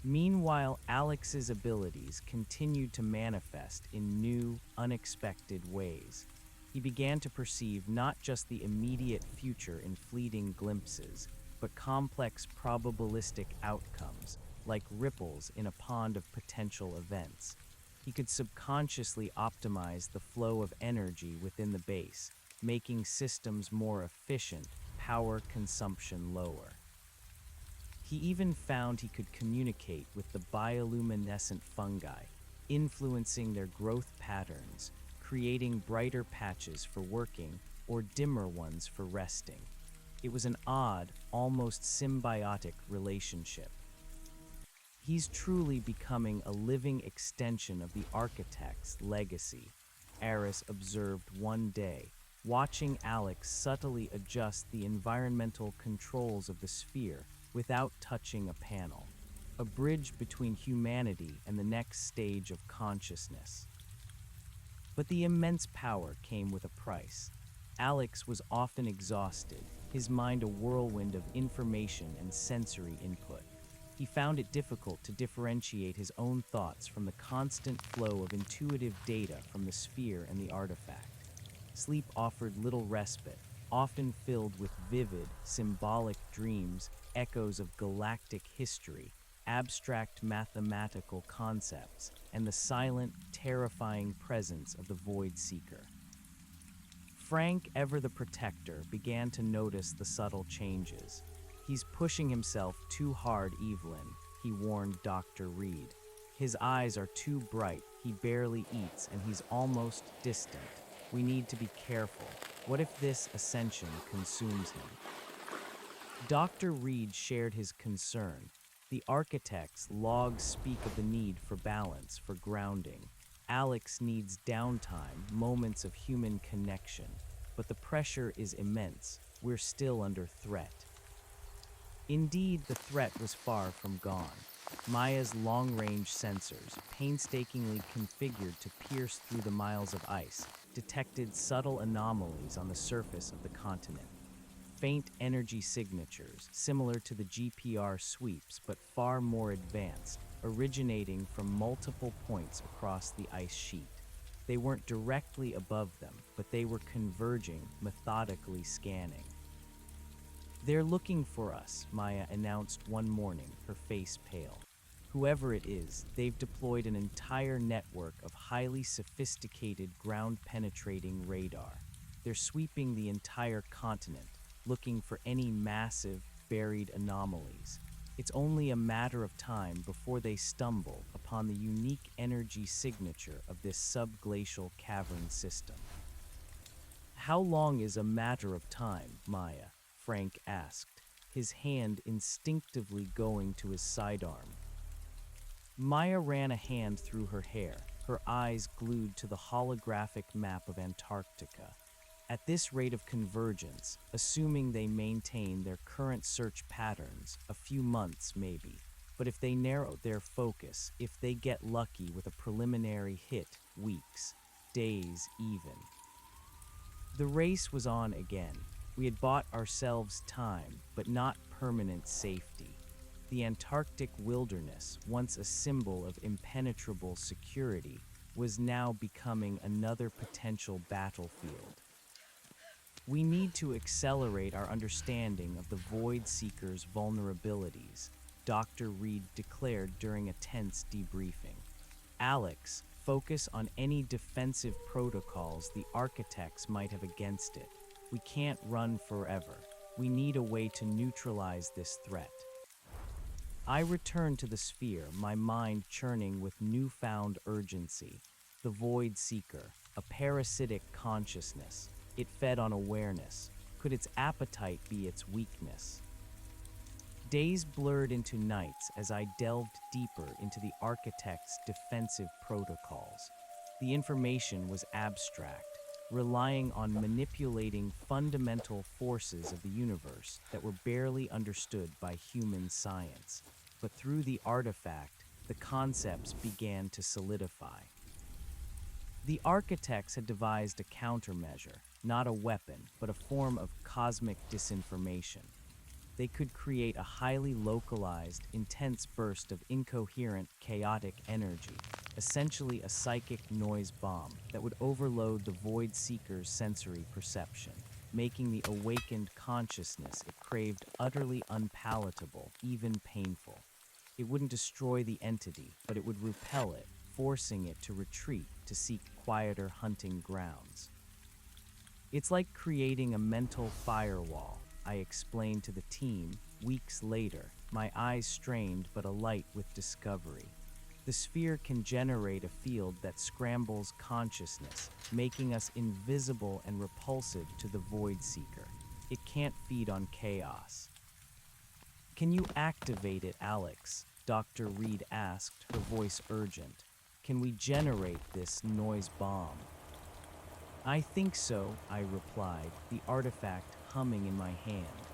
Meanwhile, Alex's abilities continued to manifest in new, unexpected ways. He began to perceive not just the immediate future in fleeting glimpses, but complex probabilistic outcomes, like ripples in a pond of potential events. He could subconsciously optimize the flow of energy within the base, making systems more efficient, power consumption lower. He even found he could communicate with the bioluminescent fungi, influencing their growth patterns, creating brighter patches for working or dimmer ones for resting. It was an odd, almost symbiotic relationship. He's truly becoming a living extension of the architect's legacy, Eris observed one day, watching Alex subtly adjust the environmental controls of the sphere without touching a panel, a bridge between humanity and the next stage of consciousness. But the immense power came with a price. Alex was often exhausted, his mind a whirlwind of information and sensory input. He found it difficult to differentiate his own thoughts from the constant flow of intuitive data from the sphere and the artifact. Sleep offered little respite, often filled with vivid, symbolic dreams, echoes of galactic history, abstract mathematical concepts, and the silent, terrifying presence of the Void Seeker. Frank, ever the protector, began to notice the subtle changes. He's pushing himself too hard, Evelyn, he warned Dr. Reed. His eyes are too bright, he barely eats, and he's almost distant. We need to be careful. What if this ascension consumes him? Dr. Reed shared his concern. The architect's logs speak of the need for balance, for grounding. Alex needs downtime, moments of human connection. But the pressure is immense. We're still under threat. Indeed, the threat was far from gone. Maya's long-range sensors, painstakingly configured to pierce through the miles of ice, detected subtle anomalies on the surface of the continent. faint energy signatures, similar to the GPR sweeps but far more advanced, originating from multiple points across the ice sheet. They weren't directly above them, but they were converging, methodically scanning. "They're looking for us," Maya announced one morning, her face pale. "Whoever it is, they've deployed an entire network of highly sophisticated ground-penetrating radar. They're sweeping the entire continent, looking for any massive, buried anomalies. It's only a matter of time before they stumble upon the unique energy signature of this subglacial cavern system." "How long is a matter of time, Maya?" Frank asked, his hand instinctively going to his sidearm. Maya ran a hand through her hair, her eyes glued to the holographic map of Antarctica. "At this rate of convergence, assuming they maintain their current search patterns, a few months maybe. But if they narrow their focus, if they get lucky with a preliminary hit, weeks, days even." The race was on again. We had bought ourselves time, but not permanent safety. The Antarctic wilderness, once a symbol of impenetrable security, was now becoming another potential battlefield. "We need to accelerate our understanding of the Void Seeker's vulnerabilities," Dr. Reed declared during a tense debriefing. "Alex, focus on any defensive protocols the architects might have against it. We can't run forever. We need a way to neutralize this threat." I returned to the sphere, my mind churning with newfound urgency. The Void Seeker, a parasitic consciousness. It fed on awareness. Could its appetite be its weakness? Days blurred into nights as I delved deeper into the architect's defensive protocols. The information was abstract, relying on manipulating fundamental forces of the universe that were barely understood by human science. But through the artifact, the concepts began to solidify. The architects had devised a countermeasure, not a weapon, but a form of cosmic disinformation. They could create a highly localized, intense burst of incoherent, chaotic energy, essentially a psychic noise bomb that would overload the Void Seeker's sensory perception, making the awakened consciousness it craved utterly unpalatable, even painful. It wouldn't destroy the entity, but it would repel it, forcing it to retreat to seek quieter hunting grounds. "It's like creating a mental firewall," I explained to the team weeks later, my eyes strained but alight with discovery. "The sphere can generate a field that scrambles consciousness, making us invisible and repulsive to the Void Seeker. It can't feed on chaos." "Can you activate it, Alex?" Dr. Reed asked, her voice urgent. "Can we generate this noise bomb?" "I think so," I replied, the artifact humming in my hand.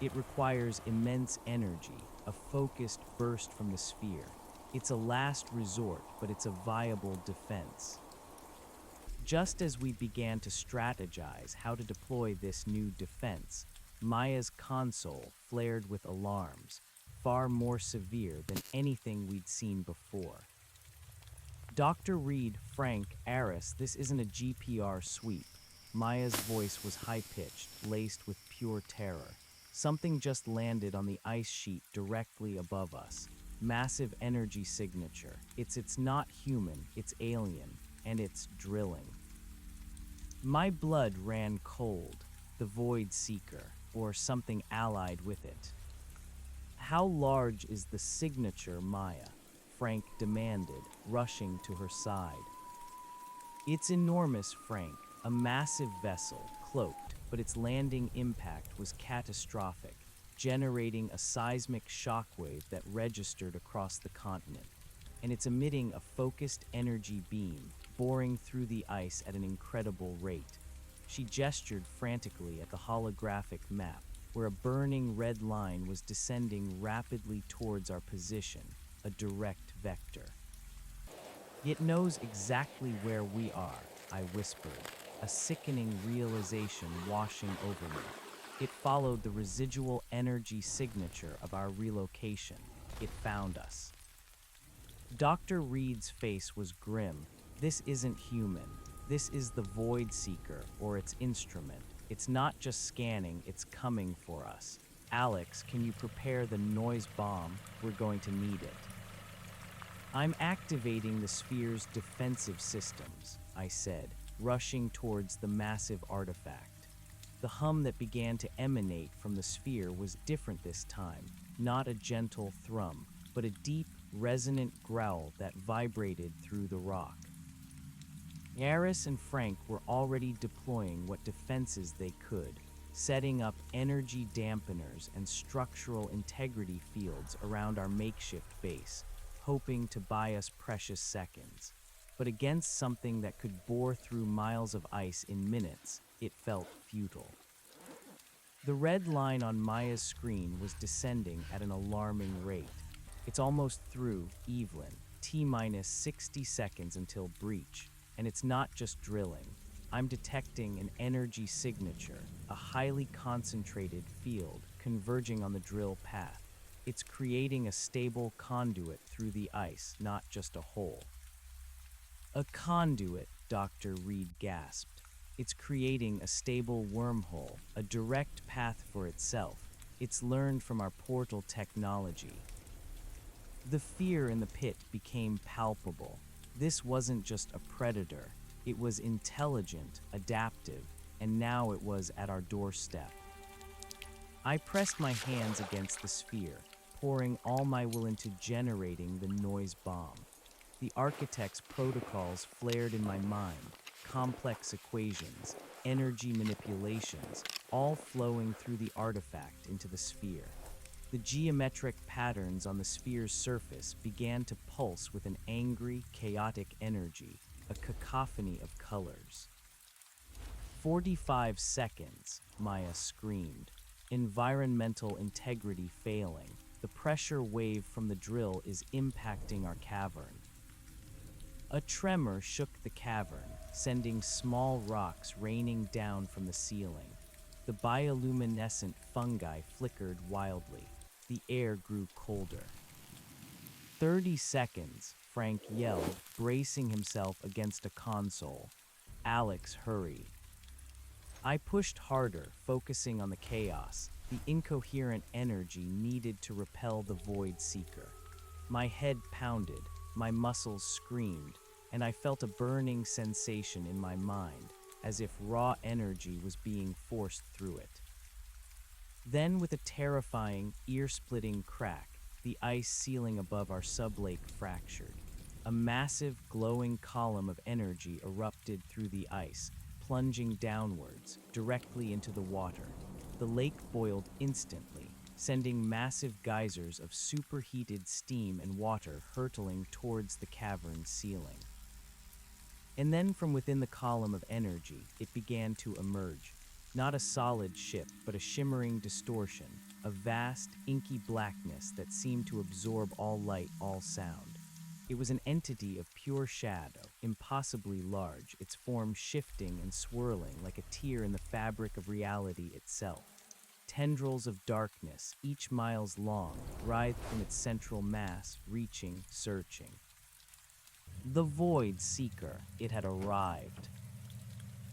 "It requires immense energy, a focused burst from the sphere. It's a last resort, but it's a viable defense." Just as we began to strategize how to deploy this new defense, Maya's console flared with alarms, far more severe than anything we'd seen before. "Dr. Reed, Frank, Aris, this isn't a GPR sweep." Maya's voice was high-pitched, laced with pure terror. "Something just landed on the ice sheet directly above us. Massive energy signature. It's not human, it's alien, and it's drilling." My blood ran cold. The Void Seeker, or something allied with it. "How large is the signature, Maya?" Frank demanded, rushing to her side. "It's enormous, Frank. A massive vessel, cloaked, but its landing impact was catastrophic, generating a seismic shockwave that registered across the continent. And it's emitting a focused energy beam, boring through the ice at an incredible rate." She gestured frantically at the holographic map, where a burning red line was descending rapidly towards our position, a direct vector. "It knows exactly where we are," I whispered, a sickening realization washing over me. It followed the residual energy signature of our relocation. It found us. Dr. Reed's face was grim. This isn't human. This is the Void Seeker, or its instrument. It's not just scanning, it's coming for us. Alex, can you prepare the noise bomb? We're going to need it. I'm activating the sphere's defensive systems, I said, rushing towards the massive artifact. The hum that began to emanate from the sphere was different this time, not a gentle thrum, but a deep, resonant growl that vibrated through the rock. Eris and Frank were already deploying what defenses they could, setting up energy dampeners and structural integrity fields around our makeshift base, hoping to buy us precious seconds. But against something that could bore through miles of ice in minutes, it felt futile. The red line on Maya's screen was descending at an alarming rate. It's almost through, Evelyn. T-minus 60 seconds until breach. And it's not just drilling. I'm detecting an energy signature, a highly concentrated field converging on the drill path. It's creating a stable conduit through the ice, not just a hole. A conduit, Dr. Reed gasped. It's creating a stable wormhole, a direct path for itself. It's learned from our portal technology. The fear in the pit became palpable. This wasn't just a predator. It was intelligent, adaptive, and now it was at our doorstep. I pressed my hands against the sphere, pouring all my will into generating the noise bomb. The architect's protocols flared in my mind, complex equations, energy manipulations, all flowing through the artifact into the sphere. The geometric patterns on the sphere's surface began to pulse with an angry, chaotic energy, a cacophony of colors. 45 seconds, Maya screamed. Environmental integrity failing. The pressure wave from the drill is impacting our cavern. A tremor shook the cavern, sending small rocks raining down from the ceiling. The bioluminescent fungi flickered wildly. The air grew colder. 30 seconds, Frank yelled, bracing himself against a console. Alex hurried. I pushed harder, focusing on the chaos, the incoherent energy needed to repel the Void Seeker. My head pounded, my muscles screamed, and I felt a burning sensation in my mind, as if raw energy was being forced through it. Then, with a terrifying, ear-splitting crack, the ice ceiling above our sublake fractured. A massive, glowing column of energy erupted through the ice, plunging downwards, directly into the water. The lake boiled instantly, sending massive geysers of superheated steam and water hurtling towards the cavern's ceiling. And then from within the column of energy, it began to emerge. Not a solid ship, but a shimmering distortion, a vast, inky blackness that seemed to absorb all light, all sound. It was an entity of pure shadow, impossibly large, its form shifting and swirling like a tear in the fabric of reality itself. Tendrils of darkness, each miles long, writhed from its central mass, reaching, searching. The Void Seeker, it had arrived.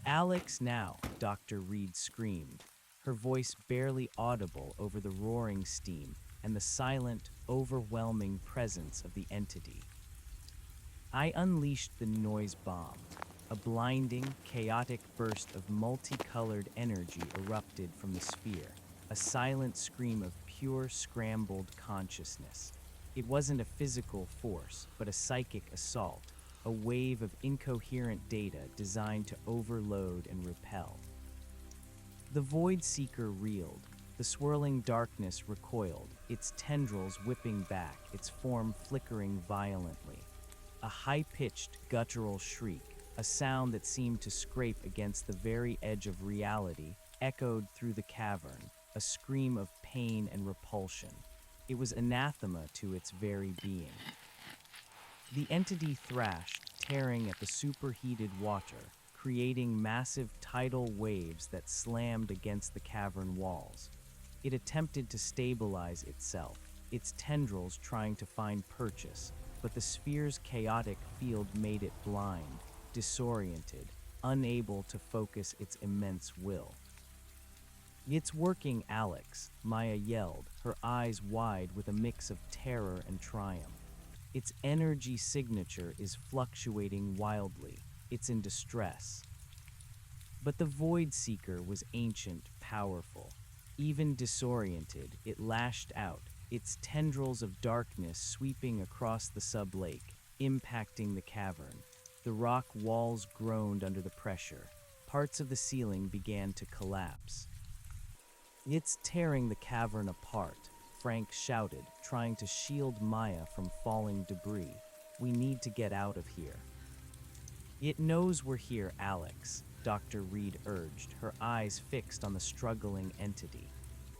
Alex now, Dr. Reed screamed, her voice barely audible over the roaring steam and the silent, overwhelming presence of the entity. I unleashed the noise bomb. A blinding, chaotic burst of multicolored energy erupted from the sphere, a silent scream of pure, scrambled consciousness. It wasn't a physical force, but a psychic assault, a wave of incoherent data designed to overload and repel. The Void Seeker reeled. The swirling darkness recoiled, its tendrils whipping back, its form flickering violently. A high-pitched, guttural shriek, a sound that seemed to scrape against the very edge of reality, echoed through the cavern, a scream of pain and repulsion. It was anathema to its very being. The entity thrashed, tearing at the superheated water, creating massive tidal waves that slammed against the cavern walls. It attempted to stabilize itself, its tendrils trying to find purchase, but the sphere's chaotic field made it blind, disoriented, unable to focus its immense will. "It's working, Alex," Maya yelled, her eyes wide with a mix of terror and triumph. "Its energy signature is fluctuating wildly. It's in distress." But the Void Seeker was ancient, powerful. Even disoriented, it lashed out, its tendrils of darkness sweeping across the sub-lake, impacting the cavern. The rock walls groaned under the pressure. Parts of the ceiling began to collapse. "It's tearing the cavern apart," Frank shouted, trying to shield Maya from falling debris. "We need to get out of here." "It knows we're here, Alex," Dr. Reed urged, her eyes fixed on the struggling entity.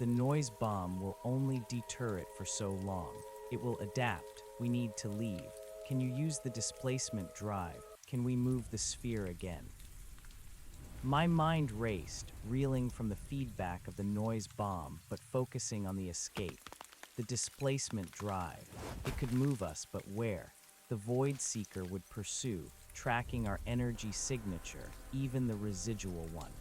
"The noise bomb will only deter it for so long. It will adapt. We need to leave. Can you use the displacement drive? Can we move the sphere again?" My mind raced, reeling from the feedback of the noise bomb, but focusing on the escape. The displacement drive. It could move us, but where? The Void Seeker would pursue, tracking our energy signature, even the residual one.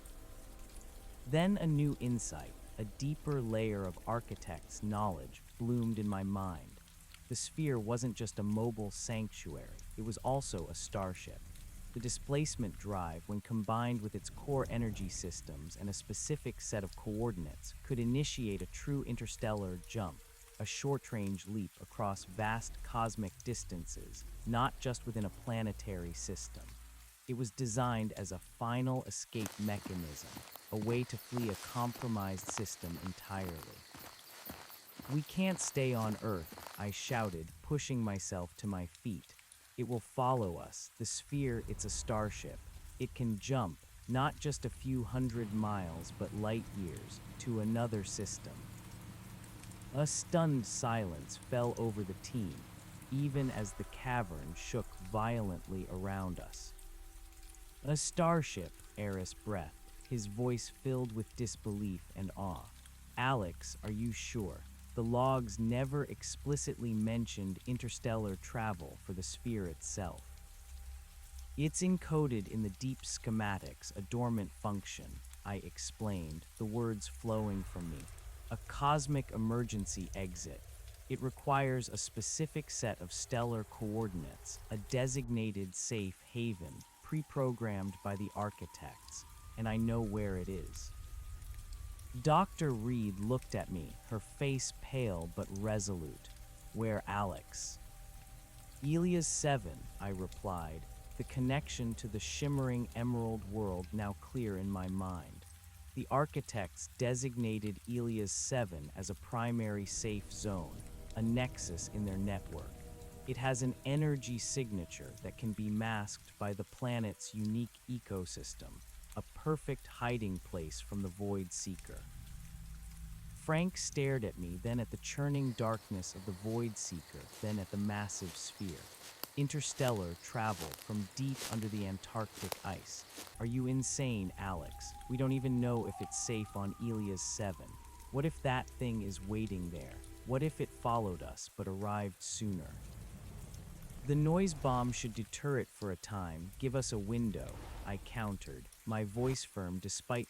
Then a new insight, a deeper layer of architect's knowledge, bloomed in my mind. The sphere wasn't just a mobile sanctuary, it was also a starship. The displacement drive, when combined with its core energy systems and a specific set of coordinates, could initiate a true interstellar jump, a short-range leap across vast cosmic distances, not just within a planetary system. It was designed as a final escape mechanism, a way to flee a compromised system entirely. "We can't stay on Earth," I shouted, pushing myself to my feet. "It will follow us. The sphere, it's a starship. It can jump, not just a few hundred miles, but light years, to another system." A stunned silence fell over the team, even as the cavern shook violently around us. "A starship," Eris breathed, his voice filled with disbelief and awe. "Alex, are you sure? The logs never explicitly mentioned interstellar travel for the sphere itself." "It's encoded in the deep schematics, a dormant function," I explained, the words flowing from me. "A cosmic emergency exit. It requires a specific set of stellar coordinates, a designated safe haven, pre-programmed by the architects, and I know where it is." Dr. Reed looked at me, her face pale but resolute. "Where, Alex?" "Elias 7, I replied, the connection to the shimmering emerald world now clear in my mind. The architects designated Elias 7 as a primary safe zone, a nexus in their network. It has an energy signature that can be masked by the planet's unique ecosystem, a perfect hiding place from the Void Seeker." Frank stared at me, then at the churning darkness of the Void Seeker, then at the massive sphere. "Interstellar travel from deep under the Antarctic ice. Are you insane, Alex? We don't even know if it's safe on Elias 7. What if that thing is waiting there? What if it followed us but arrived sooner?" "The noise bomb should deter it for a time, give us a window," I countered, my voice firm despite